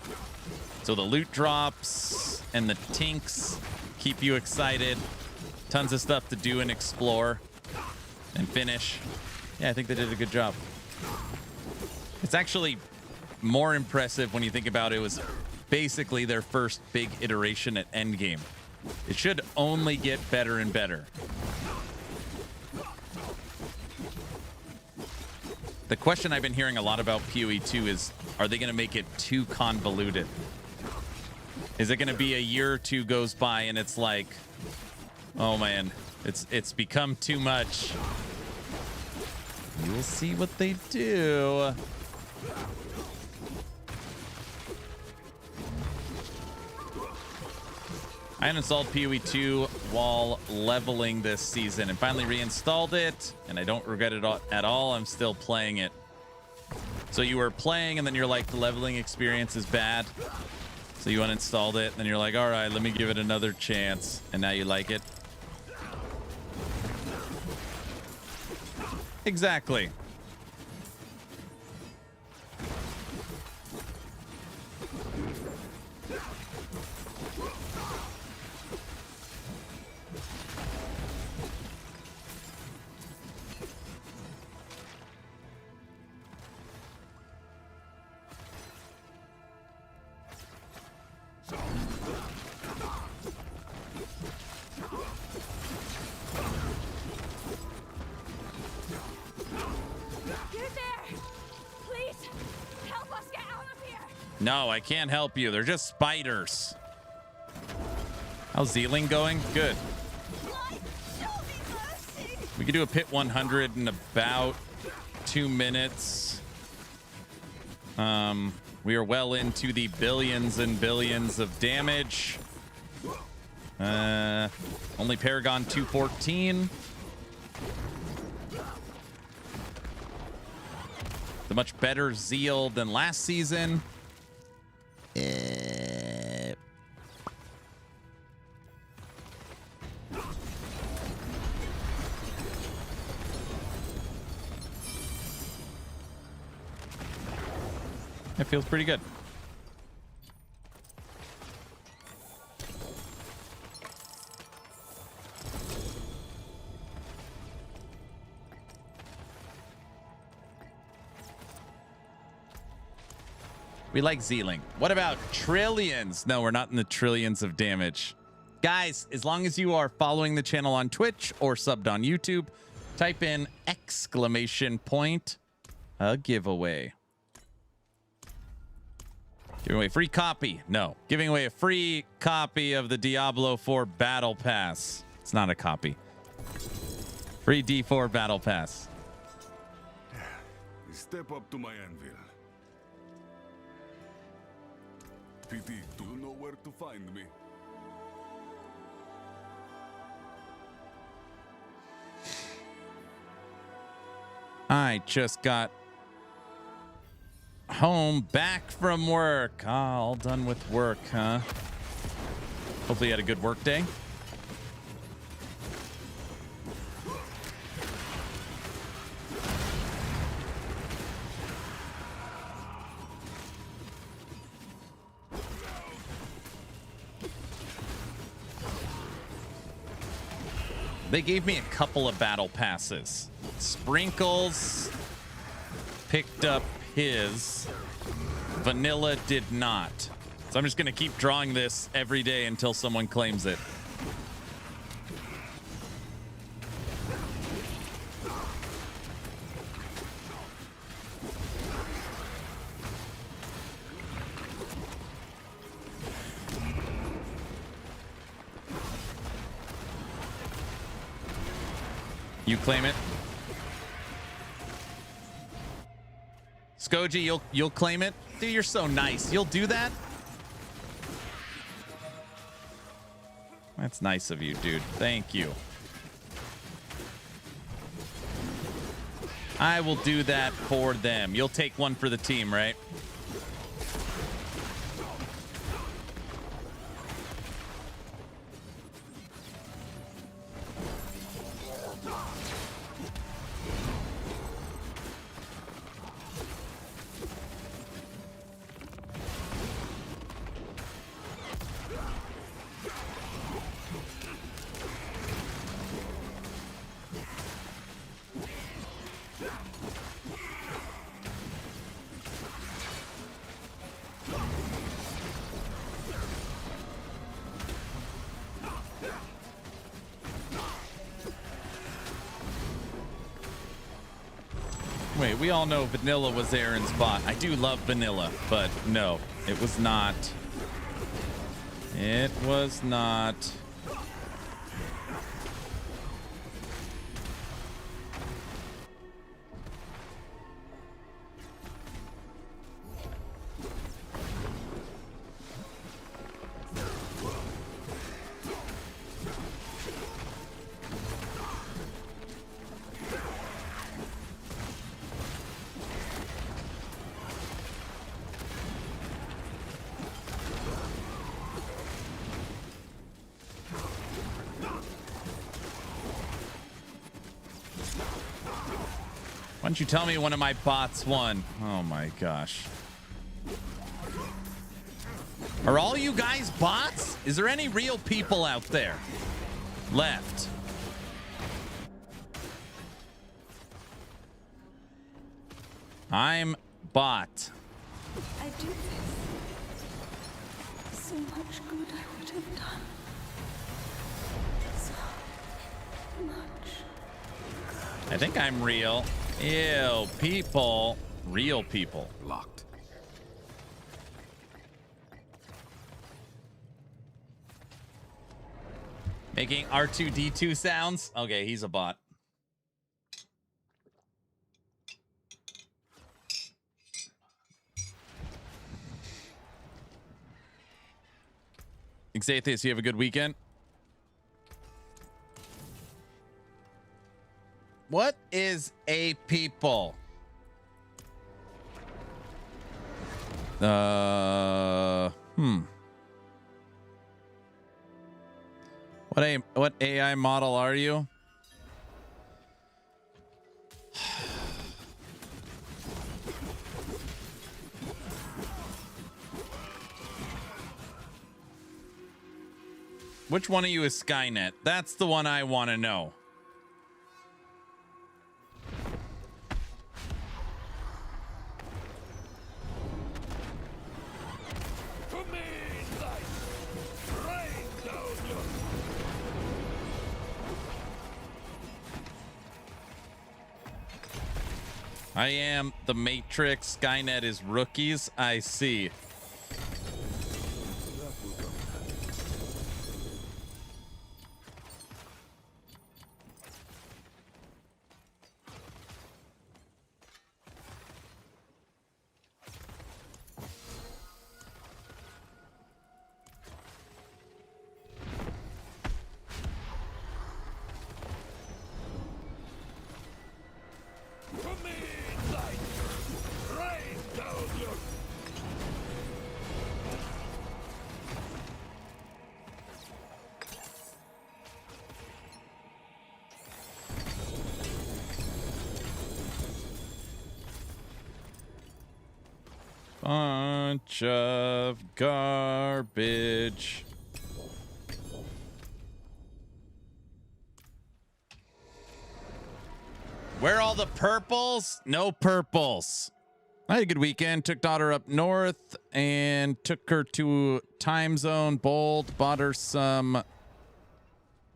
So the loot drops and the tinks keep you excited. Tons of stuff to do and explore and finish. Yeah, I think they did a good job. It's actually more impressive when you think about it was basically their first big iteration at endgame. It should only get better and better. The question I've been hearing a lot about PoE 2 is, are they going to make it too convoluted? Is it going to be a year or two goes by and it's like, oh man, it's become too much. You'll see what they do. I uninstalled PoE 2 while leveling this season and finally reinstalled it, and I don't regret it at all. I'm still playing it. So you were playing and then you're like, the leveling experience is bad. So you uninstalled it and then you're like, all right, let me give it another chance. And now you like it. Exactly. No, I can't help you. They're just spiders. How's Zealing going? Good. We could do a pit 100 in about 2 minutes. We are well into the billions and billions of damage. Only Paragon 214. The much better Zeal than last season. It feels pretty good. We like Zealing. What about trillions? No, we're not in the trillions of damage. Guys, as long as you are following the channel on Twitch or subbed on YouTube, type in !, a giveaway. Giving away a free copy. No, giving away a free copy of the Diablo 4 Battle Pass. It's not a copy. Free D4 Battle Pass. Step up to my anvil. PT, you know where to find me. I just got home back from work. All done with work, huh? Hopefully you had a good work day. They gave me a couple of battle passes. Sprinkles picked up his. Vanilla did not. So I'm just going to keep drawing this every day until someone claims it. You claim it. Skoji, you'll claim it. Dude, you're so nice. You'll do that? That's nice of you, dude. Thank you. I will do that for them. You'll take one for the team, right? Wait, we all know Vanilla was Aaron's bot. I do love Vanilla, but no, it was not. It was not. Why don't you tell me one of my bots won? Oh my gosh. Are all you guys bots? Is there any real people out there left? I'm bot. I do this. So much good I would have done. So much. I think I'm real. Ew, people. Real people. Locked. Making R2D2 sounds? Okay, he's a bot. Xathius, you have a good weekend? What is a people? What AI model are you? Which one of you is Skynet? That's the one I want to know. I am the Matrix. Skynet is rookies. I see. Bunch of garbage. Where are all the purples? No purples. I had a good weekend. Took daughter up north and took her to Time Zone Bold. Bought her some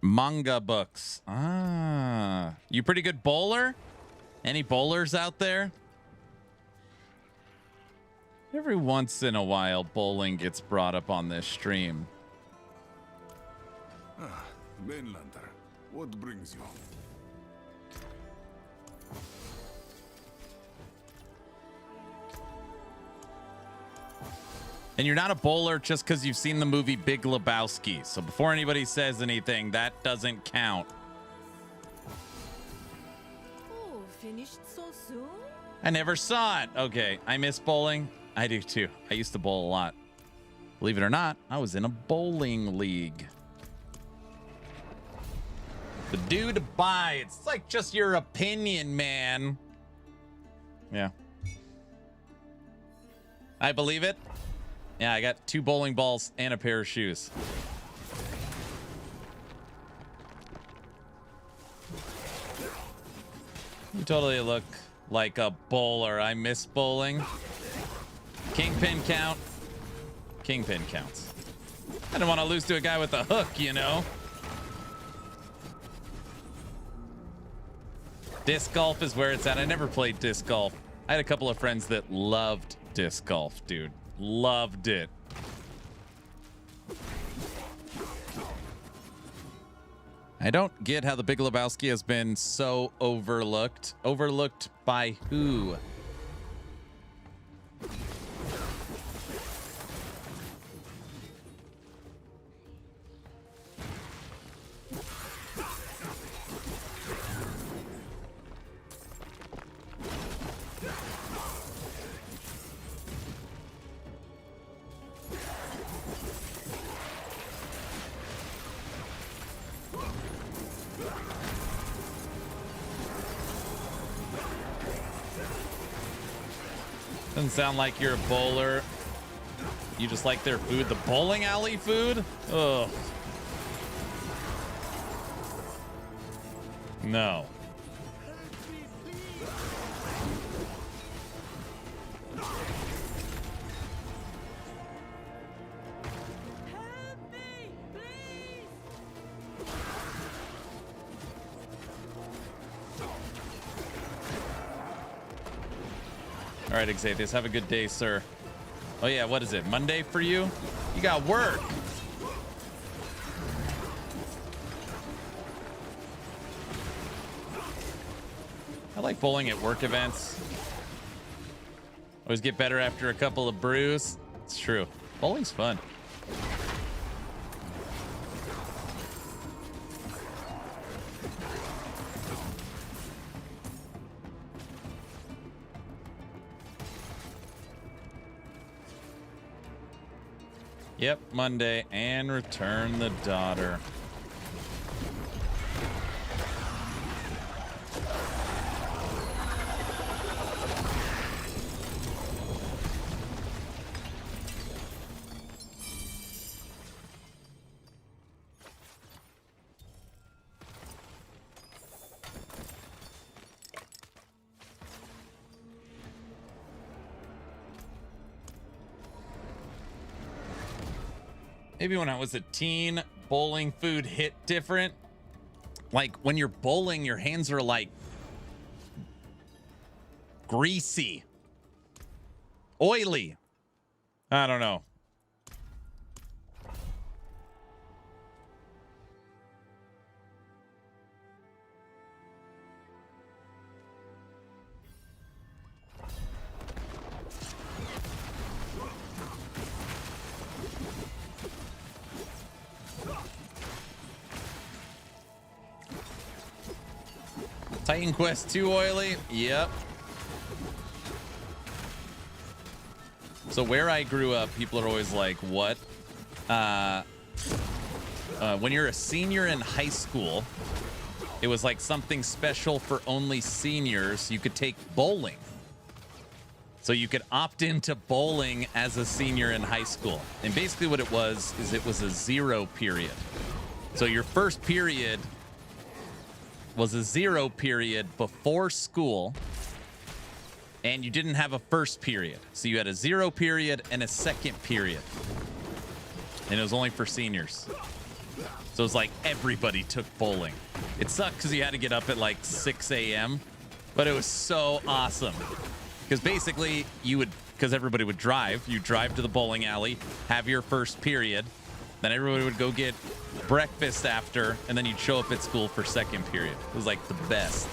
manga books. Ah, you pretty good bowler? Any bowlers out there? Every once in a while, bowling gets brought up on this stream. Ah, Mainlander, what brings you? And you're not a bowler just because you've seen the movie Big Lebowski. So before anybody says anything, that doesn't count. Oh, finished so soon? I never saw it. Okay, I miss bowling. I do too. I used to bowl a lot. Believe it or not, I was in a bowling league. The dude to buy. It's like just your opinion, man. Yeah. I believe it. Yeah, I got 2 bowling balls and a pair of shoes. You totally look like a bowler. I miss bowling. Kingpin count. Kingpin counts. I don't want to lose to a guy with a hook, you know. Disc golf is where it's at. I never played disc golf. I had a couple of friends that loved disc golf, dude. Loved it. I don't get how the Big Lebowski has been so overlooked. Overlooked by who? Doesn't sound like you're a bowler. You just like their food. The bowling alley food? Ugh. No. All right, Xavius, have a good day, sir. Oh yeah, what is it? Monday for you? You got work. I like bowling at work events. Always get better after a couple of brews. It's true. Bowling's fun. Yep, Monday, and return the daughter. Maybe when I was a teen, bowling food hit different. Like when you're bowling, your hands are like greasy, oily. I don't know. Titan Quest 2 oily? Yep. So where I grew up, people are always like, what? When you're a senior in high school, it was like something special for only seniors. You could take bowling. So you could opt into bowling as a senior in high school. And basically what it was is it was a 0 period. So your first period was a 0 period before school, and you didn't have a first period. So you had a 0 period and a second period. And it was only for seniors. So it was like everybody took bowling. It sucked because you had to get up at like 6 a.m., but it was so awesome. Because basically you would, because everybody would drive, you drive to the bowling alley, have your first period, then everybody would go get breakfast after, and then you'd show up at school for second period. It was like the best.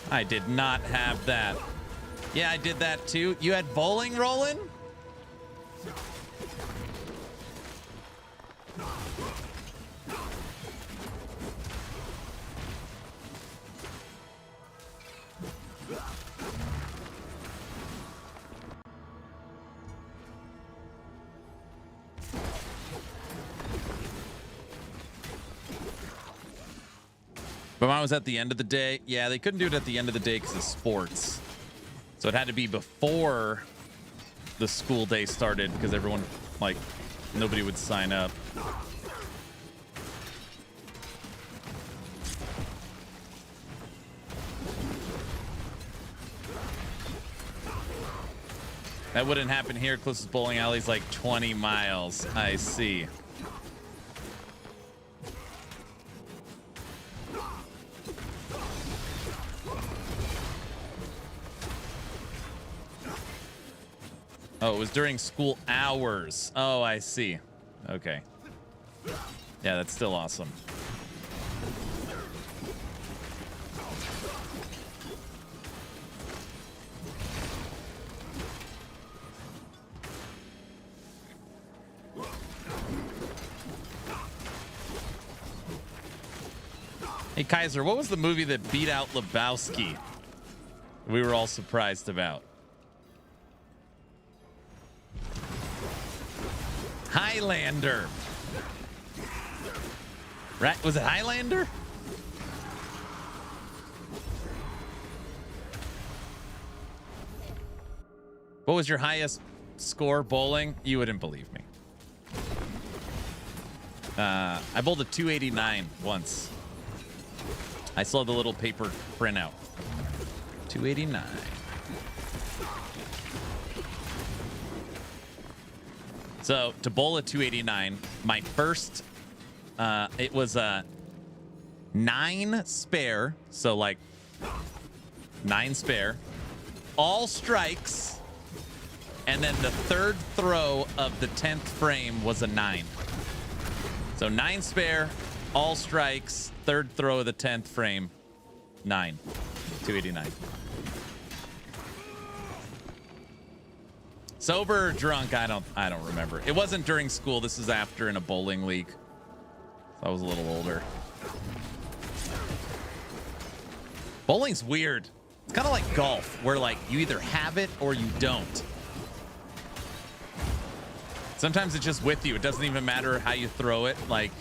I did not have that. Yeah, I did that too. You had bowling rolling? But mine was at the end of the day. Yeah, they couldn't do it at the end of the day because of sports. So it had to be before the school day started because everyone, like, nobody would sign up. That wouldn't happen here. Closest bowling alley is like 20 miles. I see. Oh, it was during school hours. Oh, I see. Okay. Yeah, that's still awesome. Hey, Kaiser, what was the movie that beat out Lebowski? We were all surprised about. Highlander. Right? Was it Highlander? What was your highest score bowling? You wouldn't believe me. I bowled a 289 once. I saw the little paper printout. 289. So to bowl a 289, my first, it was a 9 spare. So like 9 spare, all strikes. And then the third throw of the 10th frame was a 9. So 9 spare, all strikes, third throw of the 10th frame, 9, 289. Sober or drunk, I don't remember. It wasn't during school. This is after in a bowling league. So I was a little older. Bowling's weird. It's kind of like golf, where like you either have it or you don't. Sometimes it's just with you. It doesn't even matter how you throw it. Like,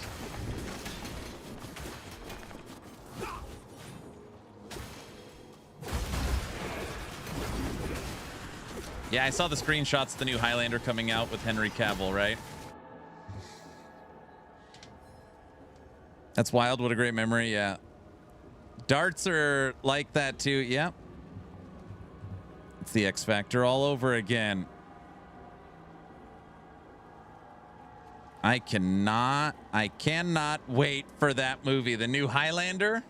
yeah, I saw the screenshots of the new Highlander coming out with Henry Cavill, right? That's wild. What a great memory. Yeah. Darts are like that too. Yeah. It's the X Factor all over again. I cannot wait for that movie. The new Highlander.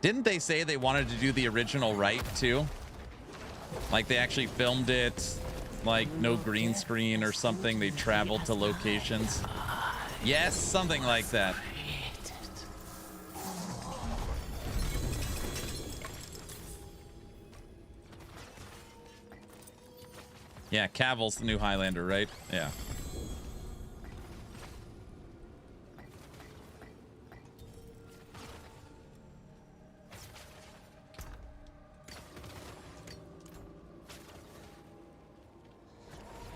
Didn't they say they wanted to do the original right too? Like they actually filmed it, like no green screen or something. They traveled to locations. Yes, something like that. Yeah, Cavill's the new Highlander, right? Yeah.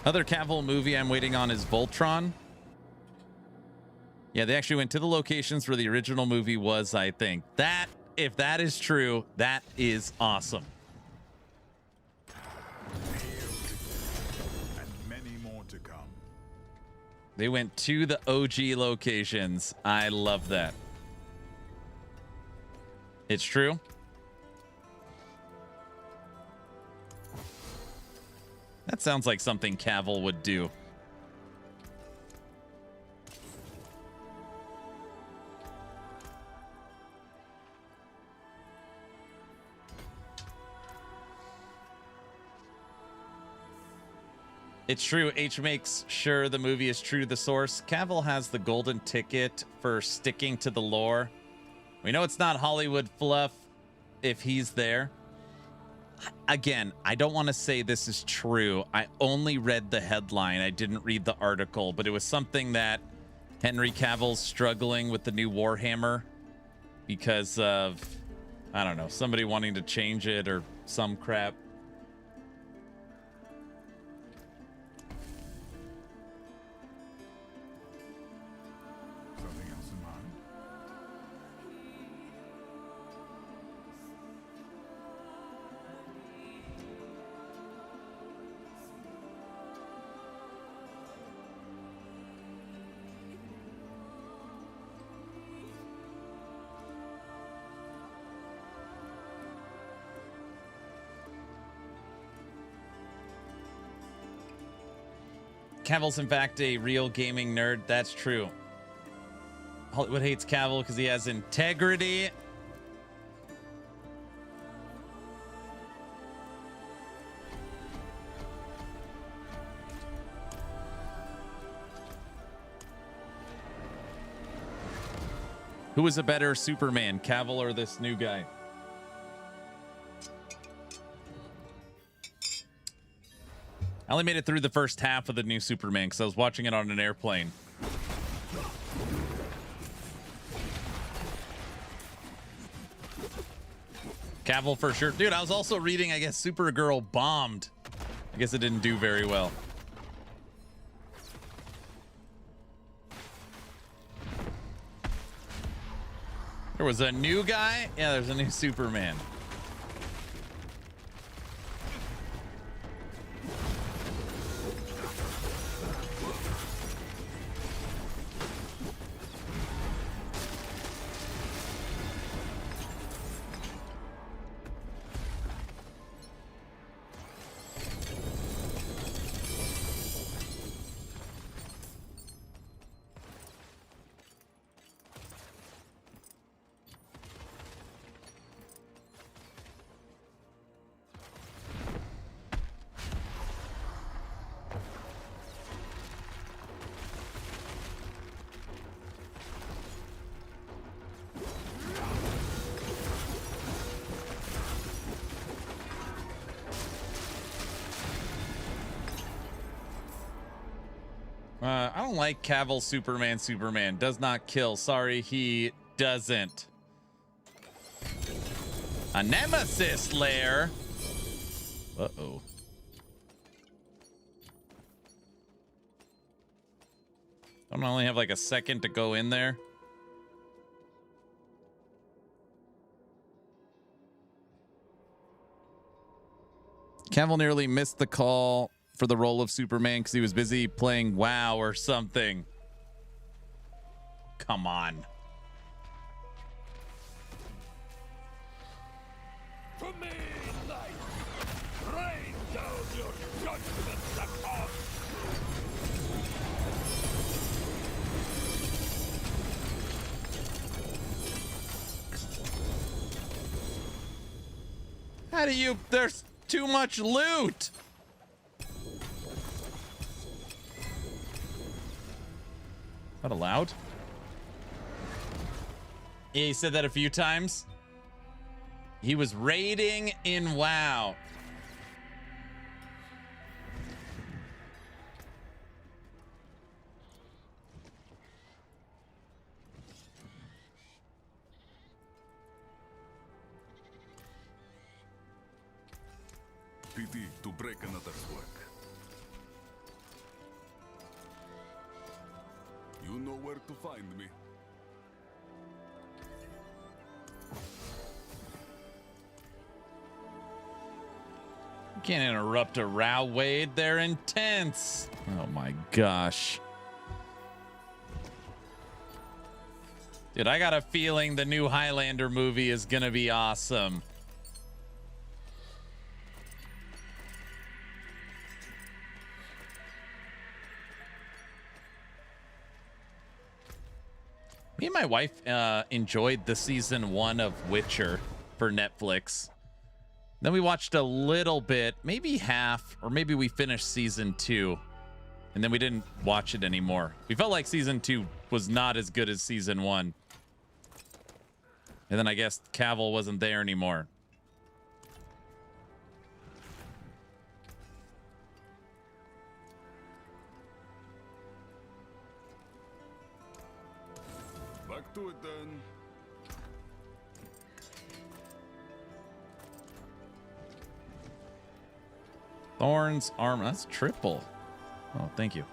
Other Cavill movie I'm waiting on is Voltron. Yeah, they actually went to the locations where the original movie was, I think. That, if that is true, that is awesome. They went to the OG locations. I love that. It's true. That sounds like something Cavill would do. It's true. H makes sure the movie is true to the source. Cavill has the golden ticket for sticking to the lore. We know it's not Hollywood fluff if he's there. Again, I don't want to say this is true. I only read the headline. I didn't read the article, but it was something that Henry Cavill's struggling with the new Warhammer because of, I don't know, somebody wanting to change it or some crap. Something else in mind? Cavill's in fact a real gaming nerd. That's true. Hollywood hates Cavill because he has integrity. Who is a better Superman, Cavill or this new guy? I only made it through the first half of the new Superman because I was watching it on an airplane. Cavill for sure. Dude, I was also reading, I guess Supergirl bombed. I guess it didn't do very well. There was a new guy? Yeah, there's a new Superman. I don't like Cavill Superman does not kill. Sorry, he doesn't. A nemesis lair. Uh-oh. Don't I only have like a second to go in there? Cavill nearly missed the call for the role of Superman because he was busy playing WoW or something. Come on. To me, light, rain down your judgments upon. How do you... There's too much loot. Is that allowed? Yeah, he said that a few times. He was raiding in WoW. Pity to break another's work. You know where to find me. You can't interrupt a row wade. They're intense. Oh my gosh. Dude, I got a feeling the new Highlander movie is gonna be awesome. Me and my wife enjoyed the season 1 of Witcher for Netflix. Then we watched a little bit, maybe half, or maybe we finished season 2, and then we didn't watch it anymore. We felt like season 2 was not as good as season 1. And then I guess Cavill wasn't there anymore. Back to it then. Thorns, armor. That's triple. Oh, thank you.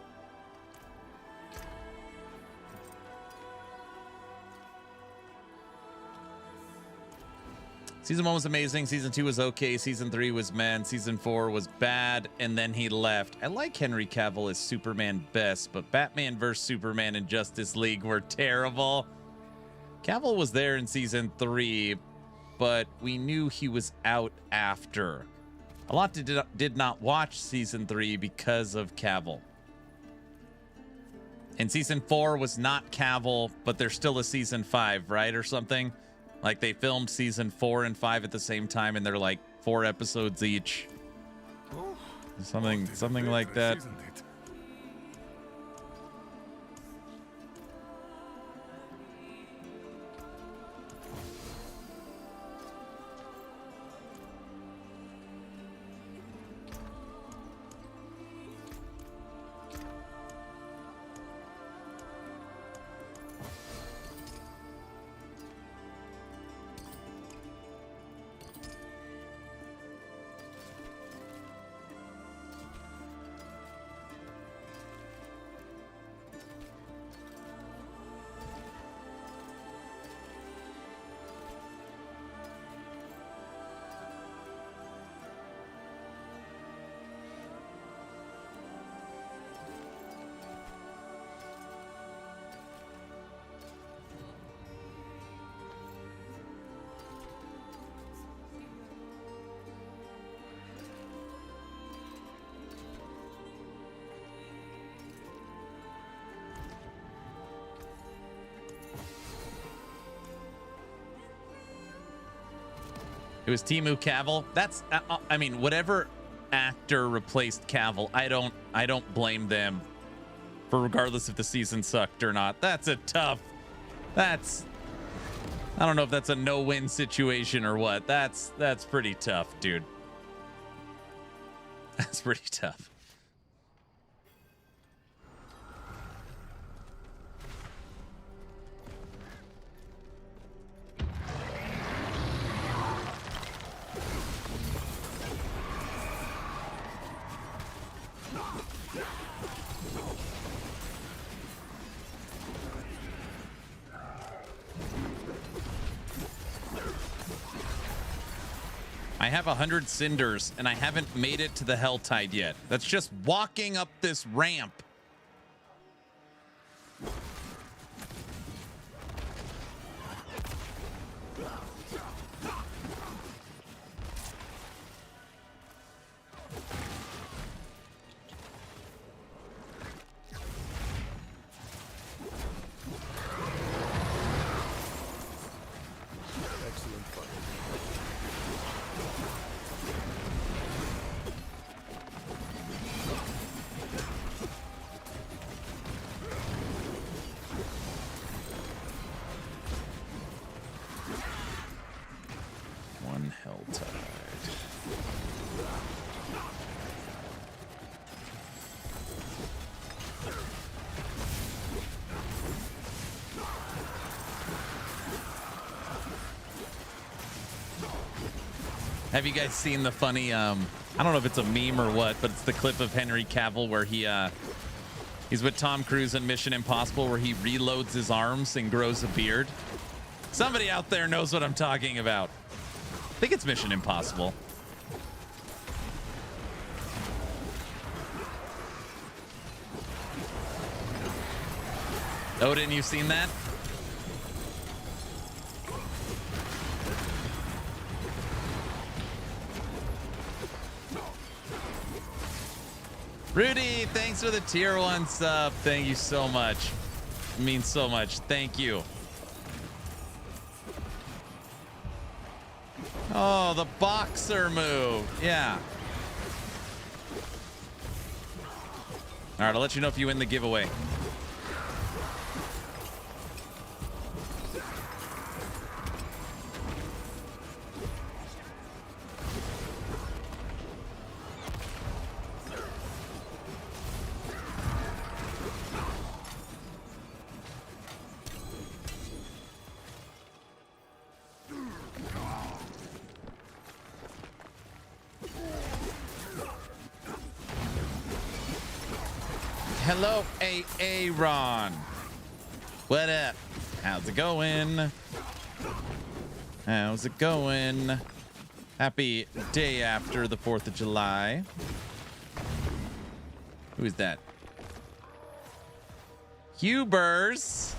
Season 1 was amazing. Season 2 was okay. Season 3 was man. Season 4 was bad. And then he left. I like Henry Cavill as Superman best, but Batman vs. Superman and Justice League were terrible. Cavill was there in season 3, but we knew he was out after. A lot did not watch season 3 because of Cavill. And season 4 was not Cavill, but there's still a season 5, right? Or something. Like they filmed season 4 and 5 at the same time, and they're like 4 episodes each. Something like that. Isn't it? It was Timu Cavill. That's, I mean, whatever actor replaced Cavill, I don't blame them for regardless if the season sucked or not. That's a tough. That's, I don't know if that's a no-win situation or what. That's pretty tough, dude. That's pretty tough. I have 100 cinders and I haven't made it to the Helltide yet. That's just walking up this ramp. One Helltide. Have you guys seen the funny, I don't know if it's a meme or what, but it's the clip of Henry Cavill where he's with Tom Cruise in Mission Impossible where he reloads his arms and grows a beard? Somebody out there knows what I'm talking about. I think it's Mission Impossible. Odin, you've seen that? Rudy, thanks for the tier 1 sub. Thank you so much. It means so much. Thank you. Oh, the boxer move. Yeah. All right, I'll let you know if you win the giveaway. Hello, Aaron. What up? How's it going? How's it going? Happy day after the 4th of July. Who is that? Hubers.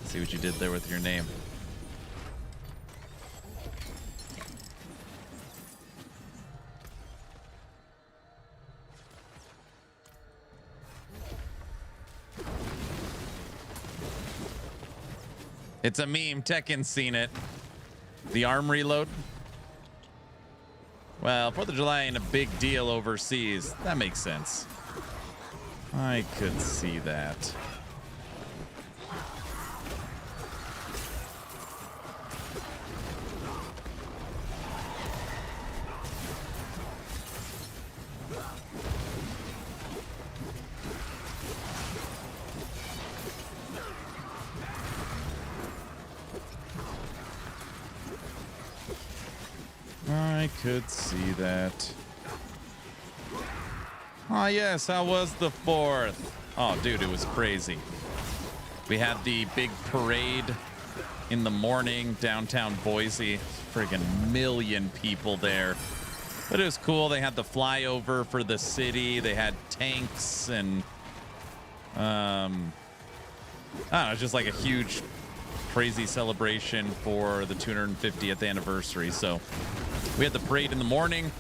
See what you did there with your name. It's a meme. Tekken's seen it. The arm reload. Well, 4th of July ain't a big deal overseas. That makes sense. I could see that. I could see that. Oh, yes, how was the 4th? Oh, dude, it was crazy. We had the big parade in the morning, downtown Boise. Friggin' million people there. But it was cool. They had the flyover for the city. They had tanks and, I don't know, just like a huge, crazy celebration for the 250th anniversary. So we had the parade in the morning.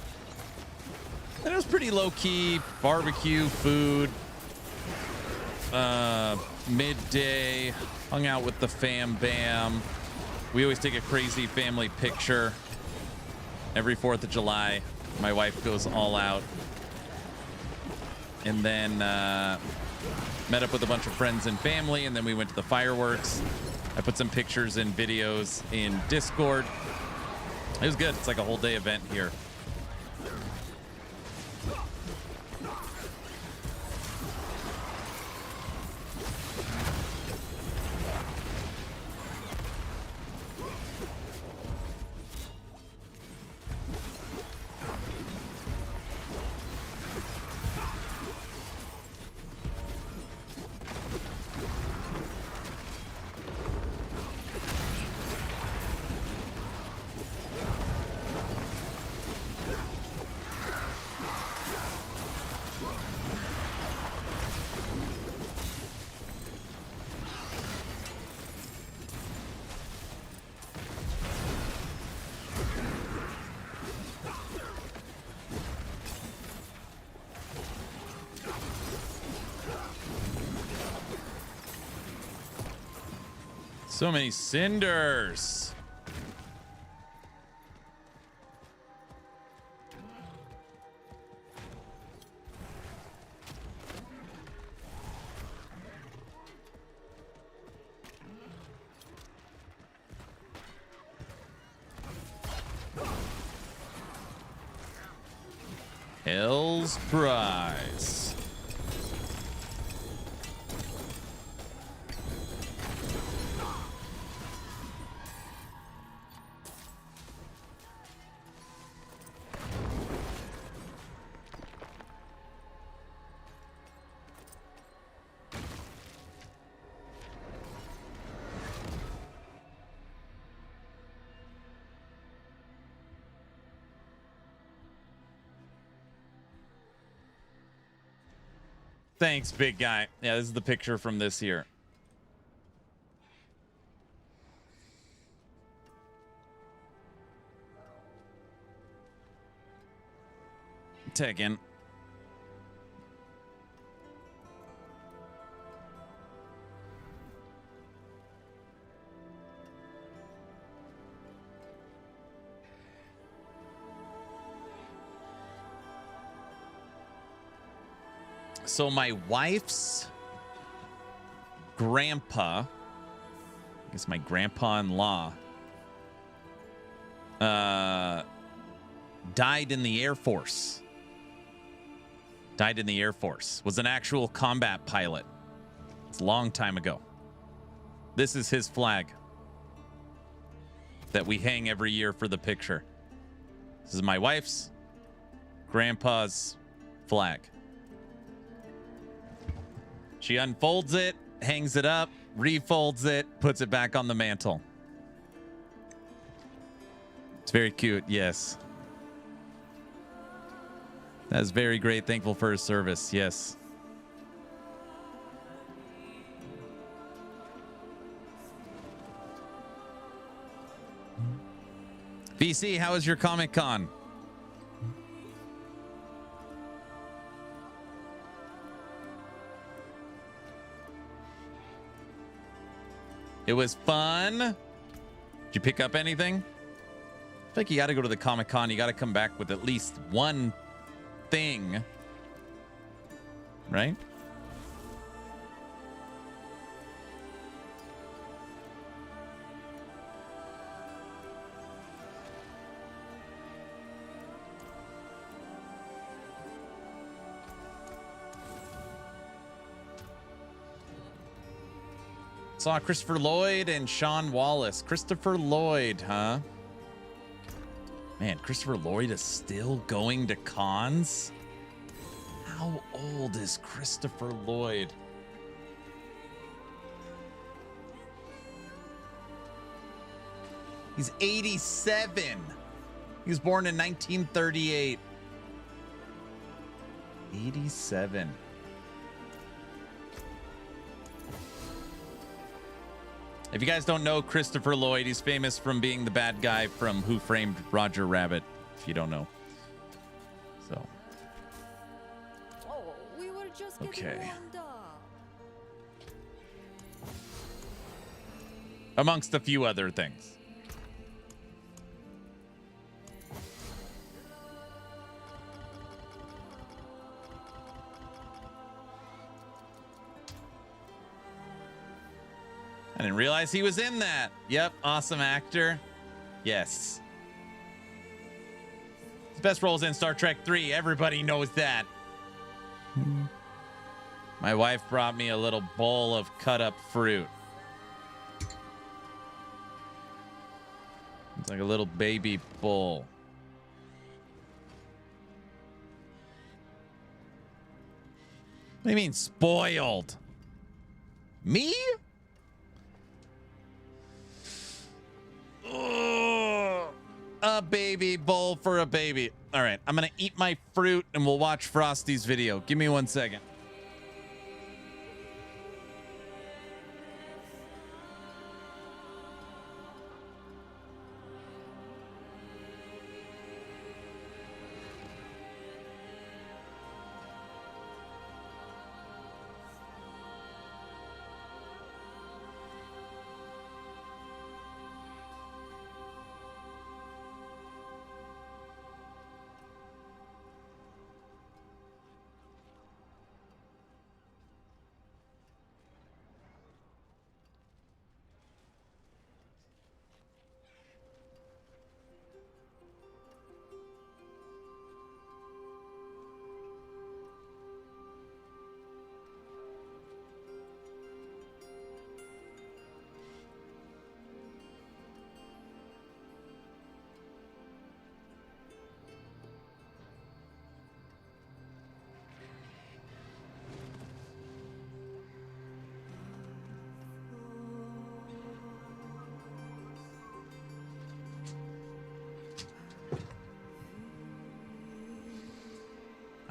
And it was pretty low-key. Barbecue, food. Midday. Hung out with the fam bam. We always take a crazy family picture every 4th of July. My wife goes all out. And then met up with a bunch of friends and family, and then we went to the fireworks. I put some pictures and videos in Discord. It was good. It's like a whole day event here. So many cinders. Hell's Prize. Thanks, big guy. Yeah, this is the picture from this year. Tekken. So my wife's grandpa, I guess my grandpa-in-law, died in the Air Force. Died in the Air Force. Was an actual combat pilot. It's a long time ago. This is his flag that we hang every year for the picture. This is my wife's grandpa's flag. She unfolds it, hangs it up, refolds it, puts it back on the mantle. It's very cute, yes. That's very great. Thankful for his service, yes. VC, how was your Comic-Con? It was fun. Did you pick up anything? I feel like you got to go to the Comic-Con. You got to come back with at least one thing, right? Saw Christopher Lloyd and Sean Wallace. Christopher Lloyd, huh? Man, Christopher Lloyd is still going to cons? How old is Christopher Lloyd? He's 87. He was born in 1938. 87. If you guys don't know Christopher Lloyd, he's famous from being the bad guy from Who Framed Roger Rabbit, if you don't know. So. Oh, we were just getting Okay. warmed up. Amongst a few other things. I didn't realize he was in that. Yep, awesome actor. Yes. His best roles in Star Trek 3. Everybody knows that. My wife brought me a little bowl of cut up fruit. It's like a little baby bowl. What do you mean spoiled? Me? Ugh. A baby bowl for a baby. All right, I'm gonna eat my fruit and we'll watch Frosty's video. Give me 1 second.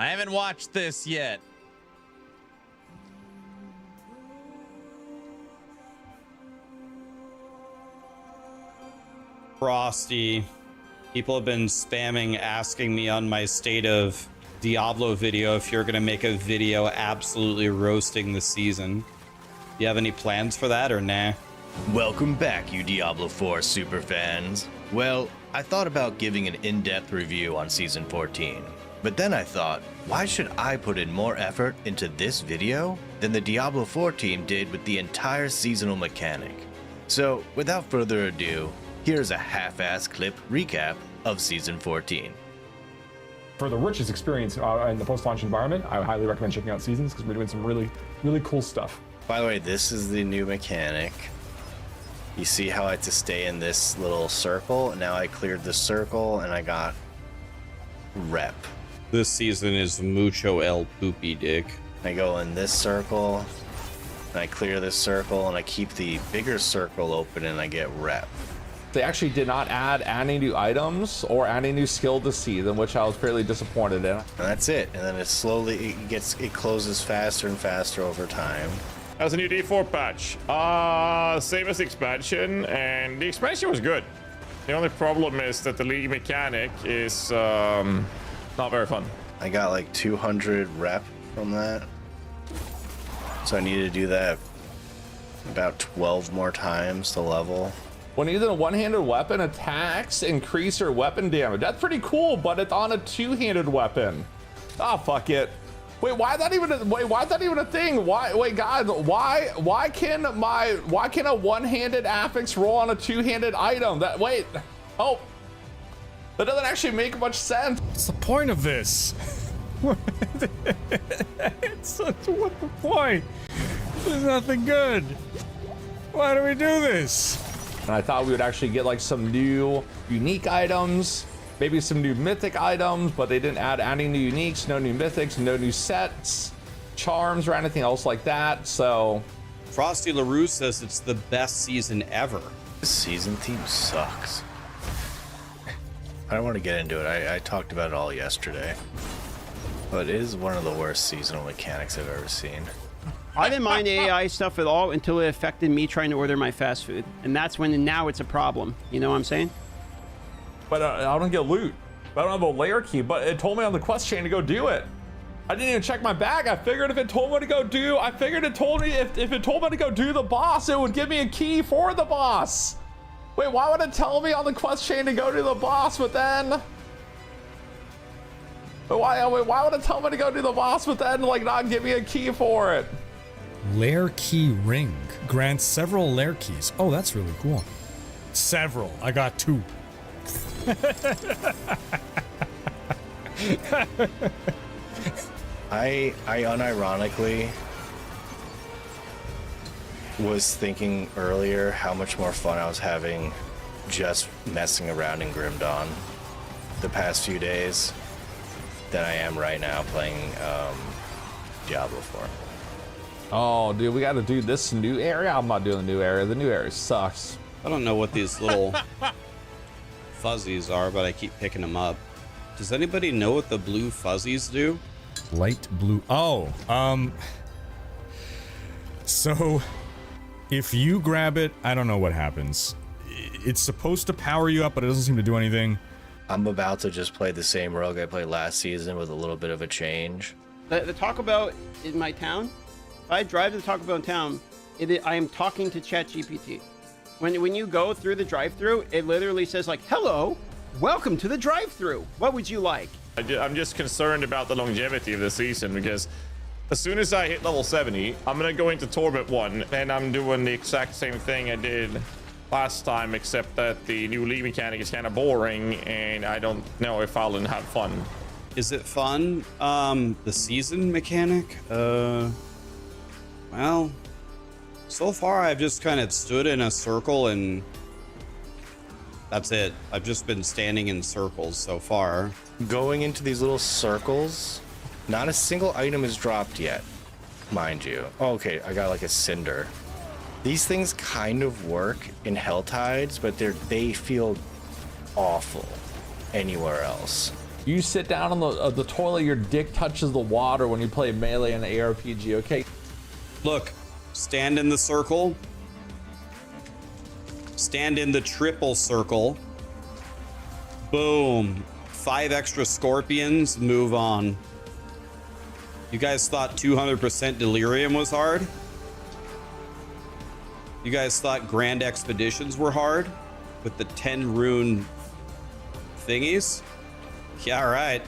I haven't watched this yet. Frosty. People have been spamming asking me on my state of Diablo video if you're gonna make a video absolutely roasting the season. You have any plans for that or nah? Welcome back, you Diablo 4 superfans. Well, I thought about giving an in-depth review on Season 14, but then I thought, why should I put in more effort into this video than the Diablo 4 team did with the entire seasonal mechanic? So, without further ado, here's a half-ass clip recap of Season 14. For the richest experience in the post-launch environment, I highly recommend checking out Seasons because we're doing some really, really cool stuff. By the way, this is the new mechanic. You see how I had to stay in this little circle? Now I cleared the circle and I got rep. This season is mucho el poopy dick. I go in this circle and I clear this circle and I keep the bigger circle open and I get rep. They actually did not add any new items or any new skill to season, which I was fairly disappointed in. And that's it. And then it closes faster and faster over time. That's a new D4 patch. Same as the expansion, and the expansion was good. The only problem is that the league mechanic is not very fun. I got like 200 rep from that. So I need to do that about 12 more times to level. When using a one-handed weapon, attacks increase your weapon damage. That's pretty cool, but it's on a two-handed weapon. Oh, fuck it. Wait, why is that even a thing? Wait, guys, why can a one-handed affix roll on a two-handed item? That doesn't actually make much sense. What's the point of this? What's the point? There's nothing good. Why do we do this? And I thought we would actually get like some new unique items, maybe some new mythic items, but they didn't add any new uniques, no new mythics, no new sets, charms, or anything else like that. So Frosty LaRue says it's the best season ever. This season theme sucks. I don't want to get into it. I talked about it all yesterday. But it is one of the worst seasonal mechanics I've ever seen. I didn't mind AI stuff at all until it affected me trying to order my fast food. And that's when now it's a problem. You know what I'm saying? But I don't get loot. I don't have a layer key, but it told me on the quest chain to go do it. I didn't even check my bag. I figured if it told me to go do, if it told me to go do the boss, it would give me a key for the boss. Wait, why would it tell me on the quest chain to go do the boss, but then? Why would it tell me to go do the boss, but then like not give me a key for it? Lair key ring grants several lair keys. Oh, that's really cool. Several. I got 2. I unironically was thinking earlier how much more fun I was having just messing around in Grim Dawn the past few days than I am right now playing Diablo 4. Oh, dude, we got to do this new area. I'm not doing the new area. The new area sucks. I don't know what these little fuzzies are, but I keep picking them up. Does anybody know what the blue fuzzies do? Light blue. Oh, so if you grab it, I don't know what happens. It's supposed to power you up, but it doesn't seem to do anything. I'm about to just play the same rogue I played last season with a little bit of a change. The Taco Bell in my town, if I drive to the Taco Bell in town, I am talking to ChatGPT. When you go through the drive-thru, it literally says like, "Hello, welcome to the drive-thru. What would you like?" I'm just concerned about the longevity of the season because as soon as I hit level 70, I'm gonna go into Torment 1 and I'm doing the exact same thing I did last time, except that the new league mechanic is kind of boring and I don't know if I'll have fun. Is it fun? The season mechanic? Well, so far I've just kind of stood in a circle and that's it. I've just been standing in circles so far. Going into these little circles, not a single item is dropped yet, mind you. Oh, okay, I got like a cinder. These things kind of work in Hell Tides, but they feel awful anywhere else. You sit down on the toilet, your dick touches the water when you play Melee in the ARPG, okay? Look, stand in the circle. Stand in the triple circle. Boom. 5 extra scorpions, move on. You guys thought 200% delirium was hard? You guys thought grand expeditions were hard with the 10 rune thingies? Yeah, all right.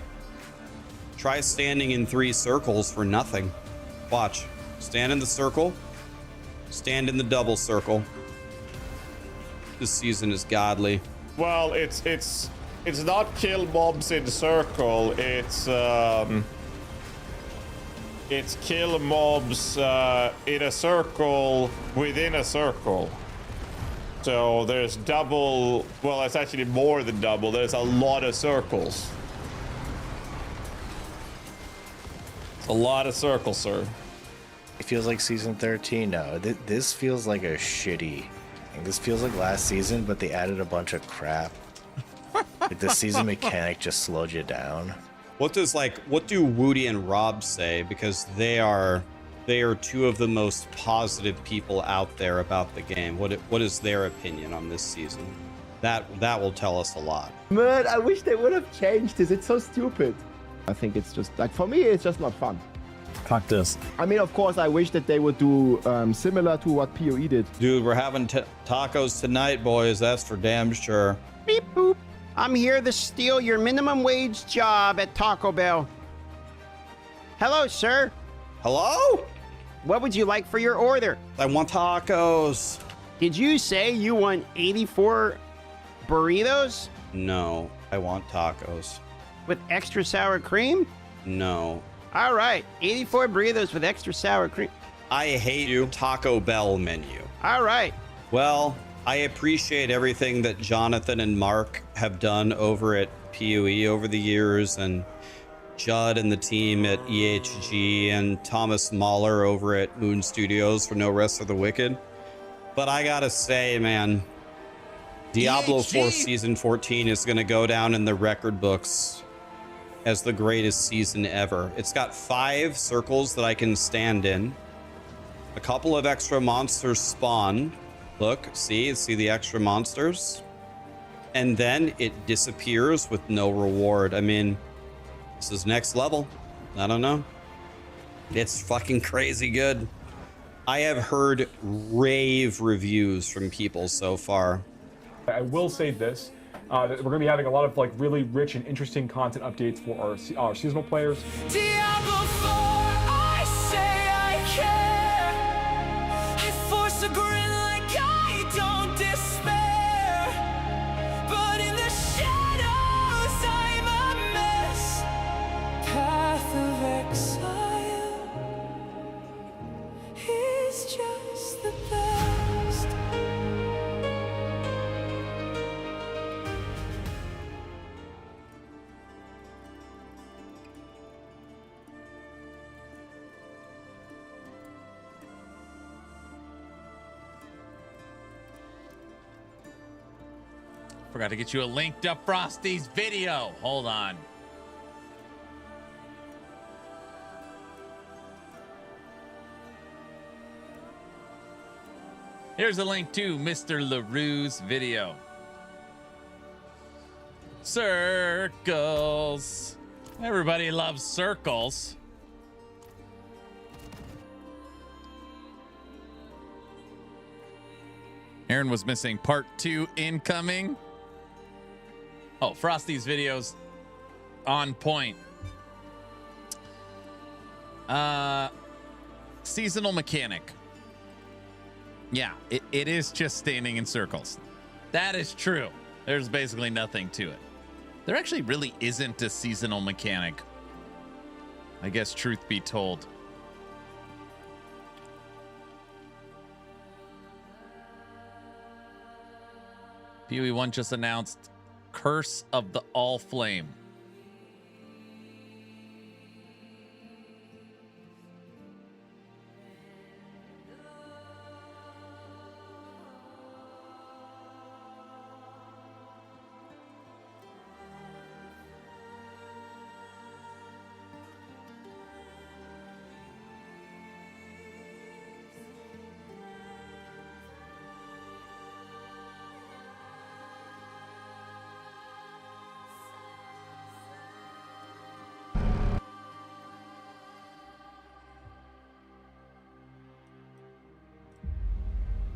Try standing in 3 circles for nothing. Watch. Stand in the circle. Stand in the double circle. This season is godly. Well, it's not kill mobs in circle. It's kill mobs in a circle within a circle. So there's double. Well, it's actually more than double. There's a lot of circles. It's a lot of circles, sir. It feels like season 13 now. This feels like a shitty. This feels like last season, but they added a bunch of crap. Like the season mechanic just slowed you down. What do Woody and Rob say? Because they are 2 of the most positive people out there about the game. What is their opinion on this season? That will tell us a lot. Man, I wish they would have changed this. It's so stupid. I think it's just like, for me, it's just not fun. Fuck this. I mean, of course, I wish that they would do similar to what PoE did. Dude, we're having tacos tonight, boys. That's for damn sure. Beep boop. I'm here to steal your minimum wage job at Taco Bell. Hello, sir. Hello? What would you like for your order? I want tacos. Did you say you want 84 burritos? No, I want tacos. With extra sour cream? No. All right, 84 burritos with extra sour cream. I hate you. Taco Bell menu. All right. Well, I appreciate everything that Jonathan and Mark have done over at PoE over the years, and Judd and the team at EHG, and Thomas Mahler over at Moon Studios for No Rest for the Wicked. But I gotta say, man, Diablo 4 Season 14 is gonna go down in the record books as the greatest season ever. It's got 5 circles that I can stand in. A couple of extra monsters spawn. Look, see the extra monsters? And then it disappears with no reward. I mean, this is next level. I don't know. It's fucking crazy good. I have heard rave reviews from people so far. I will say this. We're going to be having a lot of like really rich and interesting content updates for our seasonal players. Diablo 4, I say I care. I force a grin like I don't despair. But in the shadows, I'm a mess. Path of exile is just the best. Forgot to get you a link to Frosty's video. Hold on. Here's a link to Mr. LaRue's video. Circles. Everybody loves circles. Aaron was missing part 2 incoming. Oh, Frosty's videos on point. Seasonal mechanic. Yeah, it is just standing in circles. That is true. There's basically nothing to it. There actually really isn't a seasonal mechanic, I guess, truth be told. PoE 1 just announced Curse of the All Flame.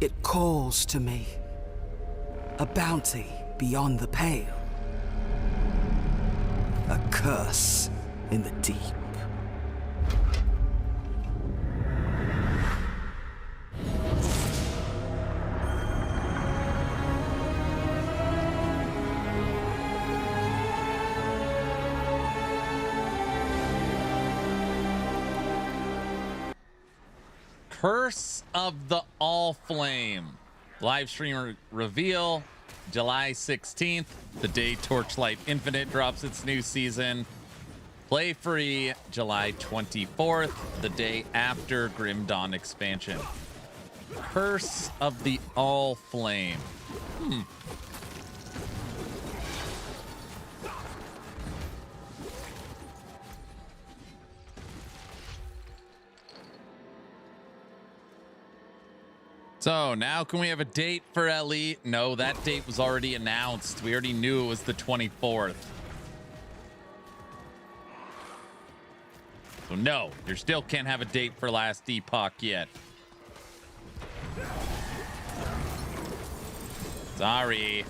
It calls to me. A bounty beyond the pale. A curse in the deep. Curse of the All Flame. Live stream reveal July 16th, the day Torchlight Infinite drops its new season. Play free July 24th, the day after Grim Dawn expansion. Curse of the All Flame. So now can we have a date for Ellie? No, that date was already announced. We already knew it was the 24th. So no, you still can't have a date for Last Epoch yet. Sorry.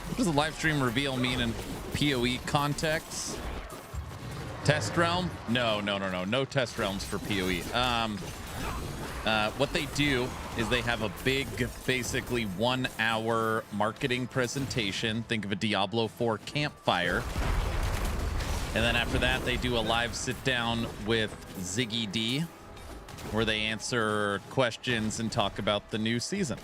What does the live stream reveal mean in PoE context? Test realm? No test realms for PoE. What they do is they have a big, basically 1 hour marketing presentation. Think of a Diablo 4 campfire. And then after that, they do a live sit down with Ziggy D, where they answer questions and talk about the new season.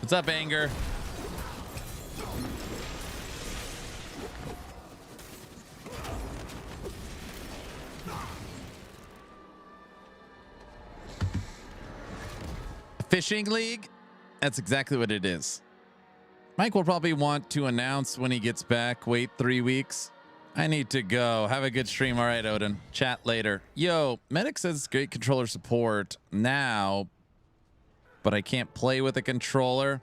What's up, Anger? Fishing league? That's exactly what it is. Mike will probably want to announce when he gets back. Wait 3 weeks. I need to go. Have a good stream. All right, Odin. Chat later. Yo, Medic says great controller support now, but I can't play with a controller.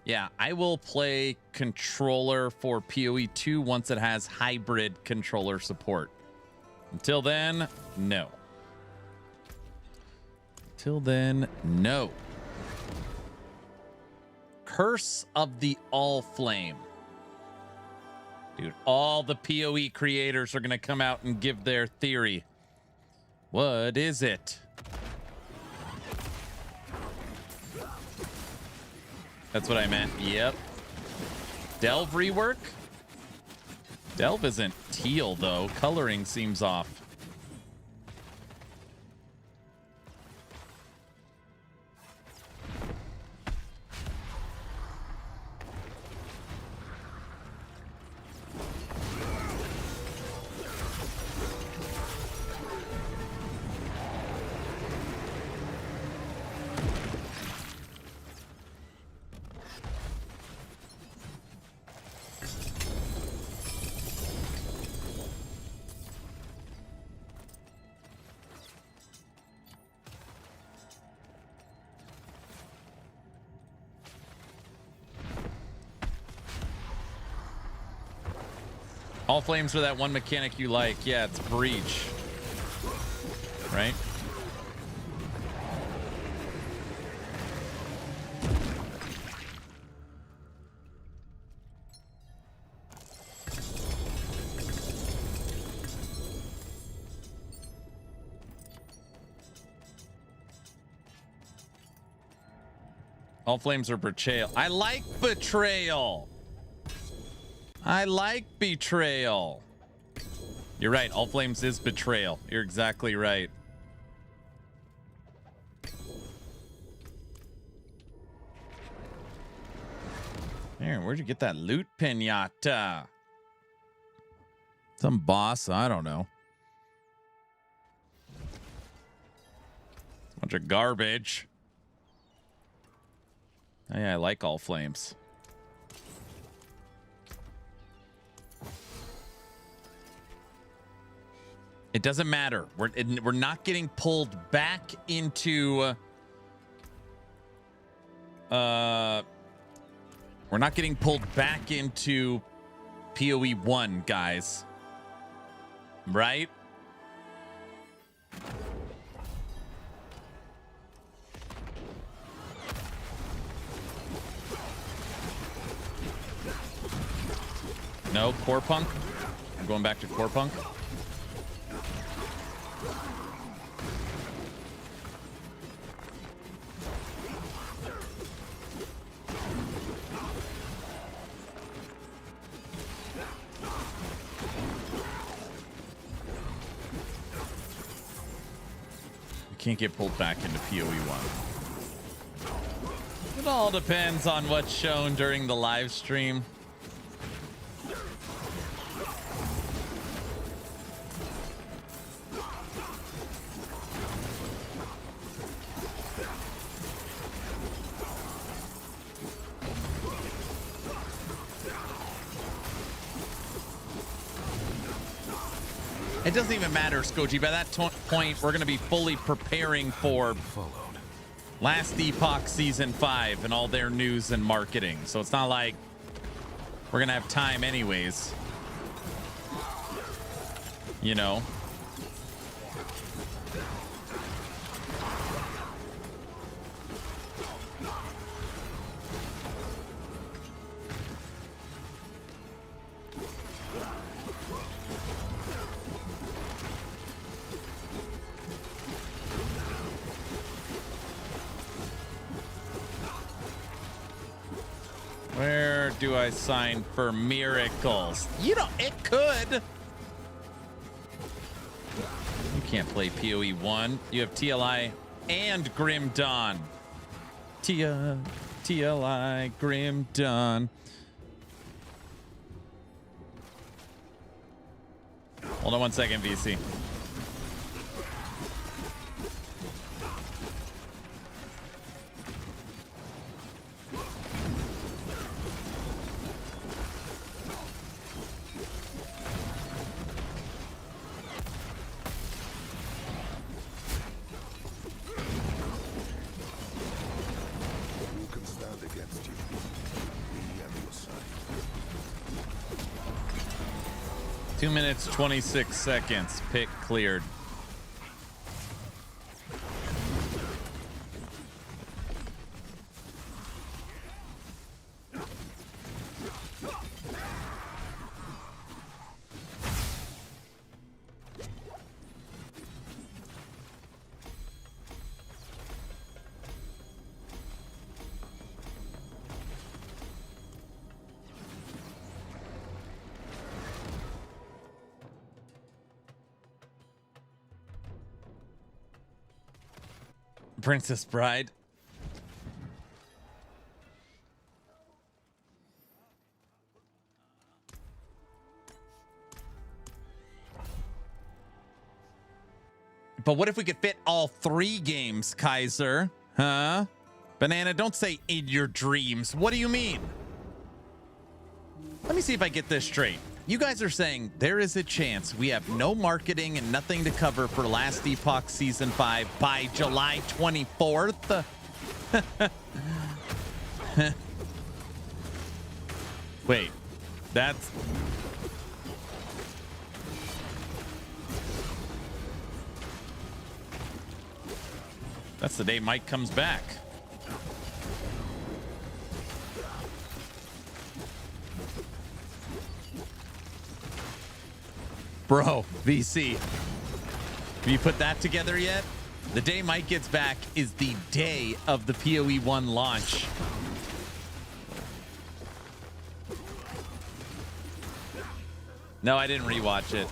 Yeah, I will play controller for PoE 2 once it has hybrid controller support. Until then, no. Till then, no. Curse of the All Flame. Dude, all the PoE creators are going to come out and give their theory. What is it? That's what I meant. Yep. Delve rework? Delve isn't teal, though. Coloring seems off. All flames are that one mechanic you like. Yeah, it's breach. Right? All flames are betrayal. I like betrayal. I like betrayal. You're right. All flames is betrayal. You're exactly right. There, where'd you get that loot pinata? Some boss, I don't know. Bunch of garbage. Oh, yeah, I like all flames. It doesn't matter. We're not getting pulled back into We're not getting pulled back into PoE 1, guys. Right? No, Core Punk. I'm going back to Core Punk. You can't get pulled back into PoE 1. It all depends on what's shown during the live stream. It doesn't even matter, Skoji. By that point, we're going to be fully preparing for Last Epoch Season 5 and all their news and marketing. So it's not like we're going to have time anyways. You know? Where do I sign for miracles? You know, it could. You can't play PoE 1. You have TLI and Grim Dawn. TLI, Grim Dawn. Hold on 1 second, VC. Who can stand against you? Me and your side. 2 minutes, 26 seconds. Pick cleared. Princess Bride. But what if we could fit all 3 games, Kaiser? Huh? Banana, don't say in your dreams. What do you mean? Let me see if I get this straight. You guys are saying there is a chance we have no marketing and nothing to cover for Last Epoch Season 5 by July 24th? Wait, that's... That's the day Mike comes back. Bro, VC, have you put that together yet? The day Mike gets back is the day of the PoE 1 launch. No, I didn't rewatch it.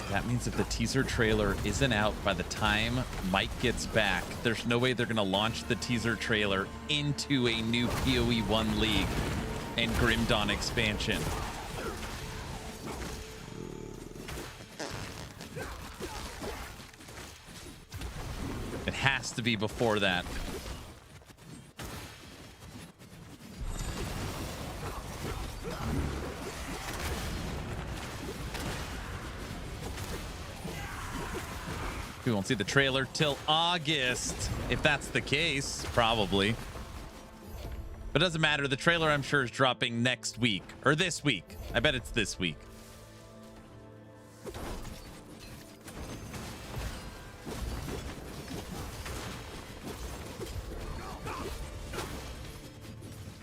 That means if the teaser trailer isn't out by the time Mike gets back, there's no way they're going to launch the teaser trailer into a new PoE 1 league and Grim Dawn expansion. It has to be before that. We won't see the trailer till August, if that's the case, probably. But it doesn't matter. The trailer, I'm sure, is dropping next week or this week. I bet it's this week.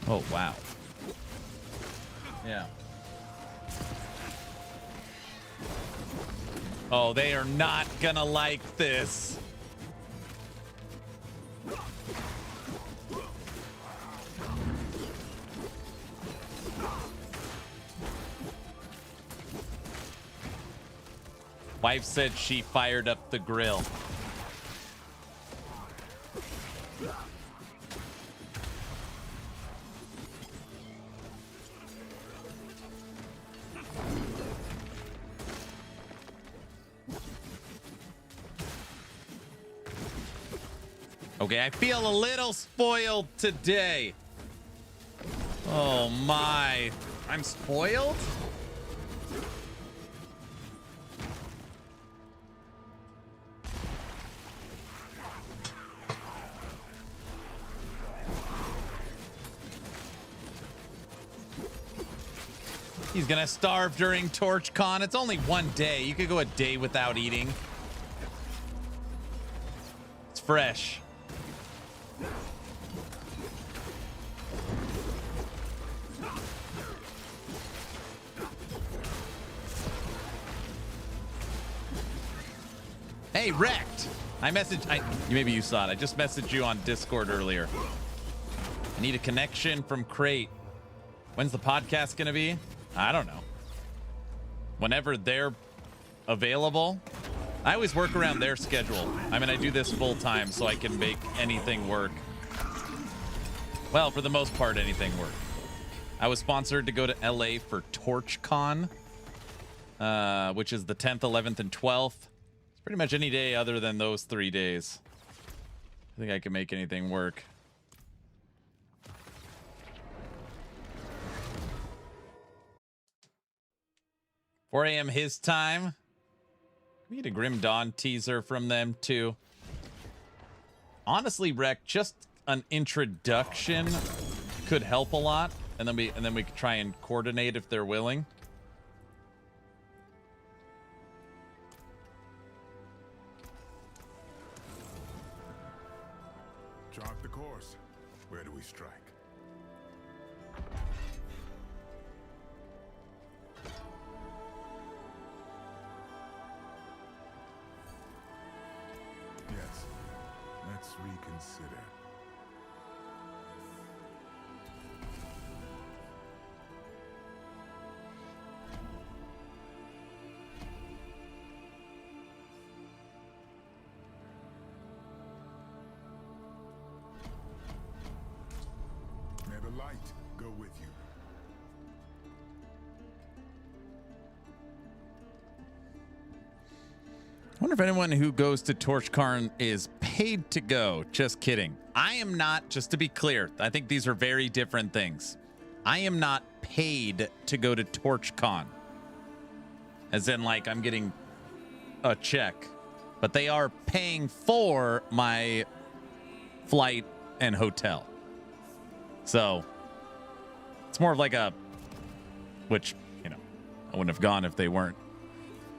Oh, wow. Yeah. Oh, they are not gonna like this. Wife said she fired up the grill. Okay, I feel a little spoiled today. Oh my. I'm spoiled? He's gonna starve during TorchCon. It's only one day. You could go a day without eating. It's fresh. Hey, Wrecked. Maybe you saw it. I just messaged you on Discord earlier. I need a connection from Crate. When's the podcast gonna be? I don't know. Whenever they're available. I always work around their schedule. I mean, I do this full time, so I can make anything work. Well, for the most part, anything work. I was sponsored to go to LA for TorchCon, which is the 10th, 11th, and 12th. It's pretty much any day other than those 3 days. I think I can make anything work. $4 a.m. his time. We get a Grim Dawn teaser from them too. Honestly, Rec, just an introduction could help a lot, and then we could try and coordinate if they're willing. Chart the course. Where do we strike? Yes. Let's reconsider. May the light go with you. I wonder if anyone who goes to TorchCon is paid to go. Just kidding. I am not, just to be clear, I think these are very different things. I am not paid to go to TorchCon. As in, like, I'm getting a check. But they are paying for my flight and hotel. So, it's more of like a, which, you know, I wouldn't have gone if they weren't.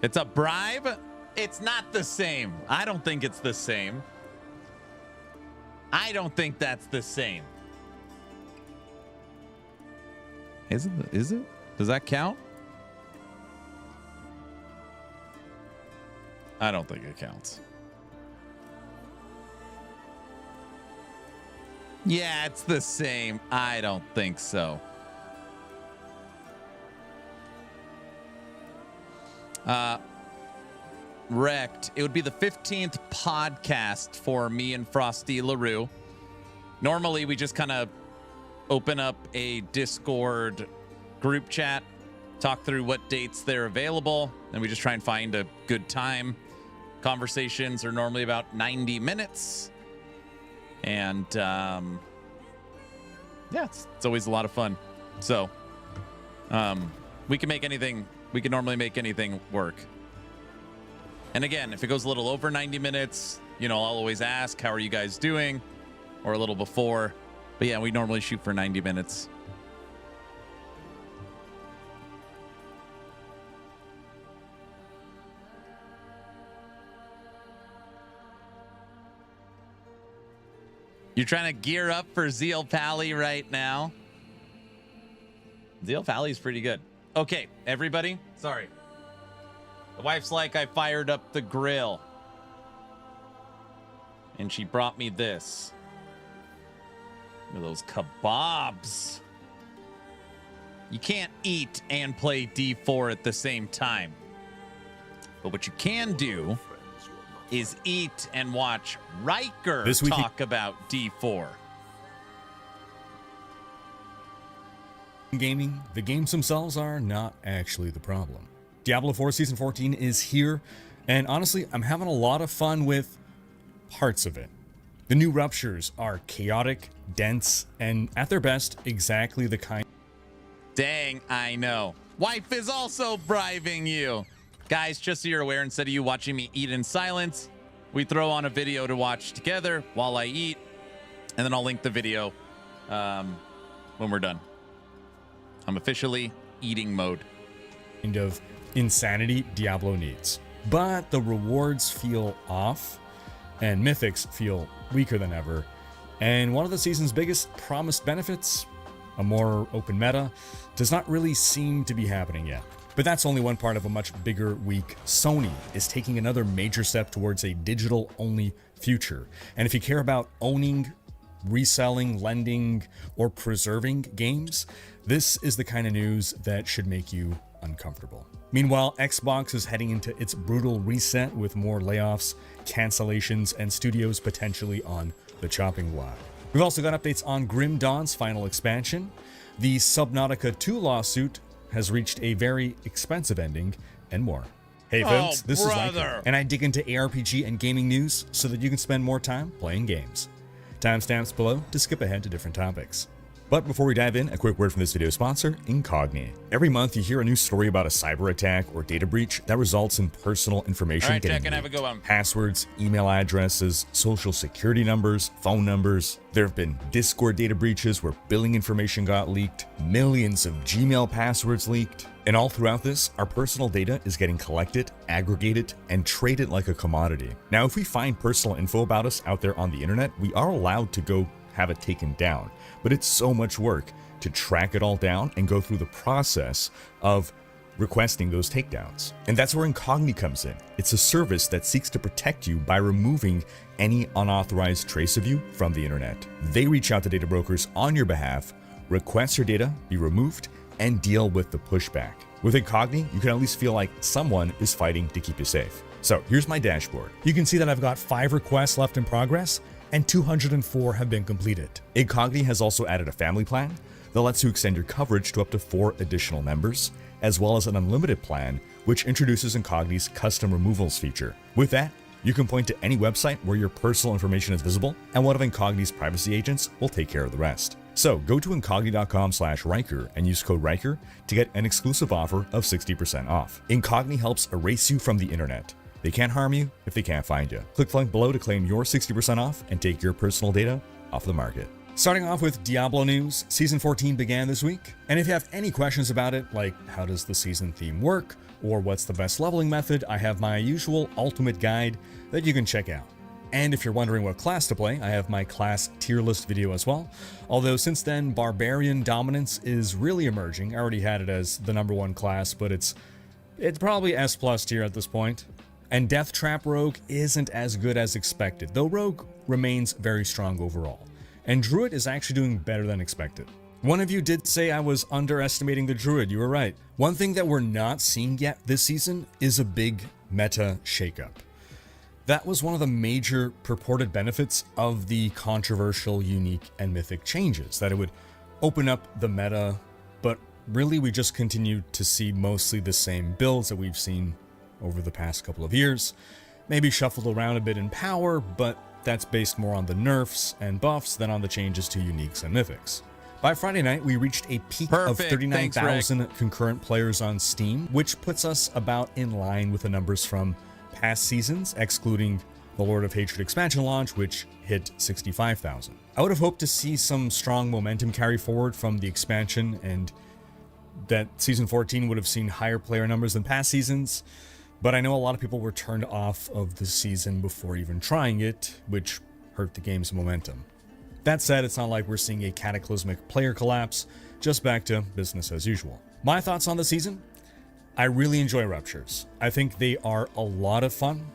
It's a bribe. It's not the same. I don't think it's the same. I don't think that's the same. Is it? Is it? Does that count? I don't think it counts. Yeah, it's the same. I don't think so. Wrecked. It would be the 15th podcast for me and Frosty LaRue. Normally, we just kind of open up a Discord group chat, talk through what dates they're available, and we just try and find a good time. Conversations are normally about 90 minutes. And yeah, it's always a lot of fun. So we can make anything, we can normally make anything work. And again, if it goes a little over 90 minutes, you know, I'll always ask, how are you guys doing? Or a little before. But yeah, we normally shoot for 90 minutes. You're trying to gear up for Zeal Pally right now. Zeal Pally's pretty good. Okay, everybody. Sorry. The wife's like, I fired up the grill. And she brought me this. Look at those kebabs. You can't eat and play D4 at the same time. But what you can do is eat and watch Riker talk about D4. Gaming, the games themselves are not actually the problem. Diablo 4 Season 14 is here, and honestly, I'm having a lot of fun with parts of it. The new ruptures are chaotic, dense, and at their best, exactly the kind. Dang, I know. Wife is also bribing you. Guys, just so you're aware, instead of you watching me eat in silence, we throw on a video to watch together while I eat, and then I'll link the video when we're done. I'm officially eating mode. Kind of insanity Diablo needs. But the rewards feel off, and mythics feel weaker than ever. And one of the season's biggest promised benefits, a more open meta, does not really seem to be happening yet. But that's only one part of a much bigger week. Sony is taking another major step towards a digital-only future. And if you care about owning, reselling, lending, or preserving games, this is the kind of news that should make you uncomfortable. Meanwhile, Xbox is heading into its brutal reset with more layoffs, cancellations, and studios potentially on the chopping block. We've also got updates on Grim Dawn's final expansion. The Subnautica 2 lawsuit has reached a very expensive ending, and more. Hey folks, this is Riker, and I dig into ARPG and gaming news so that you can spend more time playing games. Timestamps below to skip ahead to different topics. But before we dive in, a quick word from this video sponsor, Incogni. Every month you hear a new story about a cyber attack or data breach that results in personal information getting leaked. Passwords, email addresses, social security numbers, phone numbers. There have been Discord data breaches where billing information got leaked, millions of Gmail passwords leaked. And all throughout this, our personal data is getting collected, aggregated, and traded like a commodity. Now, if we find personal info about us out there on the internet, we are allowed to go have it taken down. But it's so much work to track it all down and go through the process of requesting those takedowns. And that's where Incogni comes in. It's a service that seeks to protect you by removing any unauthorized trace of you from the internet. They reach out to data brokers on your behalf, request your data be removed, and deal with the pushback. With Incogni, you can at least feel like someone is fighting to keep you safe. So here's my dashboard. You can see that I've got 5 requests left in progress, and 204 have been completed. Incogni has also added a family plan that lets you extend your coverage to up to 4 additional members, as well as an unlimited plan, which introduces Incogni's custom removals feature. With that, you can point to any website where your personal information is visible, and one of Incogni's privacy agents will take care of the rest. So go to incogni.com/Riker and use code Riker to get an exclusive offer of 60% off. Incogni helps erase you from the internet. They can't harm you if they can't find you. Click the link below to claim your 60% off and take your personal data off the market. Starting off with Diablo news, Season 14 began this week. And if you have any questions about it, like how does the season theme work, or what's the best leveling method, I have my usual ultimate guide that you can check out. And if you're wondering what class to play, I have my class tier list video as well. Although since then, Barbarian Dominance is really emerging. I already had it as the #1 class, but it's probably S+ tier at this point. And Death Trap Rogue isn't as good as expected, though Rogue remains very strong overall. And Druid is actually doing better than expected. One of you did say I was underestimating the Druid, you were right. One thing that we're not seeing yet this season is a big meta shakeup. That was one of the major purported benefits of the controversial, unique, and mythic changes, that it would open up the meta, but really we just continue to see mostly the same builds that we've seen over the past couple of years. maybe shuffled around a bit in power, but that's based more on the nerfs and buffs than on the changes to uniques and mythics. By Friday night, we reached a peak of 39,000 concurrent players on Steam, which puts us about in line with the numbers from past seasons, excluding the Lord of Hatred expansion launch, which hit 65,000. I would have hoped to see some strong momentum carry forward from the expansion, and that Season 14 would have seen higher player numbers than past seasons, but I know a lot of people were turned off of the season before even trying it, which hurt the game's momentum. That said, it's not like we're seeing a cataclysmic player collapse, just back to business as usual. My thoughts on the season? I really enjoy Ruptures. I think they are a lot of fun.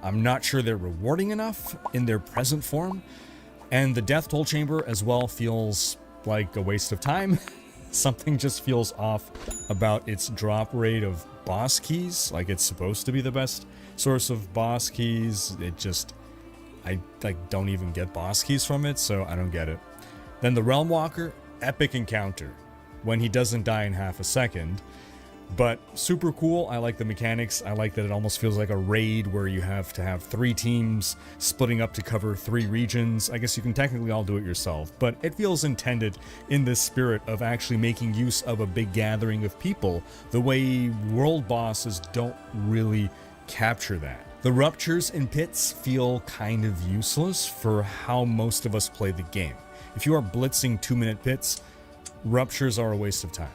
I'm not sure they're rewarding enough in their present form, and the Death Toll Chamber as well feels like a waste of time. Something just feels off about its drop rate of boss keys. Like, it's supposed to be the best source of boss keys. I don't even get boss keys from it, so I don't get it. Then the Realm Walker, epic encounter when he doesn't die in half a second, but super cool. I like the mechanics. I like that it almost feels like a raid where you have to have 3 teams splitting up to cover 3 regions. I guess you can technically all do it yourself, but it feels intended in this spirit of actually making use of a big gathering of people, the way world bosses don't really capture that. The Ruptures and Pits feel kind of useless for how most of us play the game. If you are blitzing 2-minute pits, Ruptures are a waste of time.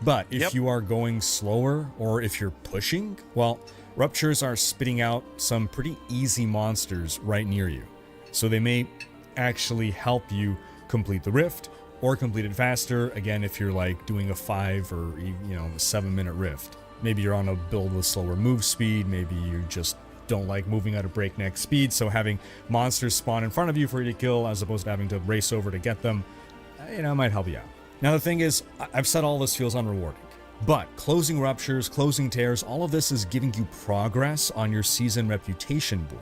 But if you are going slower, or if you're pushing, well, Ruptures are spitting out some pretty easy monsters right near you. So they may actually help you complete the rift, or complete it faster, again, if you're like doing a 5 or a 7-minute rift. Maybe you're on a build with slower move speed, maybe you just don't like moving at a breakneck speed, so having monsters spawn in front of you for you to kill as opposed to having to race over to get them, might help you out. Now the thing is, I've said all this feels unrewarding, but closing Ruptures, closing tears, all of this is giving you progress on your season reputation board.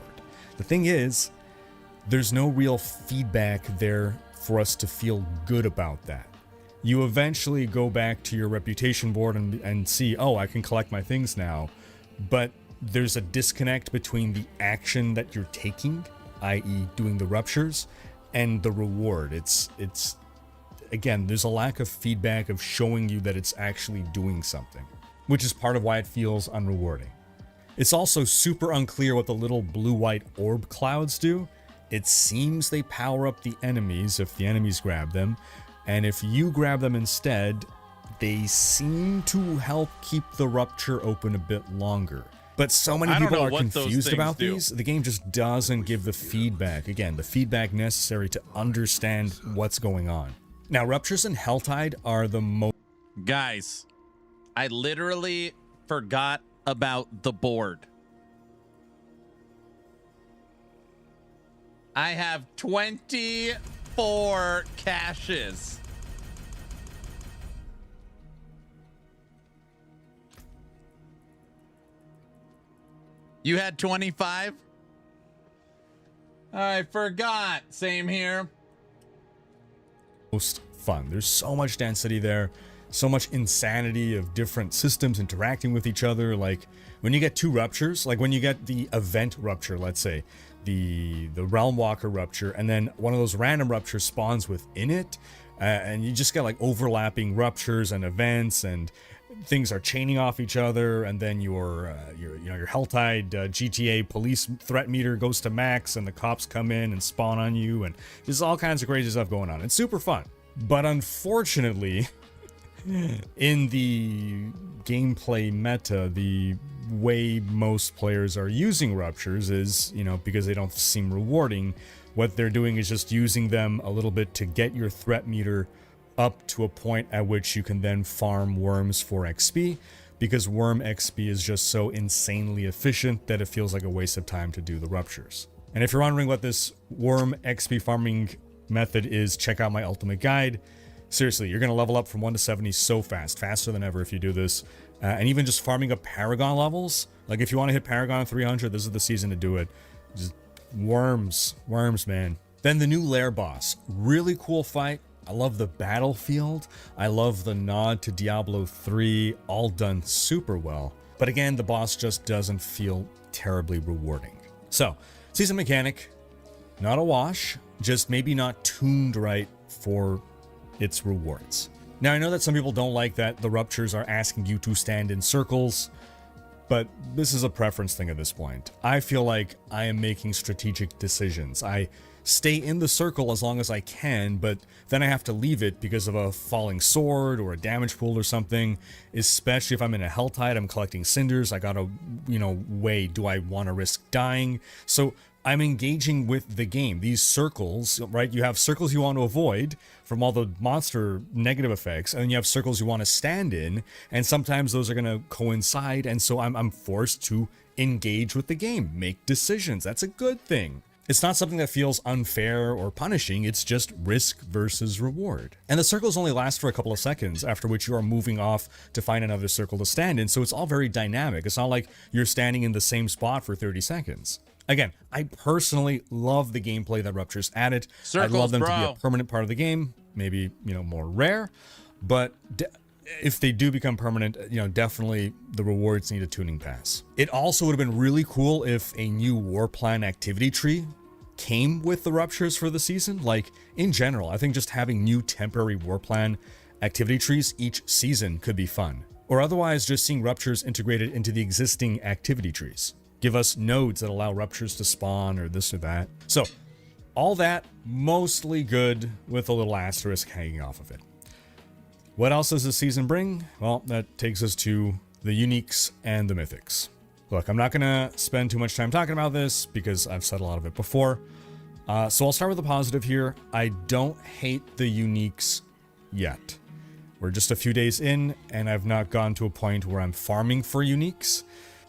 The thing is, there's no real feedback there for us to feel good about that. You eventually go back to your reputation board and see, oh, I can collect my things now, but there's a disconnect between the action that you're taking, i.e. doing the Ruptures, and the reward. It's again, there's a lack of feedback of showing you that it's actually doing something, which is part of why it feels unrewarding. It's also super unclear what the little blue-white orb clouds do. It seems they power up the enemies if the enemies grab them, and if you grab them instead, they seem to help keep the Rupture open a bit longer. But so many people are confused about these, the game just doesn't give the feedback, again, the feedback necessary to understand what's going on. Now, Ruptures and Helltide are the most... Guys, I literally forgot about the board. I have 24 caches. You had 25? I forgot. Same here. Most fun. There's so much density there, so much insanity of different systems interacting with each other. Like when you get 2 Ruptures, like when you get the event Rupture, let's say, the Realm Walker Rupture, and then one of those random Ruptures spawns within it, and you just get like overlapping Ruptures and events, and things are chaining off each other, and then your Helltide GTA police threat meter goes to max, and the cops come in and spawn on you, and there's all kinds of crazy stuff going on. It's super fun, but unfortunately, in the gameplay meta, the way most players are using Ruptures is, because they don't seem rewarding, what they're doing is just using them a little bit to get your threat meter up to a point at which you can then farm worms for XP, because worm XP is just so insanely efficient that it feels like a waste of time to do the Ruptures. And if you're wondering what this worm XP farming method is, check out my ultimate guide. Seriously, you're going to level up from 1 to 70 so fast, faster than ever if you do this. And even just farming up Paragon levels, like if you want to hit Paragon 300, this is the season to do it. Just worms, man. Then the new Lair boss, really cool fight. I love the battlefield. I love the nod to Diablo 3, all done super well. But again, the boss just doesn't feel terribly rewarding. So, season mechanic, not a wash, just maybe not tuned right for its rewards. Now, I know that some people don't like that the ruptures are asking you to stand in circles, but this is a preference thing at this point. I feel like I am making strategic decisions. I stay in the circle as long as I can, but then I have to leave it because of a falling sword or a damage pool or something, especially if I'm in a hell tide, I'm collecting cinders, I gotta, weigh, do I want to risk dying? So I'm engaging with the game. These circles, right? You have circles you want to avoid from all the monster negative effects, and then you have circles you want to stand in, and sometimes those are going to coincide, and so I'm forced to engage with the game, make decisions. That's a good thing. It's not something that feels unfair or punishing, it's just risk versus reward. And the circles only last for a couple of seconds, after which you are moving off to find another circle to stand in, so it's all very dynamic. It's not like you're standing in the same spot for 30 seconds. Again, I personally love the gameplay that Rupture's added. I'd love them to be a permanent part of the game, maybe, more rare, but if they do become permanent, definitely the rewards need a tuning pass. It also would have been really cool if a new war plan activity tree came with the Ruptures for the season. Like, in general, I think just having new temporary war plan activity trees each season could be fun. Or otherwise, just seeing Ruptures integrated into the existing activity trees. Give us nodes that allow Ruptures to spawn or this or that. So, all that, mostly good with a little asterisk hanging off of it. What else does this season bring? Well, that takes us to the uniques and the mythics. Look, I'm not going to spend too much time talking about this because I've said a lot of it before. So I'll start with the positive here. I don't hate the uniques yet. We're just a few days in, and I've not gone to a point where I'm farming for uniques.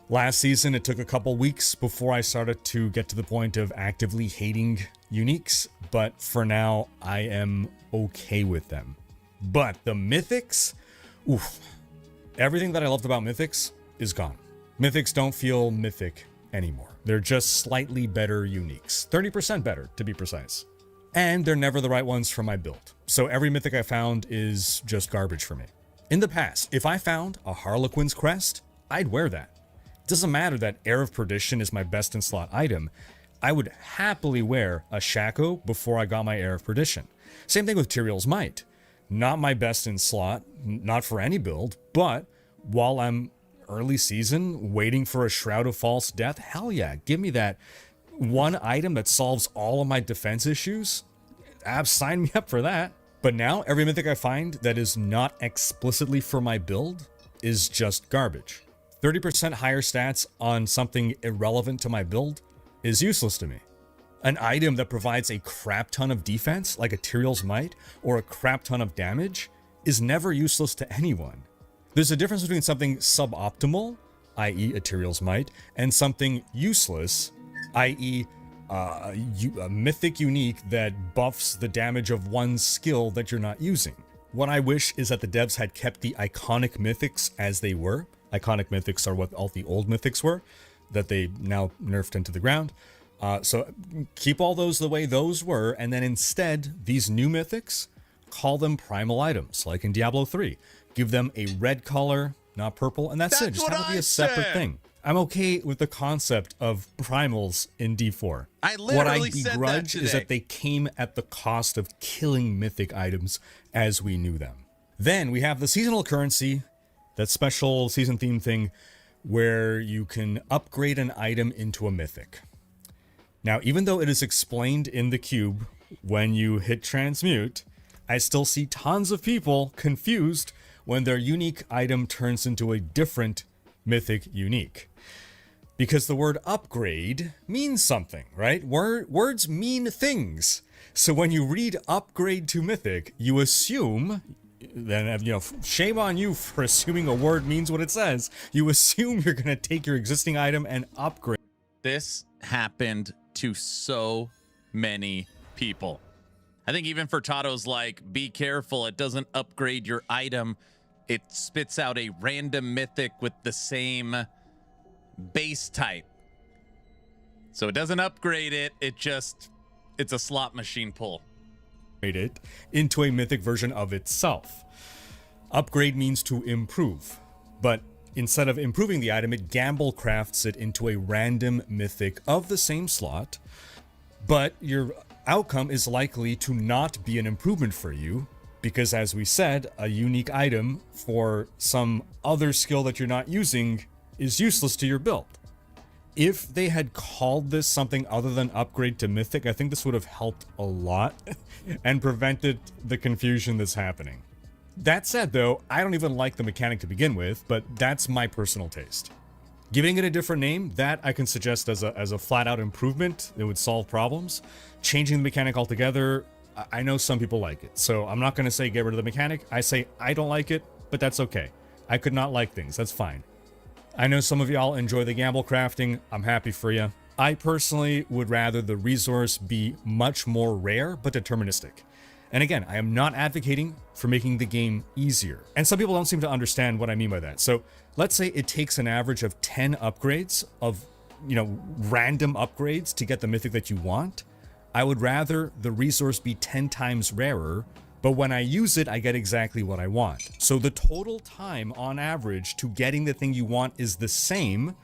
Last season, it took a couple weeks before I started to get to the point of actively hating uniques, but for now, I am okay with them. But the mythics, oof. Everything that I loved about mythics is gone. Mythics don't feel mythic anymore. They're just slightly better uniques. 30% better, to be precise. And they're never the right ones for my build. So every mythic I found is just garbage for me. In the past, if I found a Harlequin's crest, I'd wear that. It doesn't matter that Heir of Perdition is my best in slot item. I would happily wear a Shaco before I got my Heir of Perdition. Same thing with Tyrael's Might. Not my best in slot, not for any build, but while I'm early season waiting for a Shroud of False Death, hell yeah, give me that one item that solves all of my defense issues. Sign me up for that. But now, every mythic I find that is not explicitly for my build is just garbage. 30% higher stats on something irrelevant to my build is useless to me. An item that provides a crap ton of defense, like a Tyrael's Might, or a crap ton of damage, is never useless to anyone. There's a difference between something suboptimal, i.e. a Tyrael's Might, and something useless, i.e. a mythic unique that buffs the damage of one skill that you're not using. What I wish is that the devs had kept the iconic mythics as they were. Iconic mythics are what all the old mythics were, that they now nerfed into the ground. So keep all those the way those were, and then instead, these new mythics, call them primal items, like in Diablo 3. Give them a red color, not purple, and that's it. Just have it be a separate thing. I'm okay with the concept of primals in D4. I literally said that today. What I begrudge is that they came at the cost of killing mythic items as we knew them. Then we have the seasonal currency, that special season theme thing, where you can upgrade an item into a mythic. Now, even though it is explained in the cube when you hit transmute, I still see tons of people confused when their unique item turns into a different mythic unique. Because the word upgrade means something, right? Words mean things. So when you read upgrade to mythic, you assume, then, shame on you for assuming a word means what it says. You assume you're going to take your existing item and upgrade. This happened to so many people. I think even Furtado's like, be careful, it doesn't upgrade your item. It spits out a random mythic with the same base type. So it doesn't upgrade it, it's a slot machine pull. It into a mythic version of itself. Upgrade means to improve, but instead of improving the item, it gamble crafts it into a random mythic of the same slot, but your outcome is likely to not be an improvement for you because, as we said, a unique item for some other skill that you're not using is useless to your build. If they had called this something other than upgrade to mythic, I think this would have helped a lot and prevented the confusion that's happening. That said, though, I don't even like the mechanic to begin with, but that's my personal taste. Giving it a different name, that I can suggest as a flat-out improvement. It would solve problems. Changing the mechanic altogether, I know some people like it, so I'm not going to say get rid of the mechanic. I say I don't like it, but that's okay. I could not like things. That's fine. I know some of y'all enjoy the gamble crafting. I'm happy for you. I personally would rather the resource be much more rare but deterministic. And again, I am not advocating for making the game easier. And some people don't seem to understand what I mean by that. So let's say it takes an average of 10 upgrades of, random upgrades to get the mythic that you want. I would rather the resource be 10 times rarer, but when I use it, I get exactly what I want. So the total time on average to getting the thing you want is the same.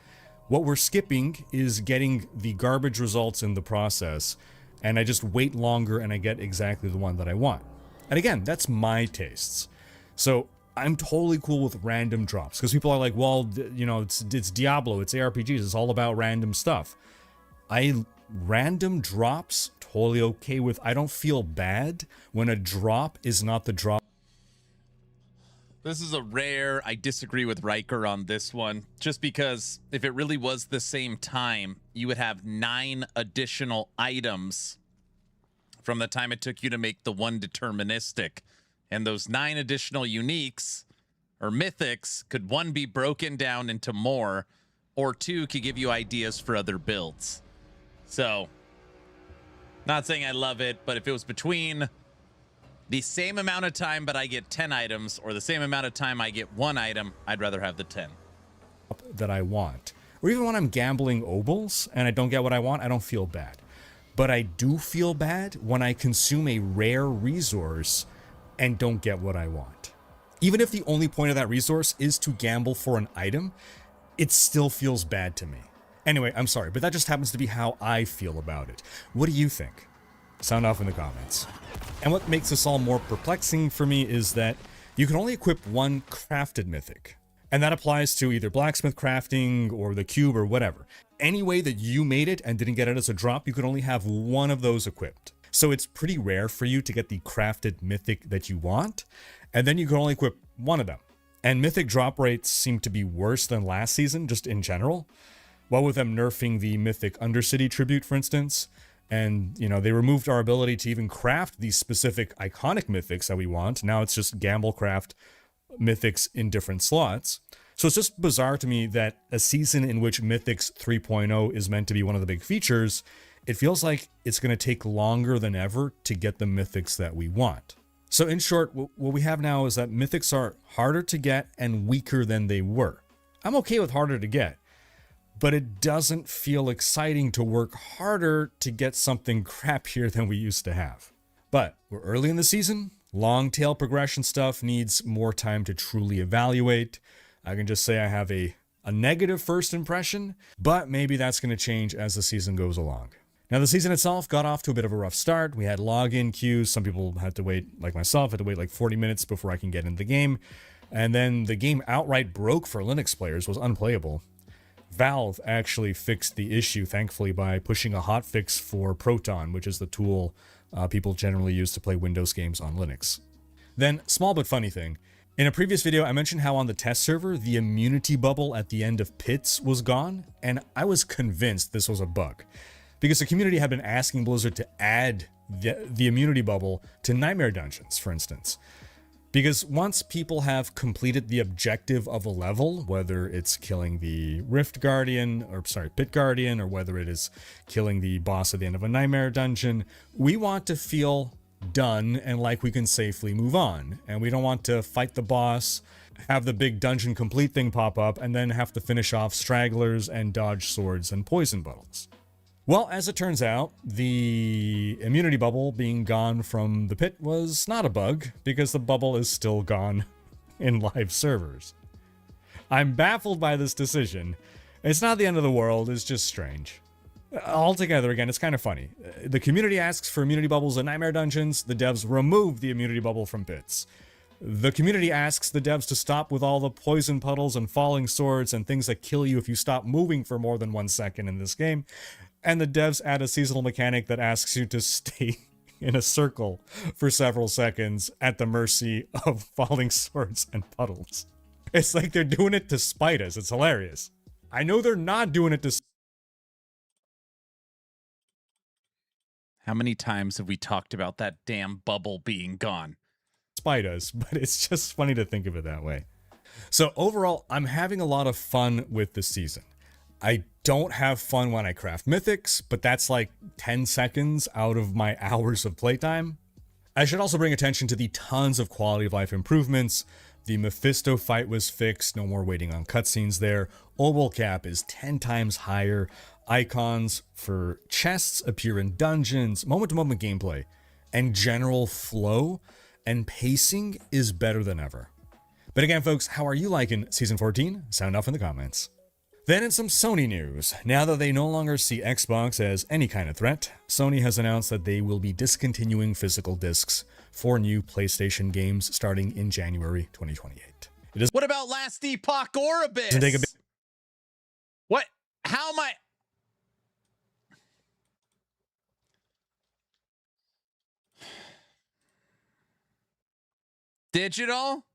What we're skipping is getting the garbage results in the process, and I just wait longer and I get exactly the one that I want. And again, that's my tastes. So I'm totally cool with random drops, because people are like, well, it's Diablo, it's ARPGs, it's all about random stuff. Random drops, totally okay with. I don't feel bad when a drop is not the drop. This is a rare. I disagree with Riker on this one, just because if it really was the same time, you would have 9 additional items from the time it took you to make the one deterministic. And those 9 additional uniques or mythics could, 1, be broken down into more, or 2, could give you ideas for other builds. So, not saying I love it, but if it was between the same amount of time but I get 10 items, or the same amount of time I get 1 item, I'd rather have the 10. That I want. Or even when I'm gambling obols and I don't get what I want, I don't feel bad. But I do feel bad when I consume a rare resource and don't get what I want. Even if the only point of that resource is to gamble for an item, it still feels bad to me. Anyway, I'm sorry, but that just happens to be how I feel about it. What do you think? Sound off in the comments. And what makes this all more perplexing for me is that you can only equip 1 crafted mythic. And that applies to either blacksmith crafting or the cube or whatever. Any way that you made it and didn't get it as a drop, you could only have 1 of those equipped. So it's pretty rare for you to get the crafted mythic that you want, and then you can only equip 1 of them. And mythic drop rates seem to be worse than last season, just in general. Well, with them nerfing the mythic Undercity tribute, for instance, and, they removed our ability to even craft these specific iconic mythics that we want. Now it's just gamble craft mythics in different slots. So it's just bizarre to me that a season in which Mythics 3.0 is meant to be one of the big features, it feels like it's going to take longer than ever to get the mythics that we want. So in short, what we have now is that mythics are harder to get and weaker than they were. I'm okay with harder to get, but it doesn't feel exciting to work harder to get something crappier than we used to have. But we're early in the season. Long tail progression stuff needs more time to truly evaluate. I can just say I have a negative first impression, but maybe that's going to change as the season goes along. Now, the season itself got off to a bit of a rough start. We had login queues. Some people had to wait, like myself, had to wait like 40 minutes before I can get into the game. And then the game outright broke for Linux players, was unplayable. Valve actually fixed the issue, thankfully, by pushing a hotfix for Proton, which is the tool people generally use to play Windows games on Linux. Then, small but funny thing. In a previous video, I mentioned how on the test server, the immunity bubble at the end of pits was gone, and I was convinced this was a bug, because the community had been asking Blizzard to add the immunity bubble to Nightmare Dungeons, for instance. Because once people have completed the objective of a level, whether it's killing the Pit Guardian, or whether it is killing the boss at the end of a Nightmare Dungeon, we want to feel done and like we can safely move on. And we don't want to fight the boss, have the big dungeon complete thing pop up, and then have to finish off stragglers and dodge swords and poison bottles. Well, as it turns out, the immunity bubble being gone from the pit was not a bug, because the bubble is still gone in live servers. I'm baffled by this decision. It's not the end of the world, it's just strange. Altogether, again, it's kind of funny. The community asks for immunity bubbles in Nightmare Dungeons, the devs remove the immunity bubble from pits. The community asks the devs to stop with all the poison puddles and falling swords and things that kill you if you stop moving for more than 1 second in this game. And the devs add a seasonal mechanic that asks you to stay in a circle for several seconds at the mercy of falling swords and puddles. It's like they're doing it to spite us. It's hilarious. I know they're not doing it to... How many times have we talked about that damn bubble being gone? Spite us, but it's just funny to think of it that way. So overall, I'm having a lot of fun with this season. I don't have fun when I craft mythics, but that's like 10 seconds out of my hours of playtime. I should also bring attention to the tons of quality of life improvements. The Mephisto fight was fixed, no more waiting on cutscenes there. Obol cap is 10 times higher. Icons for chests appear in dungeons. Moment-to-moment gameplay and general flow and pacing is better than ever. But again, folks, how are you liking Season 14? Sound off in the comments. Then in some Sony news, now that they no longer see Xbox as any kind of threat, Sony has announced that they will be discontinuing physical discs for new PlayStation games starting in January 2028. What about Last Epoch Orbis? What? How am I? Digital?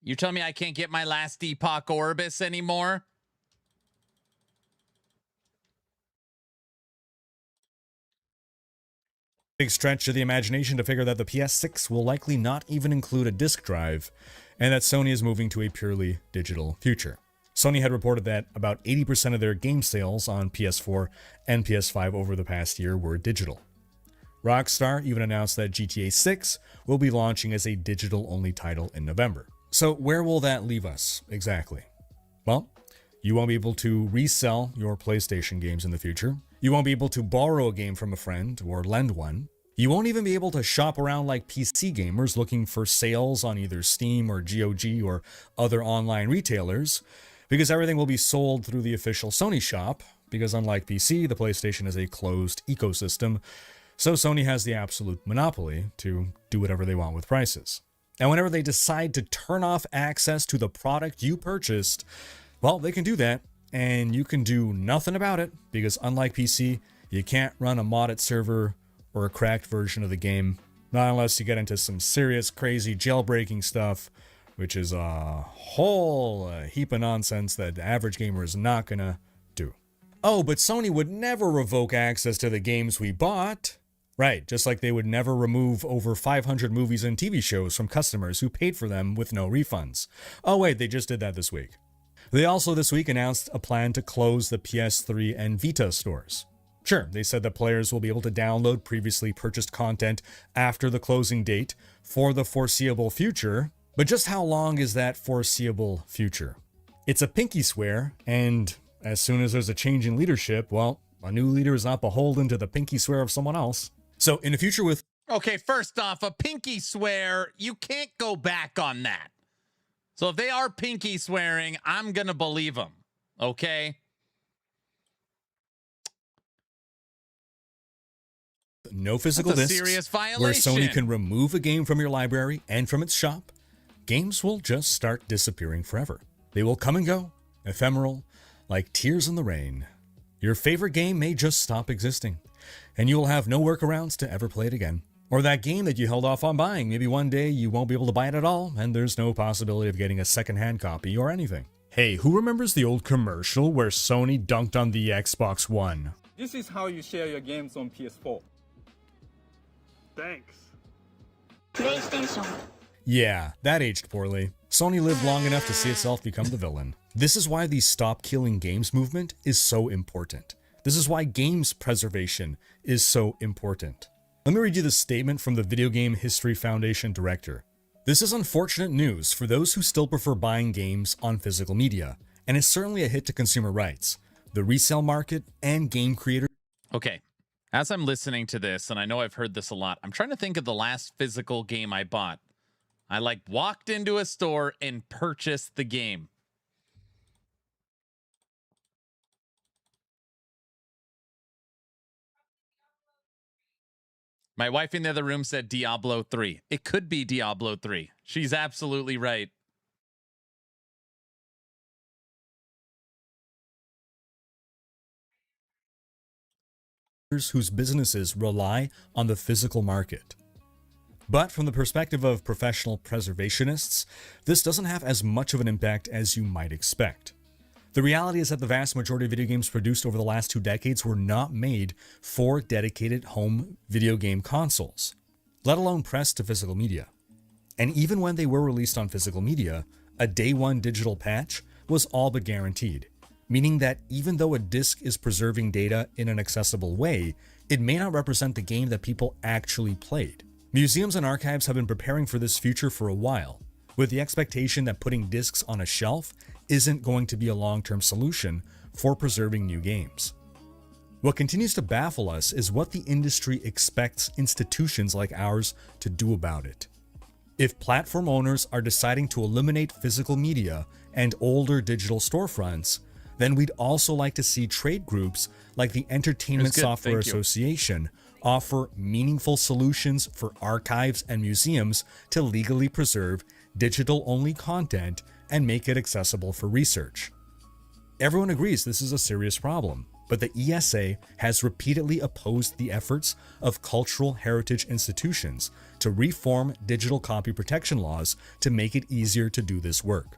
You tell me I can't get my Last Epoch Orbis anymore? Big stretch of the imagination to figure that the PS6 will likely not even include a disc drive, and that Sony is moving to a purely digital future. Sony had reported that about 80% of their game sales on PS4 and PS5 over the past year were digital. Rockstar even announced that GTA 6 will be launching as a digital-only title in November. So where will that leave us exactly? Well, you won't be able to resell your PlayStation games in the future. You won't be able to borrow a game from a friend or lend one. You won't even be able to shop around like PC gamers looking for sales on either Steam or GOG or other online retailers, because everything will be sold through the official Sony shop, because unlike PC, the PlayStation is a closed ecosystem, so Sony has the absolute monopoly to do whatever they want with prices. And whenever they decide to turn off access to the product you purchased, well, they can do that, and you can do nothing about it, because unlike PC, you can't run a modded server or a cracked version of the game, not unless you get into some serious, crazy jailbreaking stuff, which is a whole heap of nonsense that the average gamer is not gonna do. Oh, but Sony would never revoke access to the games we bought. Right, just like they would never remove over 500 movies and TV shows from customers who paid for them with no refunds. Oh wait, they just did that this week. They also this week announced a plan to close the PS3 and Vita stores. Sure, they said that players will be able to download previously purchased content after the closing date for the foreseeable future, but just how long is that foreseeable future? It's a pinky swear, and as soon as there's a change in leadership, well, a new leader is not beholden to the pinky swear of someone else. So in the future with... Okay, first off, a pinky swear, you can't go back on that. So if they are pinky swearing, I'm going to believe them. Okay? No physical That's a discs, serious violation. where Sony can remove a game from your library and from its shop, games will just start disappearing forever. They will come and go, ephemeral, like tears in the rain. Your favorite game may just stop existing, and you will have no workarounds to ever play it again. Or that game that you held off on buying, maybe one day you won't be able to buy it at all, and there's no possibility of getting a secondhand copy or anything. Hey, who remembers the old commercial where Sony dunked on the Xbox One? This is how you share your games on PS4. Thanks. PlayStation. Yeah, that aged poorly. Sony lived long enough to see itself become the villain. This is why the Stop Killing Games movement is so important. This is why games preservation is so important. Let me read you the statement from the Video Game History Foundation director. This is unfortunate news for those who still prefer buying games on physical media, and is certainly a hit to consumer rights, the resale market, and game creators. Okay, As I'm listening to this, and I know I've heard this a lot, I'm trying to think of the last physical game I bought. I like walked into a store and purchased the game. My wife in the other room said Diablo 3. It could be Diablo 3. She's absolutely right. Whose businesses rely on the physical market. But from the perspective of professional preservationists, this doesn't have as much of an impact as you might expect. The reality is that the vast majority of video games produced over the last 2 decades were not made for dedicated home video game consoles, let alone pressed to physical media. And even when they were released on physical media, a day one digital patch was all but guaranteed, meaning that even though a disc is preserving data in an accessible way, it may not represent the game that people actually played. Museums and archives have been preparing for this future for a while, with the expectation that putting discs on a shelf isn't going to be a long-term solution for preserving new games. What continues to baffle us is what the industry expects institutions like ours to do about it. If platform owners are deciding to eliminate physical media and older digital storefronts, then we'd also like to see trade groups like the Entertainment Software Association offer meaningful solutions for archives and museums to legally preserve digital-only content and make it accessible for research. Everyone agrees this is a serious problem, but the ESA has repeatedly opposed the efforts of cultural heritage institutions to reform digital copy protection laws to make it easier to do this work.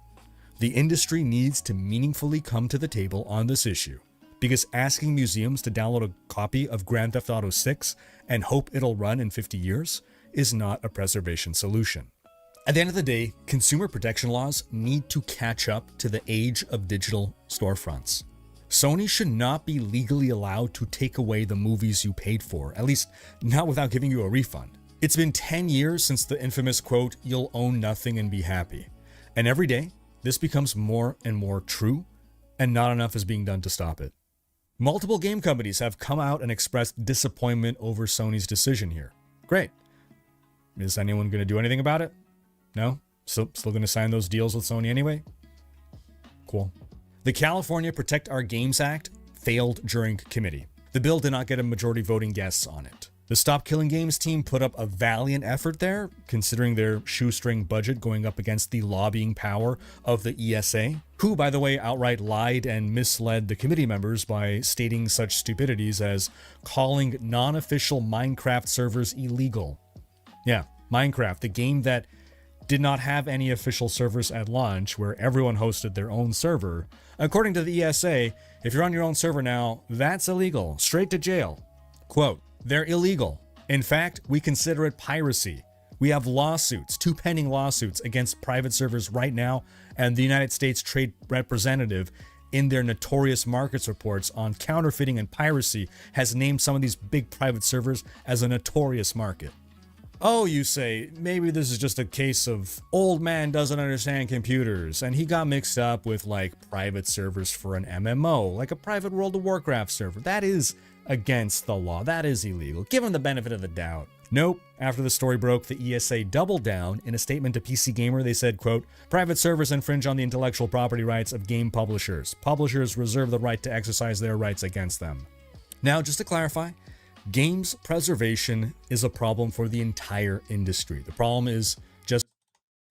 The industry needs to meaningfully come to the table on this issue, because asking museums to download a copy of Grand Theft Auto 6 and hope it'll run in 50 years is not a preservation solution. At the end of the day, consumer protection laws need to catch up to the age of digital storefronts. Sony should not be legally allowed to take away the movies you paid for, at least not without giving you a refund. It's been 10 years since the infamous quote, "You'll own nothing and be happy." And every day, this becomes more and more true, and not enough is being done to stop it. Multiple game companies have come out and expressed disappointment over Sony's decision here. Great. Is anyone going to do anything about it? No? Still going to sign those deals with Sony anyway? Cool. The California Protect Our Games Act failed during committee. The bill did not get a majority voting guests on it. The Stop Killing Games team put up a valiant effort there, considering their shoestring budget going up against the lobbying power of the ESA, who, by the way, outright lied and misled the committee members by stating such stupidities as calling non-official Minecraft servers illegal. Yeah, Minecraft, the game that did not have any official servers at launch, where everyone hosted their own server. According to the ESA, if you're on your own server now, that's illegal. Straight to jail. Quote, "They're illegal. In fact, we consider it piracy. We have lawsuits, 2 pending lawsuits against private servers right now, and the United States Trade Representative in their notorious markets reports on counterfeiting and piracy has named some of these big private servers as a notorious market." Oh, you say, maybe this is just a case of old man doesn't understand computers, and he got mixed up with like private servers for an MMO, like a private World of Warcraft server. That is against the law. That is illegal. Give him the benefit of the doubt. Nope. After the story broke, the ESA doubled down. In a statement to PC Gamer, they said, quote, "Private servers infringe on the intellectual property rights of game publishers. Publishers reserve the right to exercise their rights against them." Now, just to clarify, games preservation is a problem for the entire industry. The problem is just...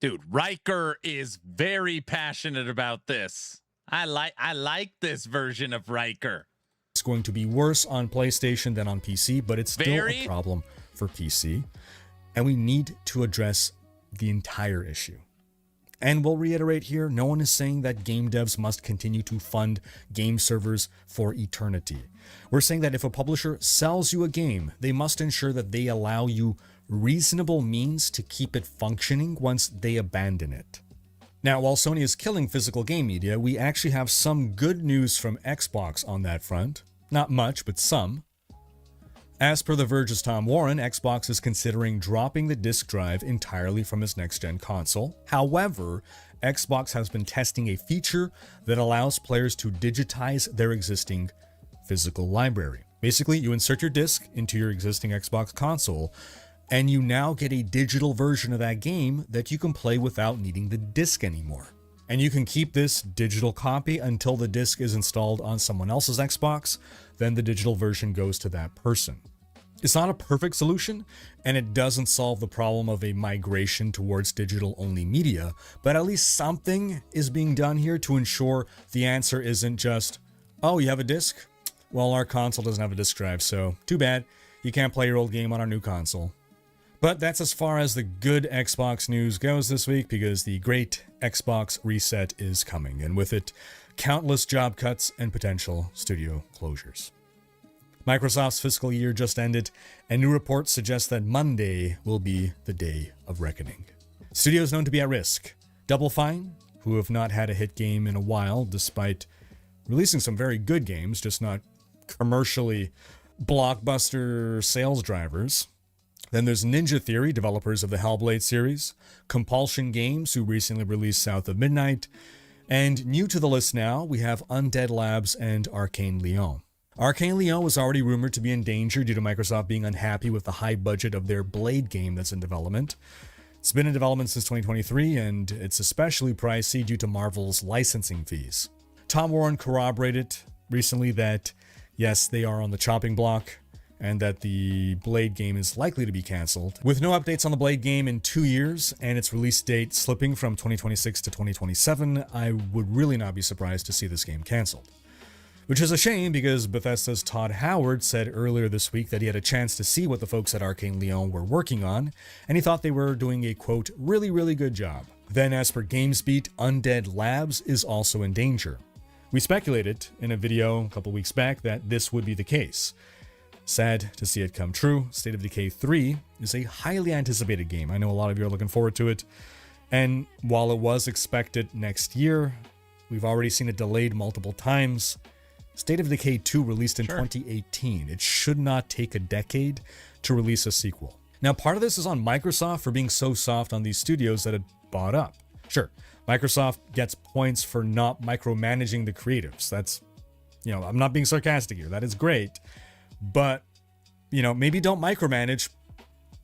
Dude, Riker is very passionate about this. I like this version of Riker. It's going to be worse on PlayStation than on PC, but it's still a problem for PC. And we need to address the entire issue. And we'll reiterate here, no one is saying that game devs must continue to fund game servers for eternity. We're saying that if a publisher sells you a game, they must ensure that they allow you reasonable means to keep it functioning once they abandon it. Now, while Sony is killing physical game media, we actually have some good news from Xbox on that front. Not much, but some. As per The Verge's Tom Warren, Xbox is considering dropping the disk drive entirely from its next-gen console. However, Xbox has been testing a feature that allows players to digitize their existing physical library. Basically, you insert your disc into your existing Xbox console, and you now get a digital version of that game that you can play without needing the disc anymore. And you can keep this digital copy until the disc is installed on someone else's Xbox, then the digital version goes to that person. It's not a perfect solution, and it doesn't solve the problem of a migration towards digital-only media, but at least something is being done here to ensure the answer isn't just, oh, you have a disc? Well, our console doesn't have a disc drive, so too bad. You can't play your old game on our new console. But that's as far as the good Xbox news goes this week, because the great Xbox reset is coming, and with it, countless job cuts and potential studio closures. Microsoft's fiscal year just ended, and new reports suggest that Monday will be the day of reckoning. Studios known to be at risk: Double Fine, who have not had a hit game in a while despite releasing some very good games, just not commercially blockbuster sales drivers. Then there's Ninja Theory, developers of the Hellblade series, Compulsion Games, who recently released South of Midnight, and new to the list now, we have Undead Labs and Arcane Leon. Arcane Leon was already rumored to be in danger due to Microsoft being unhappy with the high budget of their Blade game that's in development. It's been in development since 2023, and it's especially pricey due to Marvel's licensing fees. Tom Warren corroborated recently that, yes, they are on the chopping block, and that the Blade game is likely to be cancelled. With no updates on the Blade game in 2 years, and its release date slipping from 2026 to 2027, I would really not be surprised to see this game cancelled. Which is a shame, because Bethesda's Todd Howard said earlier this week that he had a chance to see what the folks at Arcane Leon were working on, and he thought they were doing a, quote, really, really good job. Then, as per GamesBeat, Undead Labs is also in danger. We speculated in a video a couple weeks back that this would be the case. Sad to see it come true. State of Decay 3 is a highly anticipated game. I know a lot of you are looking forward to it, and while it was expected next year, we've already seen it delayed multiple times. State of Decay 2 released in 2018. It should not take a decade to release a sequel. Now, part of this is on Microsoft for being so soft on these studios that it bought up. Sure, Microsoft gets points for not micromanaging the creatives. That's, I'm not being sarcastic here. That is great. But, maybe don't micromanage,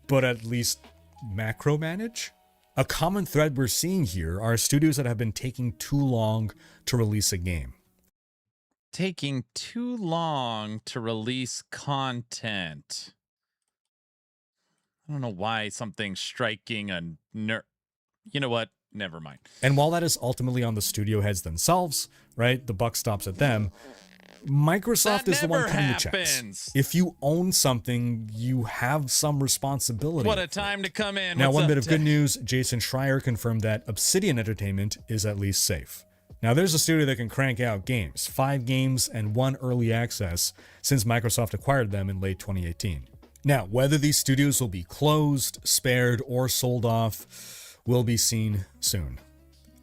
but at least macromanage? A common thread we're seeing here are studios that have been taking too long to release a game. Taking too long to release content. I don't know why something's striking a nerve. You know what? Never mind. And while that is ultimately on the studio heads themselves, right? The buck stops at them. Microsoft is the one cutting the checks. If you own something, you have some responsibility. What a time to come in. Now, one bit of good news, Jason Schreier confirmed that Obsidian Entertainment is at least safe. Now, there's a studio that can crank out games, 5 games and 1 early access since Microsoft acquired them in late 2018. Now, whether these studios will be closed, spared, or sold off will be seen soon.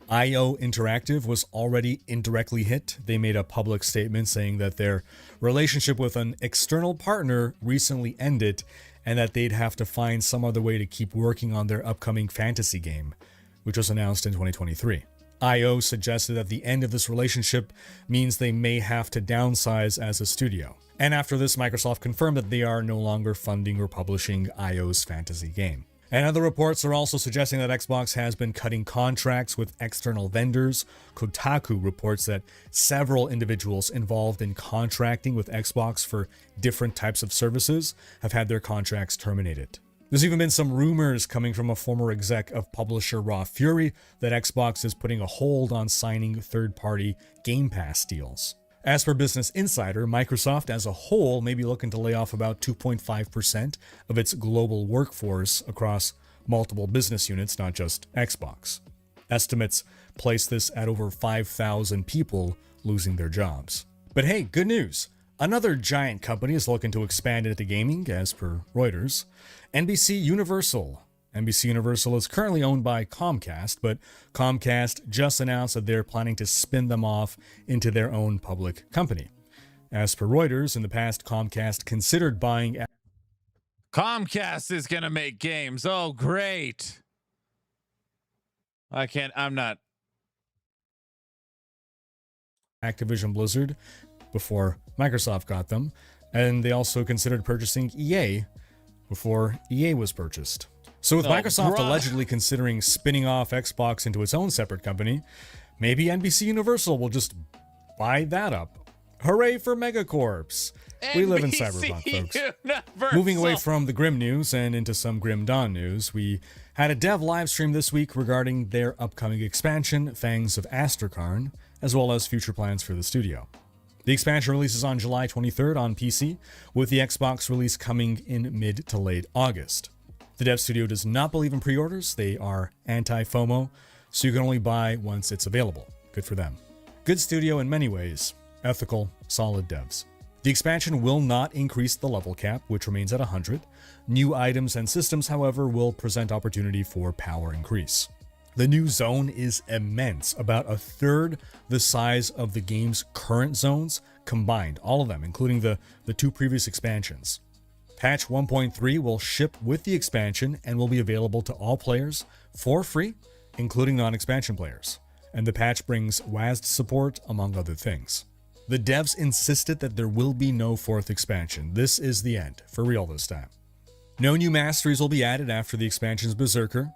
IO Interactive was already indirectly hit. They made a public statement saying that their relationship with an external partner recently ended and that they'd have to find some other way to keep working on their upcoming fantasy game, which was announced in 2023. IO suggested that the end of this relationship means they may have to downsize as a studio. And after this, Microsoft confirmed that they are no longer funding or publishing IO's fantasy game. And other reports are also suggesting that Xbox has been cutting contracts with external vendors. Kotaku reports that several individuals involved in contracting with Xbox for different types of services have had their contracts terminated. There's even been some rumors coming from a former exec of publisher Raw Fury that Xbox is putting a hold on signing third-party Game Pass deals. As per Business Insider, Microsoft as a whole may be looking to lay off about 2.5% of its global workforce across multiple business units, not just Xbox. Estimates place this at over 5,000 people losing their jobs. But hey, good news. Another giant company is looking to expand into gaming, as per Reuters. NBC Universal. NBC Universal is currently owned by Comcast, but Comcast just announced that they're planning to spin them off into their own public company. As per Reuters, in the past, Comcast considered buying... Comcast is going to make games. Oh, great. I'm not... Activision Blizzard before Microsoft got them. And they also considered purchasing EA before EA was purchased. So with Oh, Microsoft bruh. allegedly considering spinning off Xbox into its own separate company, maybe NBC Universal will just buy that up. Hooray for Megacorps. We live in Cyberpunk, folks. Universal. Moving away from the grim news and into some grim dawn news, we had a dev live stream this week regarding their upcoming expansion, Fangs of Astrakarn, as well as future plans for the studio. The expansion releases on July 23rd on PC, with the Xbox release coming in mid to late August. The dev studio does not believe in pre-orders. They are anti-FOMO, so you can only buy once it's available. Good for them. Good studio in many ways. Ethical, solid devs. The expansion will not increase the level cap, which remains at 100. New items and systems, however, will present opportunity for power increase. The new zone is immense, about a third the size of the game's current zones combined, all of them, including the two previous expansions. Patch 1.3 will ship with the expansion and will be available to all players for free, including non-expansion players. And the patch brings WASD support, among other things. The devs insisted that there will be no fourth expansion. This is the end, for real this time. No new masteries will be added after the expansion's Berserker.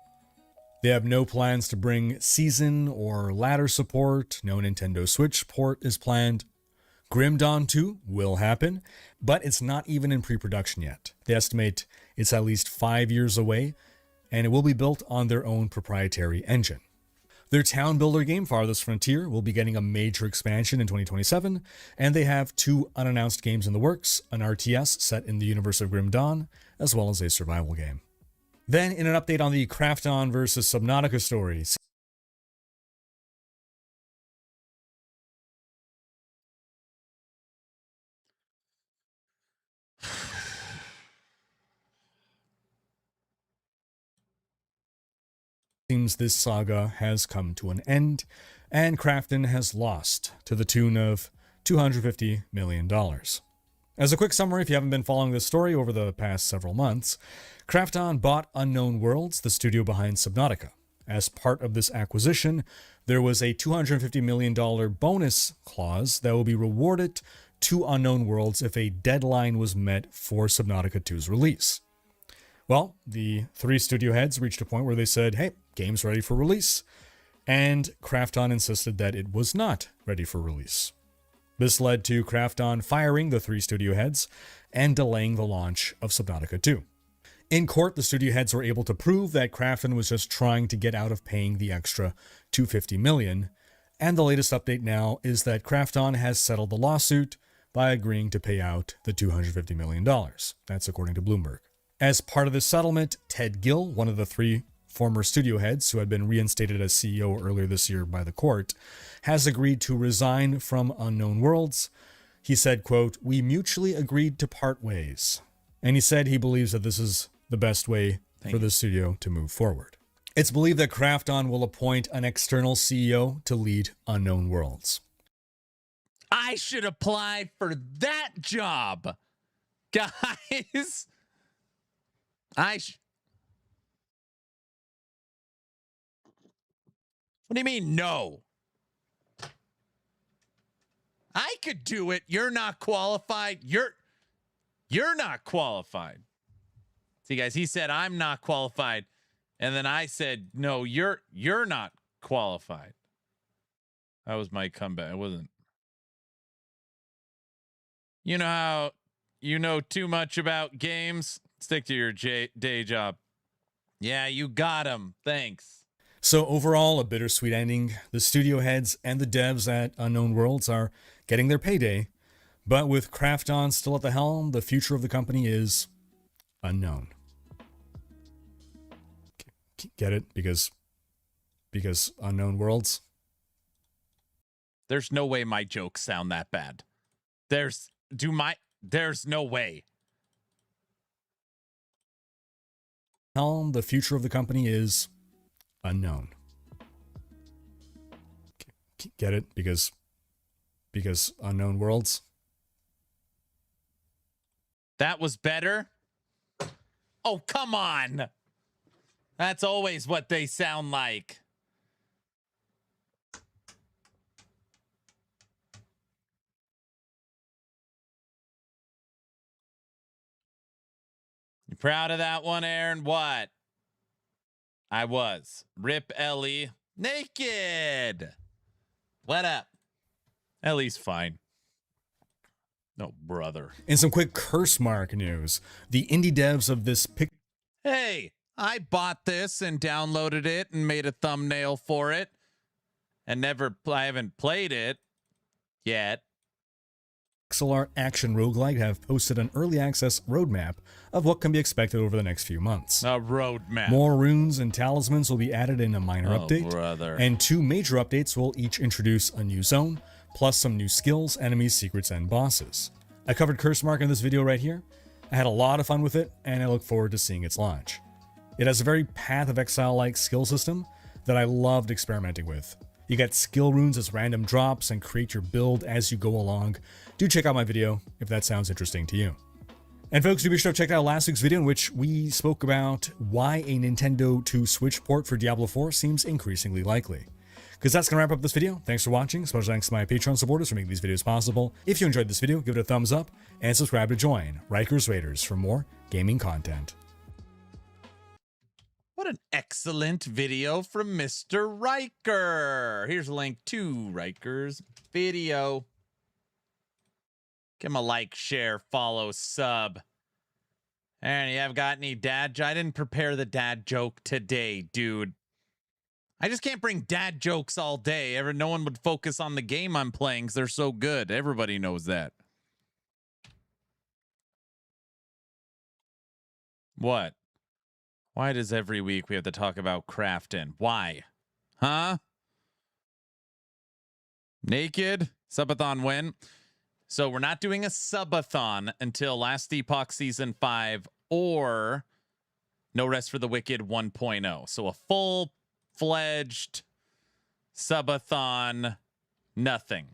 They have no plans to bring season or ladder support. No Nintendo Switch port is planned. Grim Dawn 2 will happen, but it's not even in pre-production yet. They estimate it's at least 5 years away, and it will be built on their own proprietary engine. Their town builder game, Farthest Frontier, will be getting a major expansion in 2027, and they have 2 unannounced games in the works, an RTS set in the universe of Grim Dawn, as well as a survival game. Then, in an update on the Krafton vs. Subnautica story, seems this saga has come to an end, and Krafton has lost to the tune of $250 million. As a quick summary, if you haven't been following this story over the past several months, Krafton bought Unknown Worlds, the studio behind Subnautica. As part of this acquisition, there was a $250 million bonus clause that will be rewarded to Unknown Worlds if a deadline was met for Subnautica 2's release. Well, the 3 studio heads reached a point where they said, hey, game's ready for release. And Krafton insisted that it was not ready for release. This led to Krafton firing the 3 studio heads and delaying the launch of Subnautica 2. In court, the studio heads were able to prove that Krafton was just trying to get out of paying the extra $250 million. And the latest update now is that Krafton has settled the lawsuit by agreeing to pay out the $250 million. That's according to Bloomberg. As part of this settlement, Ted Gill, one of the 3 former studio heads who had been reinstated as CEO earlier this year by the court, has agreed to resign from Unknown Worlds. He said, quote, "We mutually agreed to part ways." And he said he believes that this is the best way for the studio to move forward. It's believed that Krafton will appoint an external CEO to lead Unknown Worlds. I should apply for that job, guys. What do you mean, no? I could do it. You're not qualified. You're not qualified. See, guys, he said I'm not qualified, and then I said, no, you're not qualified. That was my comeback. It wasn't. You know how you know too much about games? Stick to your day job. Yeah, you got him. Thanks. So overall, a bittersweet ending. The studio heads and the devs at Unknown Worlds are getting their payday, but with Krafton still at the helm, the future of the company is unknown. Get it? Because Unknown Worlds? There's no way my jokes sound that bad. There's no way. Helm, the future of the company is unknown. Get it? Because Unknown Worlds? That was better? Oh, come on. That's always what they sound like. proud of that one, Aaron? What? I was. Rip Ellie. Naked. What up? Ellie's fine. No, brother. In some quick curse mark news, the indie devs of this pic. Hey, I bought this and downloaded it and made a thumbnail for it. And I haven't played it yet. Pixel art action roguelike have posted an early access roadmap of what can be expected over the next few months. A roadmap. More runes and talismans will be added in a minor update, brother. and 2 major updates will each introduce a new zone, plus some new skills, enemies, secrets, and bosses. I covered Curse Mark in this video right here. I had a lot of fun with it, and I look forward to seeing its launch. It has a very Path of Exile-like skill system that I loved experimenting with. You get skill runes as random drops and create your build as you go along. Do check out my video if that sounds interesting to you. And folks, do be sure to check out last week's video in which we spoke about why a Nintendo to Switch port for Diablo 4 seems increasingly likely. Because that's going to wrap up this video. Thanks for watching. Special thanks to my Patreon supporters for making these videos possible. If you enjoyed this video, give it a thumbs up and subscribe to join Riker's Raiders for more gaming content. What an excellent video from Mr. Riker. Here's a link to Riker's video. Give him a like, share, follow, sub. And you have got any dad? I didn't prepare the dad joke today, dude. I just can't bring dad jokes all day. No one would focus on the game I'm playing because they're so good. Everybody knows that. What? Why does every week we have to talk about crafting? Why? Huh? Naked? Subathon when? So we're not doing a subathon until Last Epoch Season 5 or No Rest for the Wicked 1.0. So a full-fledged subathon, nothing.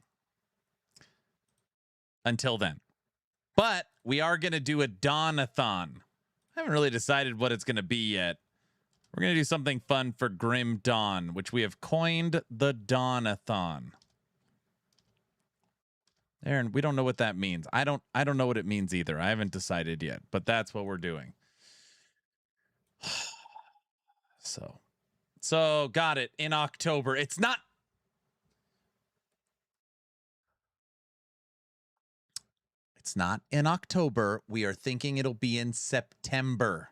Until then. But we are going to do a Dawnathon. I haven't really decided what it's going to be yet. We're going to do something fun for Grim Dawn, which we have coined the Dawnathon. Aaron, we don't know what that means. I don't know what it means either. I haven't decided yet, but that's what we're doing. So got it in October. It's not in October. We are thinking it'll be in September.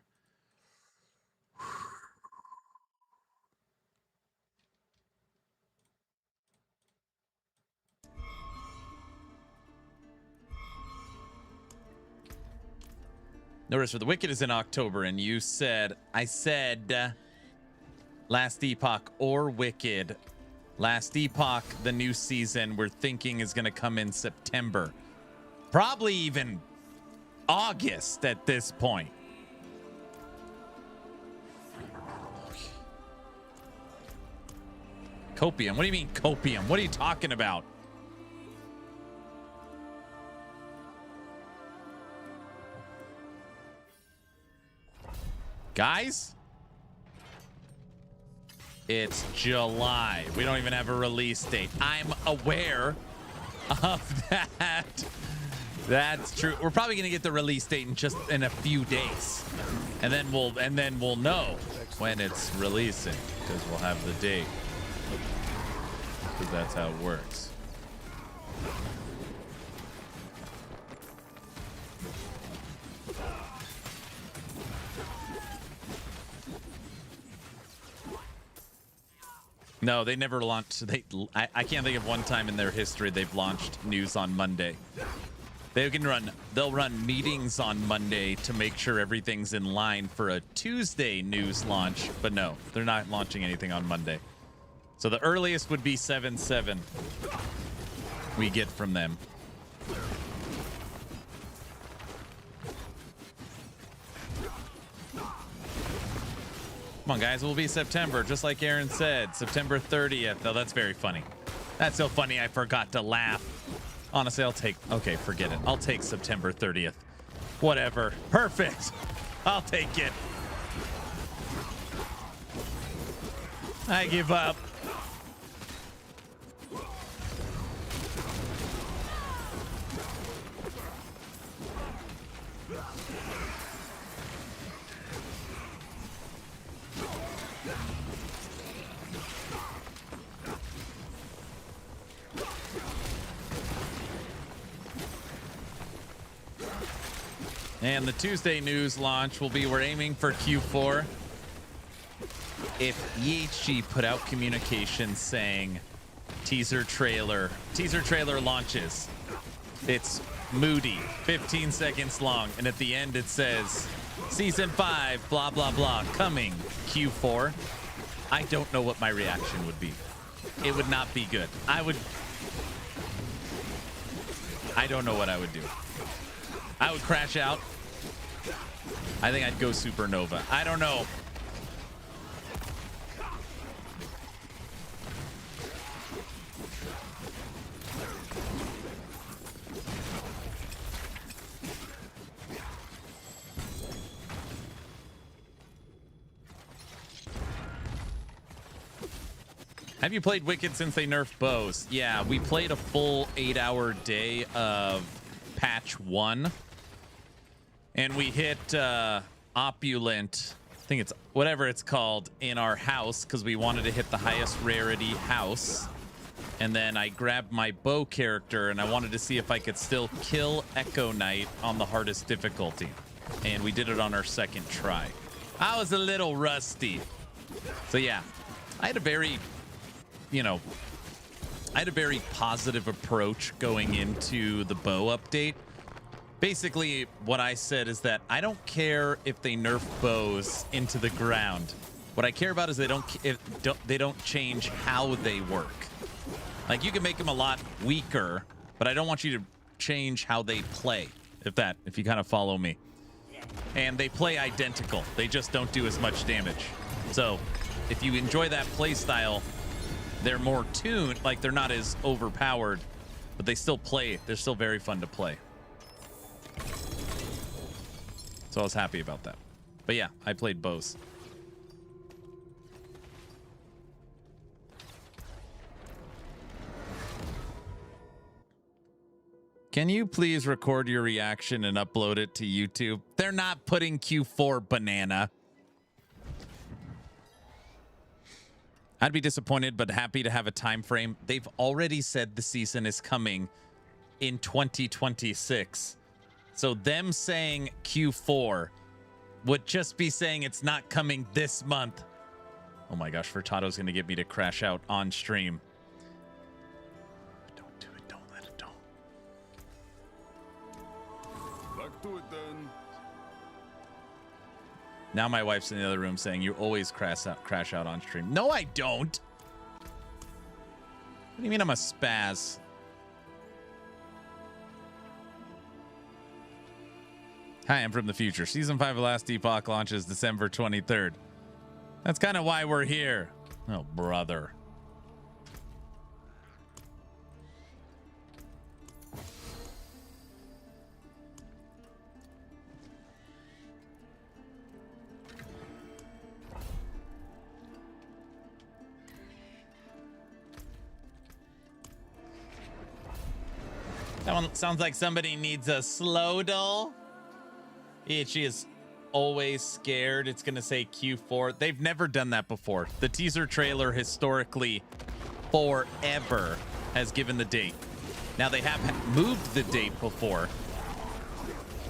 No Rest for the Wicked is in October, and you said, I said Last Epoch or Wicked. Last Epoch, the new season, we're thinking is going to come in September. Probably even August at this point. Copium? What do you mean copium? What are you talking about? Guys? It's July. We don't even have a release date. I'm aware of that. That's true. We're probably gonna get the release date in a few days, and then we'll know when it's releasing because we'll have the date. Because that's how it works. No, they never launched. I can't think of one time in their history they've launched news on Monday. They'll run meetings on Monday to make sure everything's in line for a Tuesday news launch, but no, they're not launching anything on Monday. So the earliest would be 7/7 we get from them. Come on, guys, it will be September, just like Aaron said. September 30th. Oh, that's very funny. That's so funny, I forgot to laugh. Honestly, okay, forget it. I'll take September 30th. Whatever. Perfect. I'll take it. I give up. And the Tuesday news launch will be we're aiming for Q4. If EHG put out communication saying teaser trailer launches, it's moody, 15 seconds long, and at the end it says season 5 blah blah blah coming Q4, I don't know what my reaction would be. It would not be good. I don't know what I would do. I would crash out. I think I'd go supernova. I don't know. Have you played Wicked since they nerfed bows? Yeah, we played a full 8-hour day of patch 1. And we hit Opulent, I think it's whatever it's called, in our house because we wanted to hit the highest rarity house. And then I grabbed my bow character and I wanted to see if I could still kill Echo Knight on the hardest difficulty. And we did it on our second try. I was a little rusty. So yeah, I had a very, positive approach going into the bow update. Basically, what I said is that I don't care if they nerf bows into the ground. What I care about is they don't change how they work. Like, you can make them a lot weaker, but I don't want you to change how they play, if you kind of follow me. And they play identical. They just don't do as much damage. So, if you enjoy that play style, they're more tuned, like they're not as overpowered, but they still play. They're still very fun to play. So I was happy about that. But yeah, I played bows. Can you please record your reaction and upload it to YouTube? They're not putting Q4, banana. I'd be disappointed, but happy to have a time frame. They've already said the season is coming in 2026. So them saying Q4 would just be saying it's not coming this month. Oh my gosh, Furtado's going to get me to crash out on stream. Don't do it. Don't let it. Don't. Back to it then. Now my wife's in the other room saying you always crash out on stream. No, I don't. What do you mean I'm a spaz? Hi, I'm from the future. Season 5 of Last Epoch launches December 23rd. That's kind of why we're here. Oh, brother. That one sounds like somebody needs a slow doll. She is always scared it's going to say Q4. They've never done that before. The teaser trailer historically forever has given the date. Now they have moved the date before,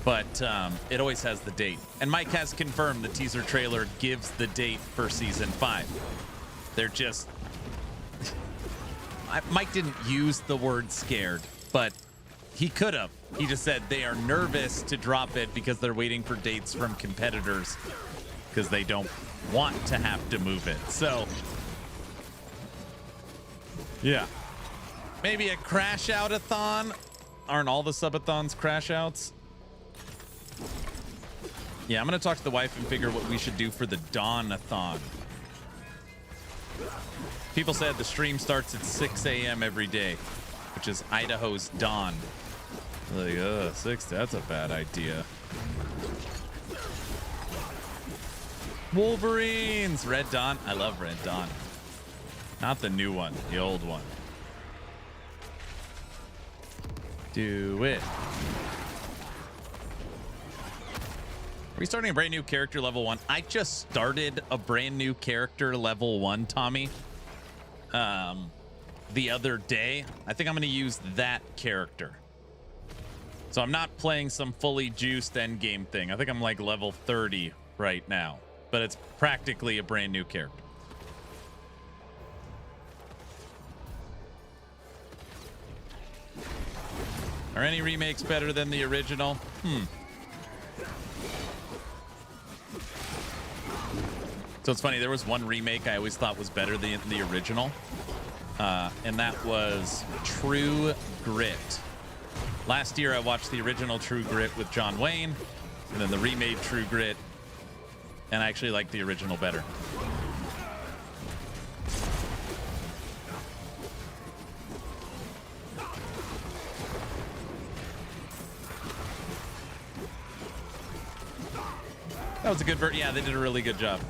but it always has the date. And Mike has confirmed the teaser trailer gives the date for season 5. They're just... Mike didn't use the word scared, but he could have. He just said they are nervous to drop it because they're waiting for dates from competitors because they don't want to have to move it. So, yeah. Maybe a crash out-a-thon. Aren't all the subathons crash outs? Yeah, I'm going to talk to the wife and figure what we should do for the dawn-a-thon. People said the stream starts at 6 a.m. every day, which is Idaho's dawn. Like, 6, that's a bad idea. Wolverines! Red Dawn. I love Red Dawn. Not the new one, the old one. Do it. Are we starting a brand new character level 1? I just started a brand new character level 1, Tommy. The other day. I think I'm going to use that character. So I'm not playing some fully juiced endgame thing. I think I'm like level 30 right now, but it's practically a brand new character. Are any remakes better than the original? So it's funny, there was one remake I always thought was better than the original, and that was True Grit. Last year I watched the original True Grit with John Wayne, and then the remade True Grit, and I actually like the original better. That was a good version. Yeah, they did a really good job.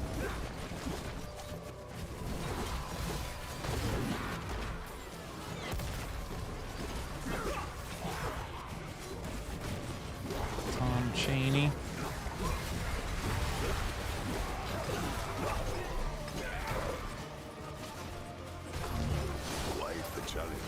Tom Chaney. Quite the challenge.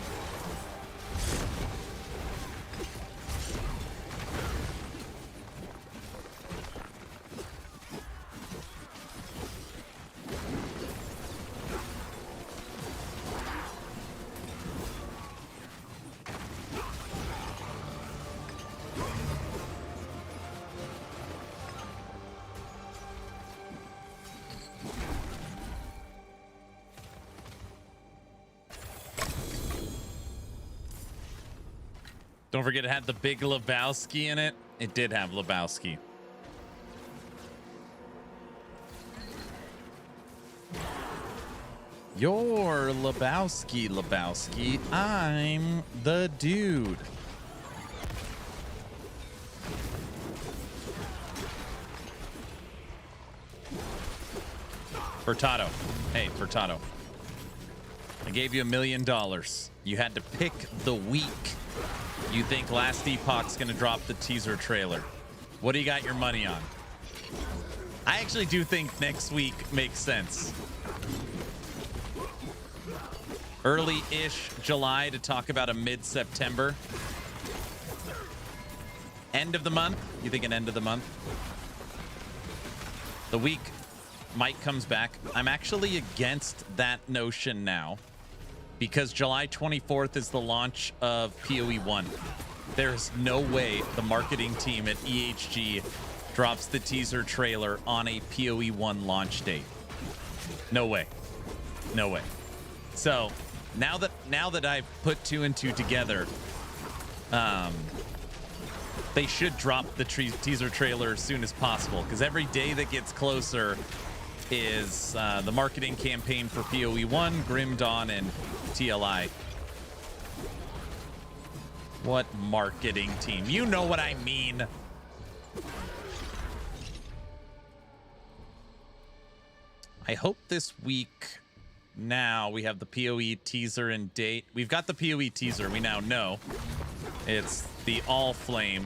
Don't forget it had the Big Lebowski in it. It did have Lebowski. You're Lebowski. I'm the dude. Furtado. Hey, Furtado. I gave you $1 million. You had to pick the week you think Last Epoch's gonna drop the teaser trailer. What do you got your money on? I actually do think next week makes sense. Early-ish July to talk about a mid-September. End of the month? You think an end of the month? The week Mike comes back. I'm actually against that notion now, because July 24th is the launch of PoE 1. There's no way the marketing team at EHG drops the teaser trailer on a PoE 1 launch date. No way. No way. So now that I've put 2 and 2 together, they should drop the teaser trailer as soon as possible, because every day that gets closer is the marketing campaign for PoE 1, Grim Dawn, and TLI. What marketing team? You know what I mean. I hope this week now we have the PoE teaser and date. We've got the PoE teaser. We now know it's the All Flame.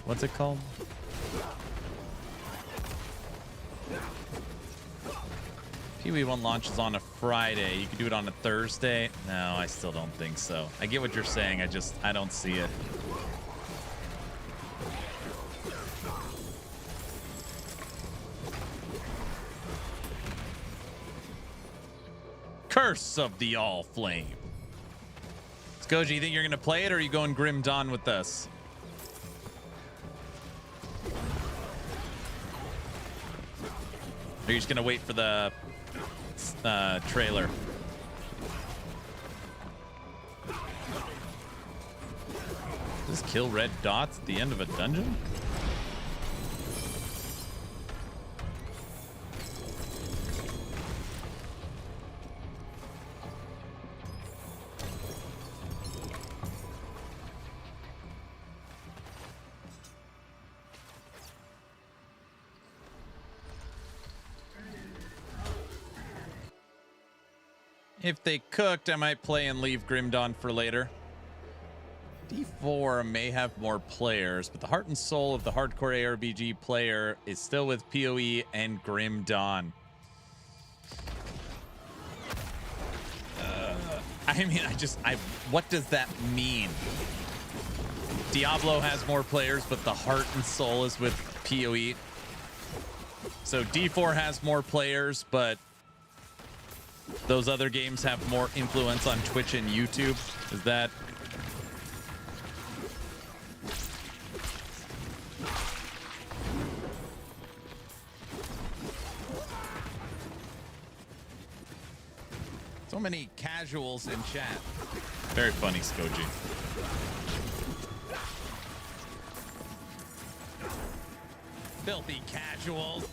What's it called? PoE 1 launches on a Friday. You can do it on a Thursday. No, I still don't think so. I get what you're saying. I don't see it. Curse of the All Flame. Skoji, you think you're going to play it, or are you going Grim Dawn with us? Are you just going to wait for the trailer? Does this kill red dots at the end of a dungeon? If they cooked, I might play and leave Grim Dawn for later. D4 may have more players, but the heart and soul of the hardcore ARPG player is still with PoE and Grim Dawn. I mean, what does that mean? Diablo has more players, but the heart and soul is with PoE. So D4 has more players, but those other games have more influence on Twitch and YouTube. Is that... So many casuals in chat. Very funny, Skoji. Filthy casuals.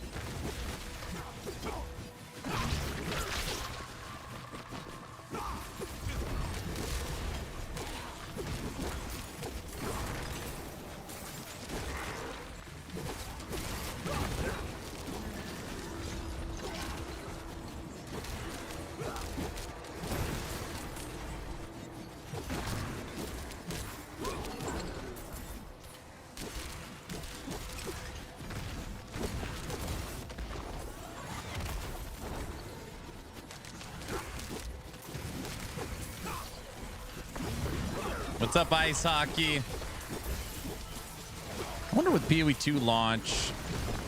What's up, Ice Hockey? I wonder with PoE 2 launch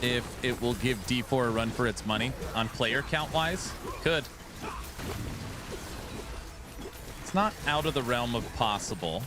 if it will give D4 a run for its money on player count wise. Could. It's not out of the realm of possible.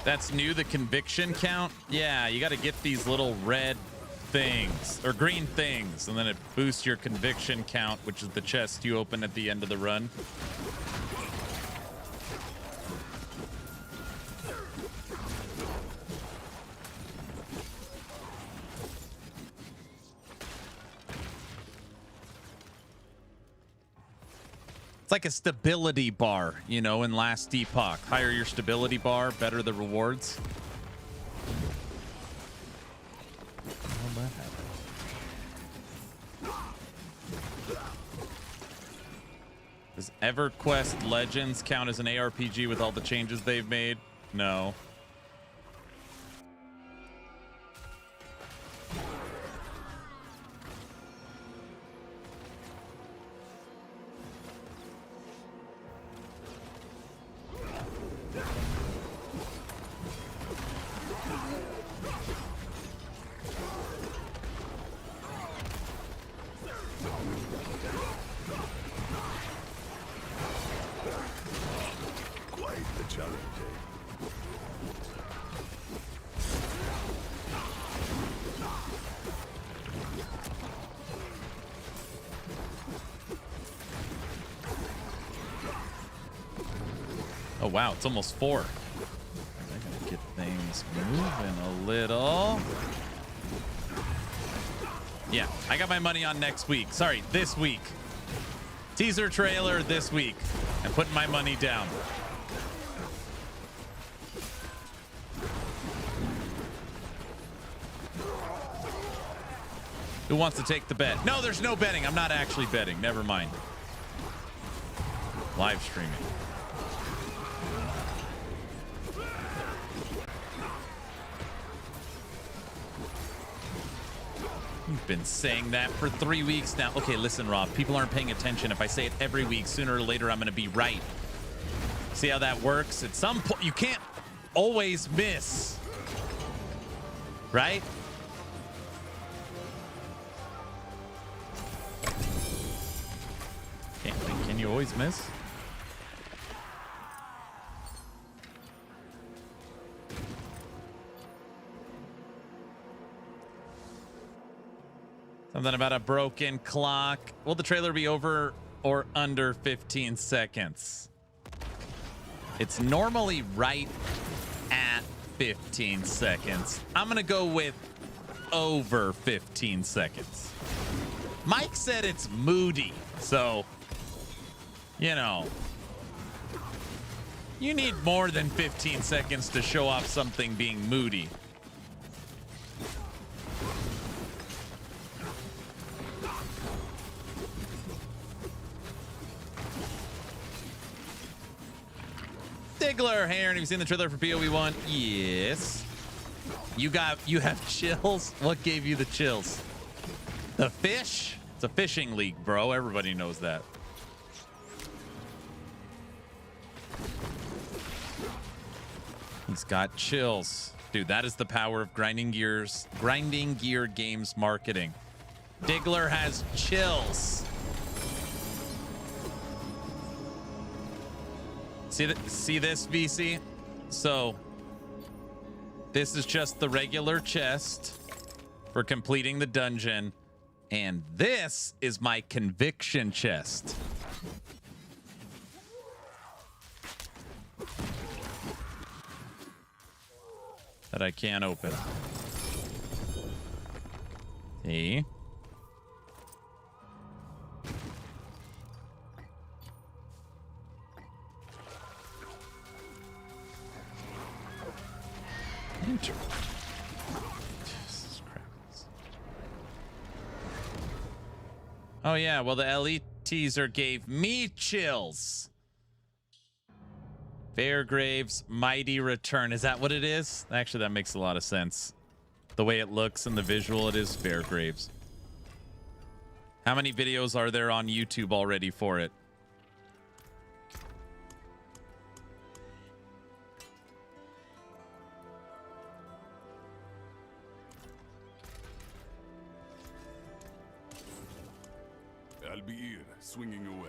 That's new, the conviction count. Yeah, you got to get these little red things or green things, and then it boosts your conviction count, which is the chest you open at the end of the run. It's like a stability bar, you know, in Last Epoch. Higher your stability bar, better the rewards. Does EverQuest Legends count as an ARPG with all the changes they've made? No. Oh, wow, it's almost 4. I gotta get things moving a little. Yeah, I got my money on next week. Sorry, this week. Teaser trailer this week. I'm putting my money down. Who wants to take the bet? No, there's no betting. I'm not actually betting. Never mind. Live streaming. You've been saying that for 3 weeks now. Okay, listen, Rob. People aren't paying attention. If I say it every week, sooner or later, I'm going to be right. See how that works? At some point, you can't always miss. Right? Can you always miss? Something about a broken clock. Will the trailer be over or under 15 seconds? It's normally right at 15 seconds. I'm going to go with over 15 seconds. Mike said it's moody, so, you know, you need more than 15 seconds to show off something being moody. Diggler, hey Aaron, have you seen the trailer for PoE 1? Yes. You have chills? What gave you the chills? The fish? It's a fishing league, bro. Everybody knows that. He's got chills. Dude, that is the power of Grinding Gear Games marketing. Diggler has chills. See this, VC? So this is just the regular chest for completing the dungeon, and this is my conviction chest. That I can't open. See? Jesus Christ. Oh yeah, well the LE teaser gave me chills. Fairgrave's Mighty Return. Is that what it is? Actually, that makes a lot of sense. The way it looks and the visual, it is Fairgrave's. How many videos are there on YouTube already for it? Albeir, swinging away.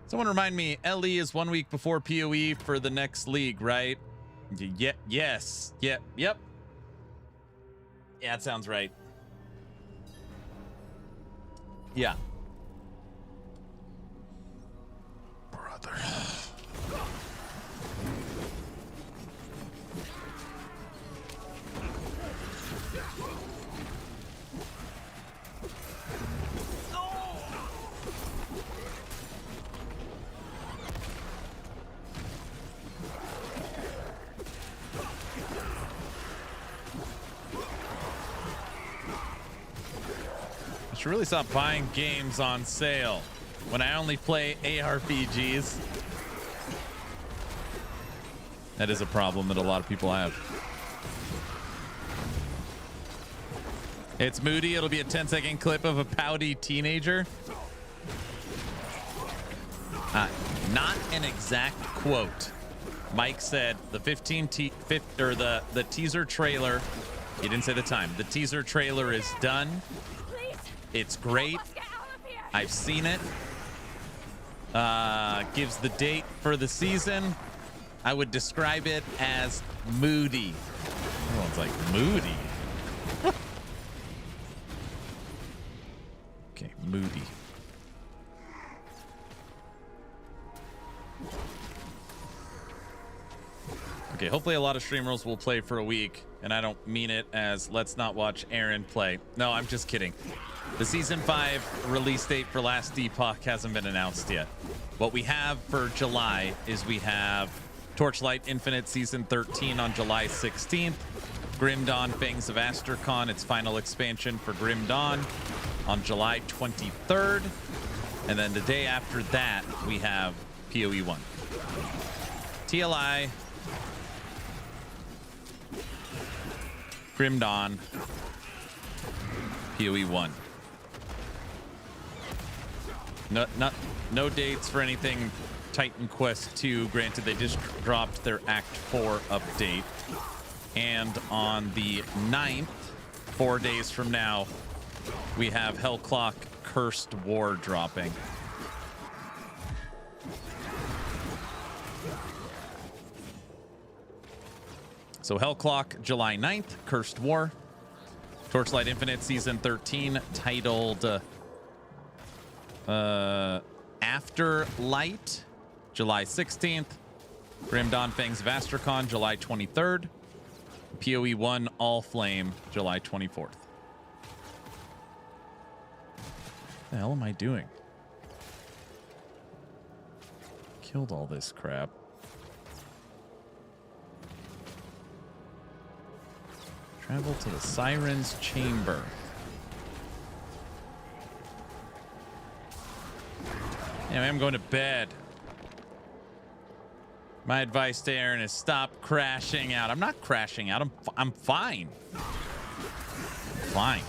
Someone remind me, LE is 1 week before PoE for the next league, right? Yes. Yep. Yeah, that sounds right. Yeah. Brother. I should really stop buying games on sale when I only play ARPGs. That is a problem that a lot of people have. It's moody. It'll be a 10-second clip of a pouty teenager. Not an exact quote. Mike said the the teaser trailer. He didn't say the time. The teaser trailer is done. It's great. I've seen it. Gives the date for the season. I would describe it as moody. Everyone's like, moody? Okay, moody. Okay, hopefully a lot of streamers will play for a week, and I don't mean it as let's not watch Aaron play. No, I'm just kidding. The Season 5 release date for Last Epoch hasn't been announced yet. What we have for July is we have Torchlight Infinite Season 13 on July 16th. Grim Dawn Fangs of Astercon, its final expansion for Grim Dawn, on July 23rd. And then the day after that, we have PoE 1. TLI, Grim Dawn, PoE 1. No dates for anything Titan Quest 2. Granted, they just dropped their Act 4 update. And on the 9th, 4 days from now, we have Hellclock Cursed War dropping. So Hellclock, July 9th. Cursed War. Torchlight Infinite Season 13, titled Afterlight, July 16th. Grim Dawnfang's Vastricon, July 23rd. PoE 1 All Flame, July 24th. What the hell am I doing? Killed all this crap. Travel to the Siren's Chamber. Anyway, I'm going to bed. My advice to Aaron is stop crashing out. I'm not crashing out. I'm fine. Fine.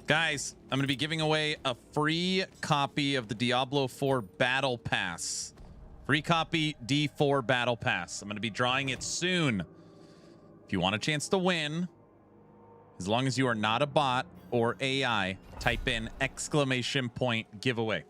Guys, I'm going to be giving away a free copy of the Diablo 4 Battle Pass. Free copy D4 Battle Pass. I'm going to be drawing it soon. If you want a chance to win, as long as you are not a bot or AI, type in !giveaway.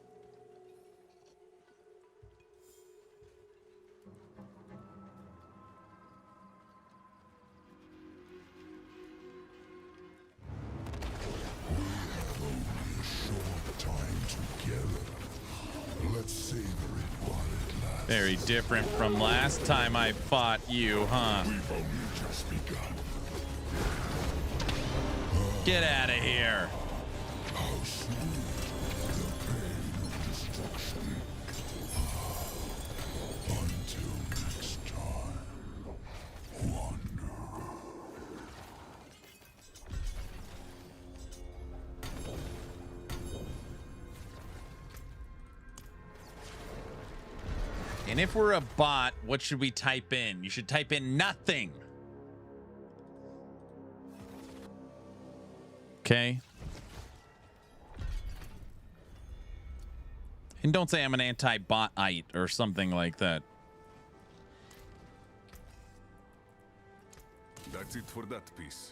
Let's savor it while it lasts. Very different from last time I fought you, huh? We've only just begun. Get out of here. How sweet the pain of destruction. Until next time. One. And if we're a bot, what should we type in? You should type in nothing. Okay. And don't say I'm an anti-bot-ite or something like that. That's it for that piece.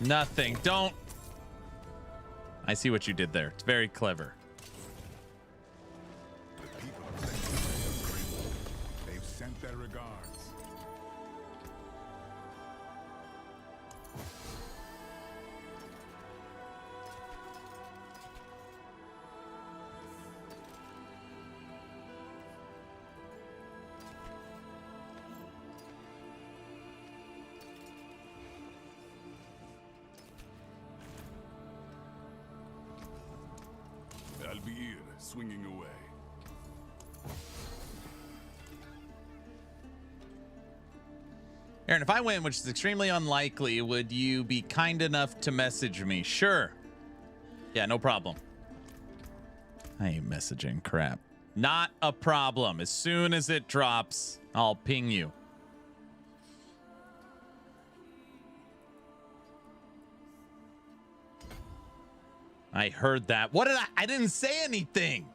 Nothing. Don't. I see what you did there. It's very clever. They've sent their regards. I'll be here, swinging away. Aaron, if I win, which is extremely unlikely, would you be kind enough to message me? Sure. Yeah, no problem. I ain't messaging crap. Not a problem. As soon as it drops, I'll ping you. I heard that. What did I didn't say anything.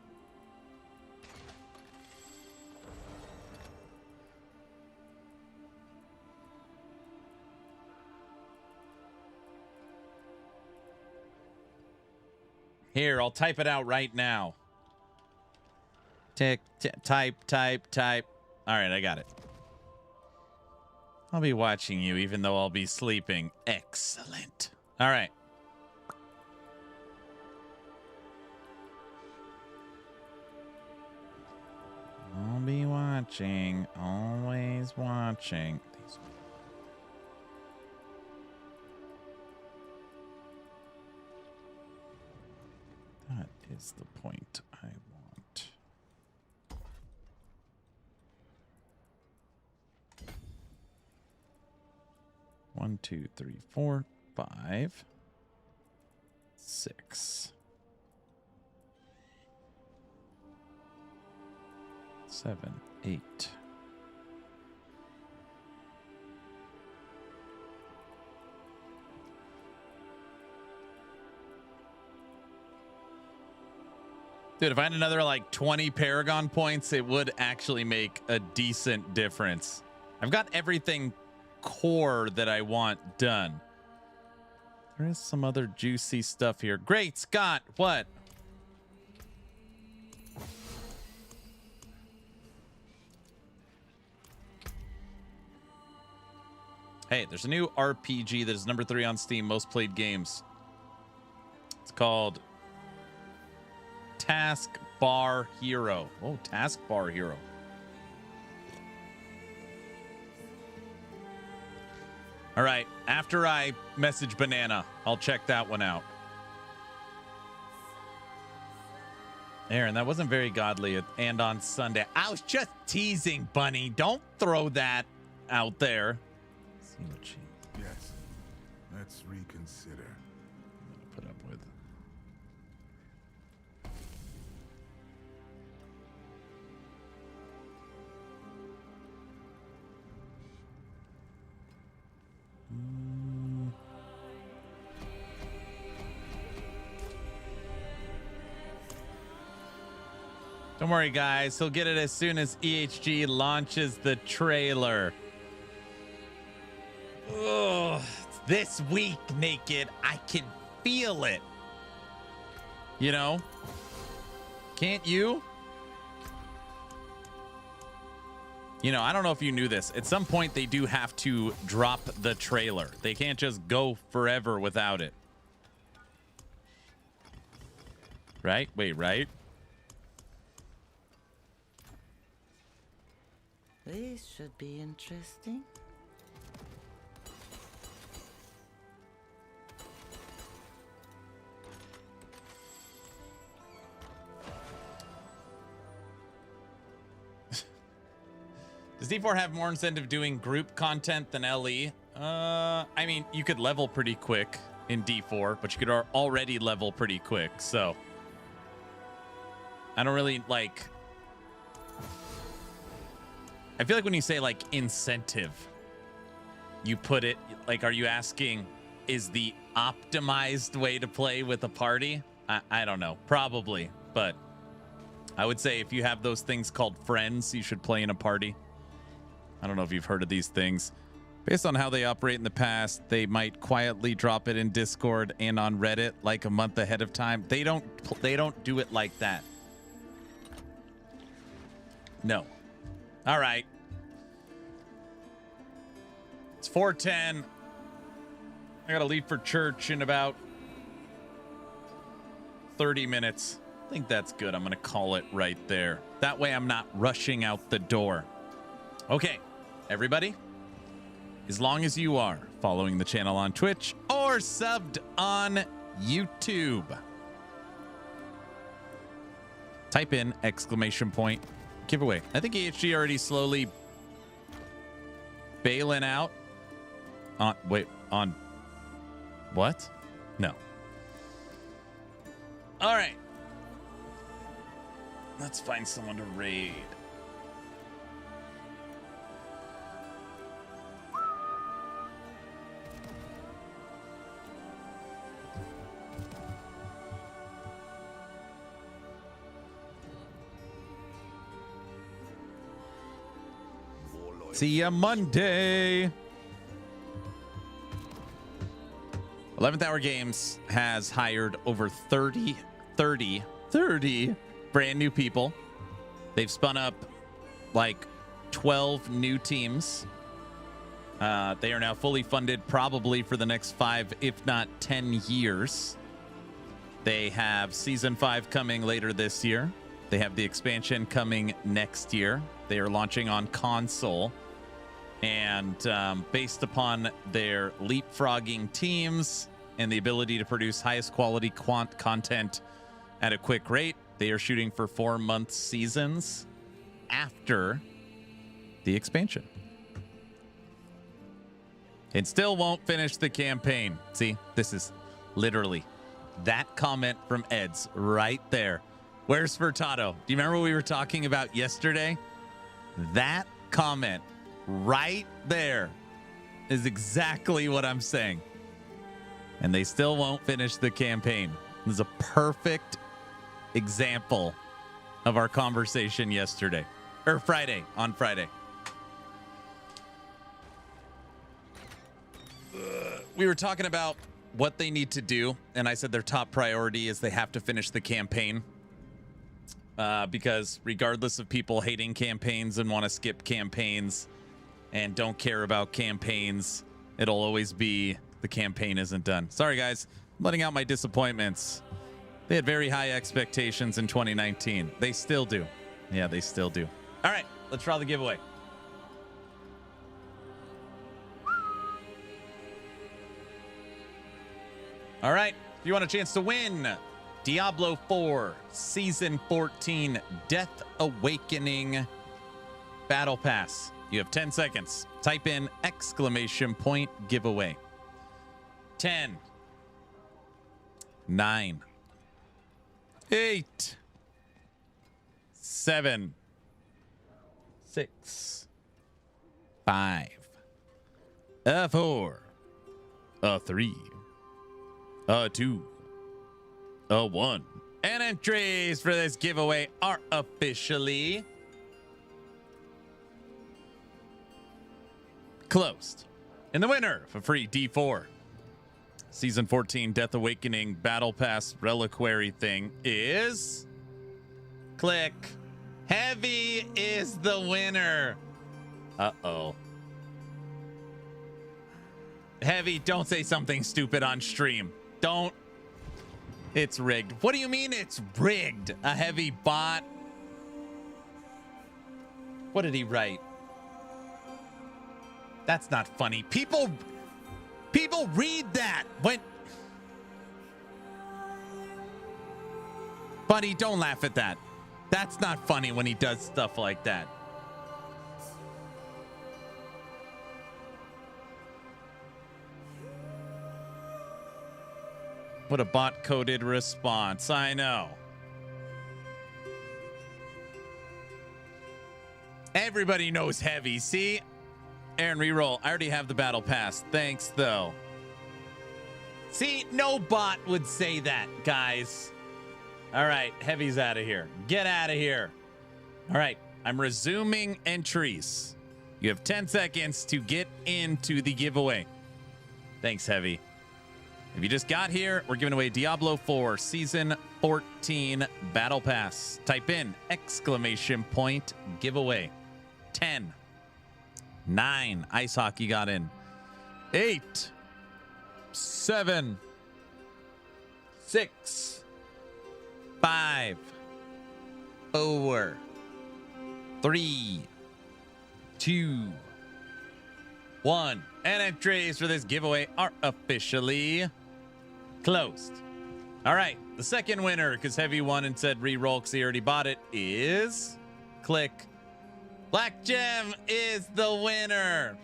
Here, I'll type it out right now. Tick, type. All right, I got it. I'll be watching you even though I'll be sleeping. Excellent. All right. I'll be watching. Always watching. That is the point I want. One, 2, 3, 4, 5, 6, 7, 8. Dude, if I had another like 20 Paragon points, it would actually make a decent difference. I've got everything core that I want done. There is some other juicy stuff here. Great, Scott, what? Hey, there's a new RPG that is number 3 on Steam, most played games. It's called Task Bar Hero. Oh, Task Bar Hero. All right, after I message Banana, I'll check that one out. Aaron, that wasn't very godly. And on Sunday, I was just teasing, Bunny. Don't throw that out there. Let's see what she... Yes, let's reconsider. Put up with. Don't worry, guys. He'll get it as soon as EHG launches the trailer. Ugh, it's this week, Naked. I can feel it. You know? Can't you? You know, I don't know if you knew this. At some point, they do have to drop the trailer. They can't just go forever without it. Right? Wait, right? This should be interesting. Does D4 have more incentive doing group content than LE? I mean, you could level pretty quick in D4, but you could already level pretty quick, so I don't really like... I feel like when you say like incentive, you put it like, are you asking, is the optimized way to play with a party? I don't know, probably, but I would say if you have those things called friends, you should play in a party. I don't know if you've heard of these things. Based on how they operate in the past, they might quietly drop it in Discord and on Reddit like a month ahead of time. They don't do it like that. No. All right. It's 4:10. I got to leave for church in about 30 minutes. I think that's good. I'm going to call it right there. That way I'm not rushing out the door. Okay, everybody. As long as you are following the channel on Twitch or subbed on YouTube, type in exclamation point giveaway. I think EHG already slowly bailing out on, wait, on what? No. All right. Let's find someone to raid. See ya Monday. 11th Hour Games has hired over 30 brand new people. They've spun up like 12 new teams. They are now fully funded probably for the next 5, if not 10 years. They have Season 5 coming later this year. They have the expansion coming next year. They are launching on console. And based upon their leapfrogging teams and the ability to produce highest quality content at a quick rate, they are shooting for 4-month seasons after the expansion. And still won't finish the campaign. See, this is literally that comment from Eds right there. Where's Furtado? Do you remember what we were talking about yesterday? That comment right there is exactly what I'm saying. And they still won't finish the campaign. This is a perfect example of our conversation yesterday or on Friday. We were talking about what they need to do, and I said their top priority is they have to finish the campaign. Because regardless of people hating campaigns and want to skip campaigns and don't care about campaigns, it'll always be the campaign isn't done. Sorry, guys. I'm letting out my disappointments. They had very high expectations in 2019. They still do. Yeah, they still do. All right, let's draw the giveaway. All right, if you want a chance to win Diablo 4 Season 14 Death Awakening Battle Pass, you have 10 seconds. Type in ! giveaway. 10, 9, 8, 7, 6, 5, 4, 3, 2, 1. And entries for this giveaway are officially closed. And the winner for free D4 Season 14 Death Awakening Battle Pass Reliquary thing is... click. Heavy is the winner. Uh-oh. Heavy, don't say something stupid on stream. Don't. It's rigged. What do you mean it's rigged? A Heavy bot? What did he write? That's not funny. People read that. When... Buddy, don't laugh at that. That's not funny when he does stuff like that. What a bot-coded response. I know. Everybody knows Heavy. See? Aaron, reroll. I already have the battle pass. Thanks, though. See? No bot would say that, guys. All right. Heavy's out of here. Get out of here. All right. I'm resuming entries. You have 10 seconds to get into the giveaway. Thanks, Heavy. If you just got here, we're giving away Diablo 4 Season 14 Battle Pass. Type in !giveaway. 10, 9, Ice Hockey got in. 8, 7, 6, 5, 4, 3, 2, 1. And entries for this giveaway are officially closed. All right, the second winner, because Heavy won and said reroll because he already bought it, is click. Black Gem is the winner.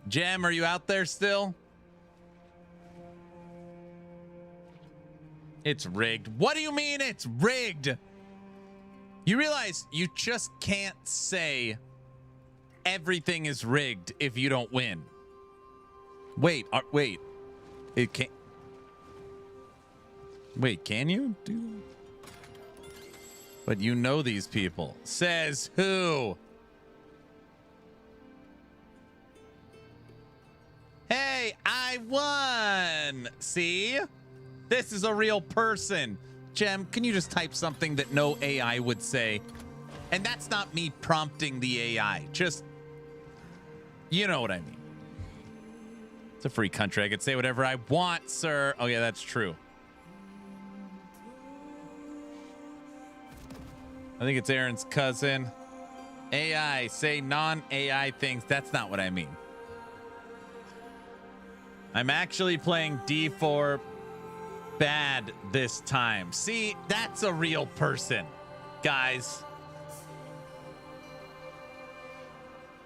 Gem, are you out there still? It's rigged. What do you mean it's rigged? You realize you just can't say everything is rigged if you don't win. Wait. It can't. Wait, can you do? But you know these people. Says who? Hey, I won. See? This is a real person. Gem, can you just type something that no AI would say? And that's not me prompting the AI. Just, you know what I mean. It's a free country. I could say whatever I want, sir. Oh, yeah, that's true. I think it's Aaron's cousin. AI, say non-AI things. That's not what I mean. I'm actually playing D4 bad this time. See, that's a real person, guys.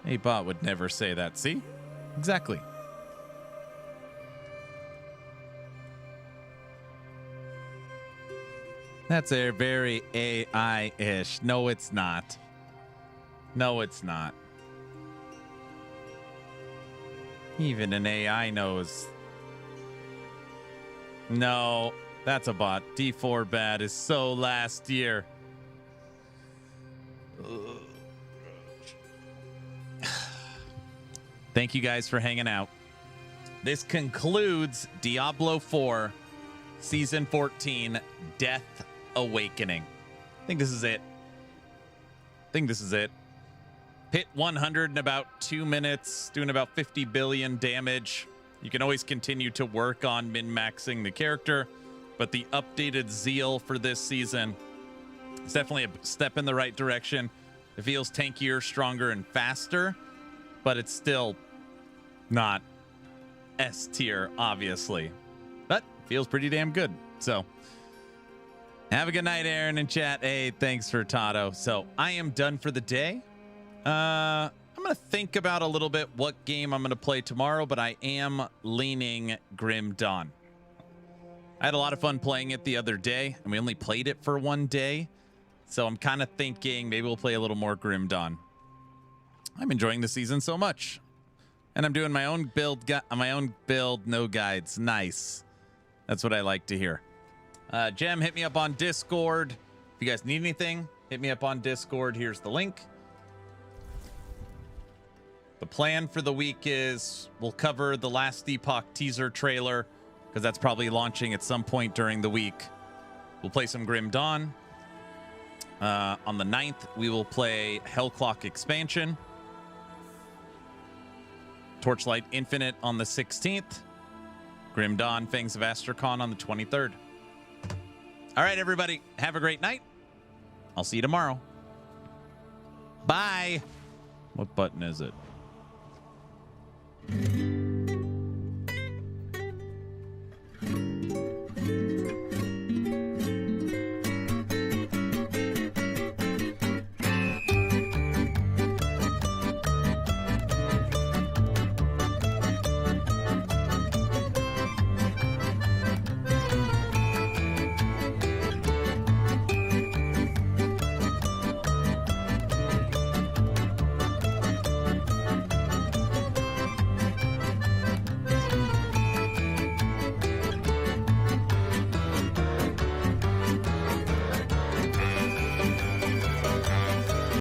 A bot would never say that. See? Exactly. That's a very AI-ish. No, it's not. No, it's not. Even an AI knows. No, that's a bot. D4 bad is so last year. Thank you guys for hanging out. This concludes Diablo 4 Season 14 Death Awakening. I think this is it. Hit 100 in about 2 minutes, doing about 50 billion damage. You can always continue to work on min-maxing the character, but the updated Zeal for this season is definitely a step in the right direction. It feels tankier, stronger, and faster, but it's still not S tier, obviously. But feels pretty damn good. So have a good night, Aaron and chat. Hey, thanks for Tato. So I am done for the day. I'm going to think about a little bit what game I'm going to play tomorrow, but I am leaning Grim Dawn. I had a lot of fun playing it the other day, and we only played it for one day. So I'm kind of thinking maybe we'll play a little more Grim Dawn. I'm enjoying the season so much. And I'm doing my own build, no guides. Nice. That's what I like to hear. Jem, hit me up on Discord. If you guys need anything, hit me up on Discord. Here's the link. The plan for the week is we'll cover the Last Epoch teaser trailer because that's probably launching at some point during the week. We'll play some Grim Dawn. On the 9th, we will play Hellclock expansion. Torchlight Infinite on the 16th. Grim Dawn, Fangs of Astrakan on the 23rd. All right, everybody. Have a great night. I'll see you tomorrow. Bye. What button is it?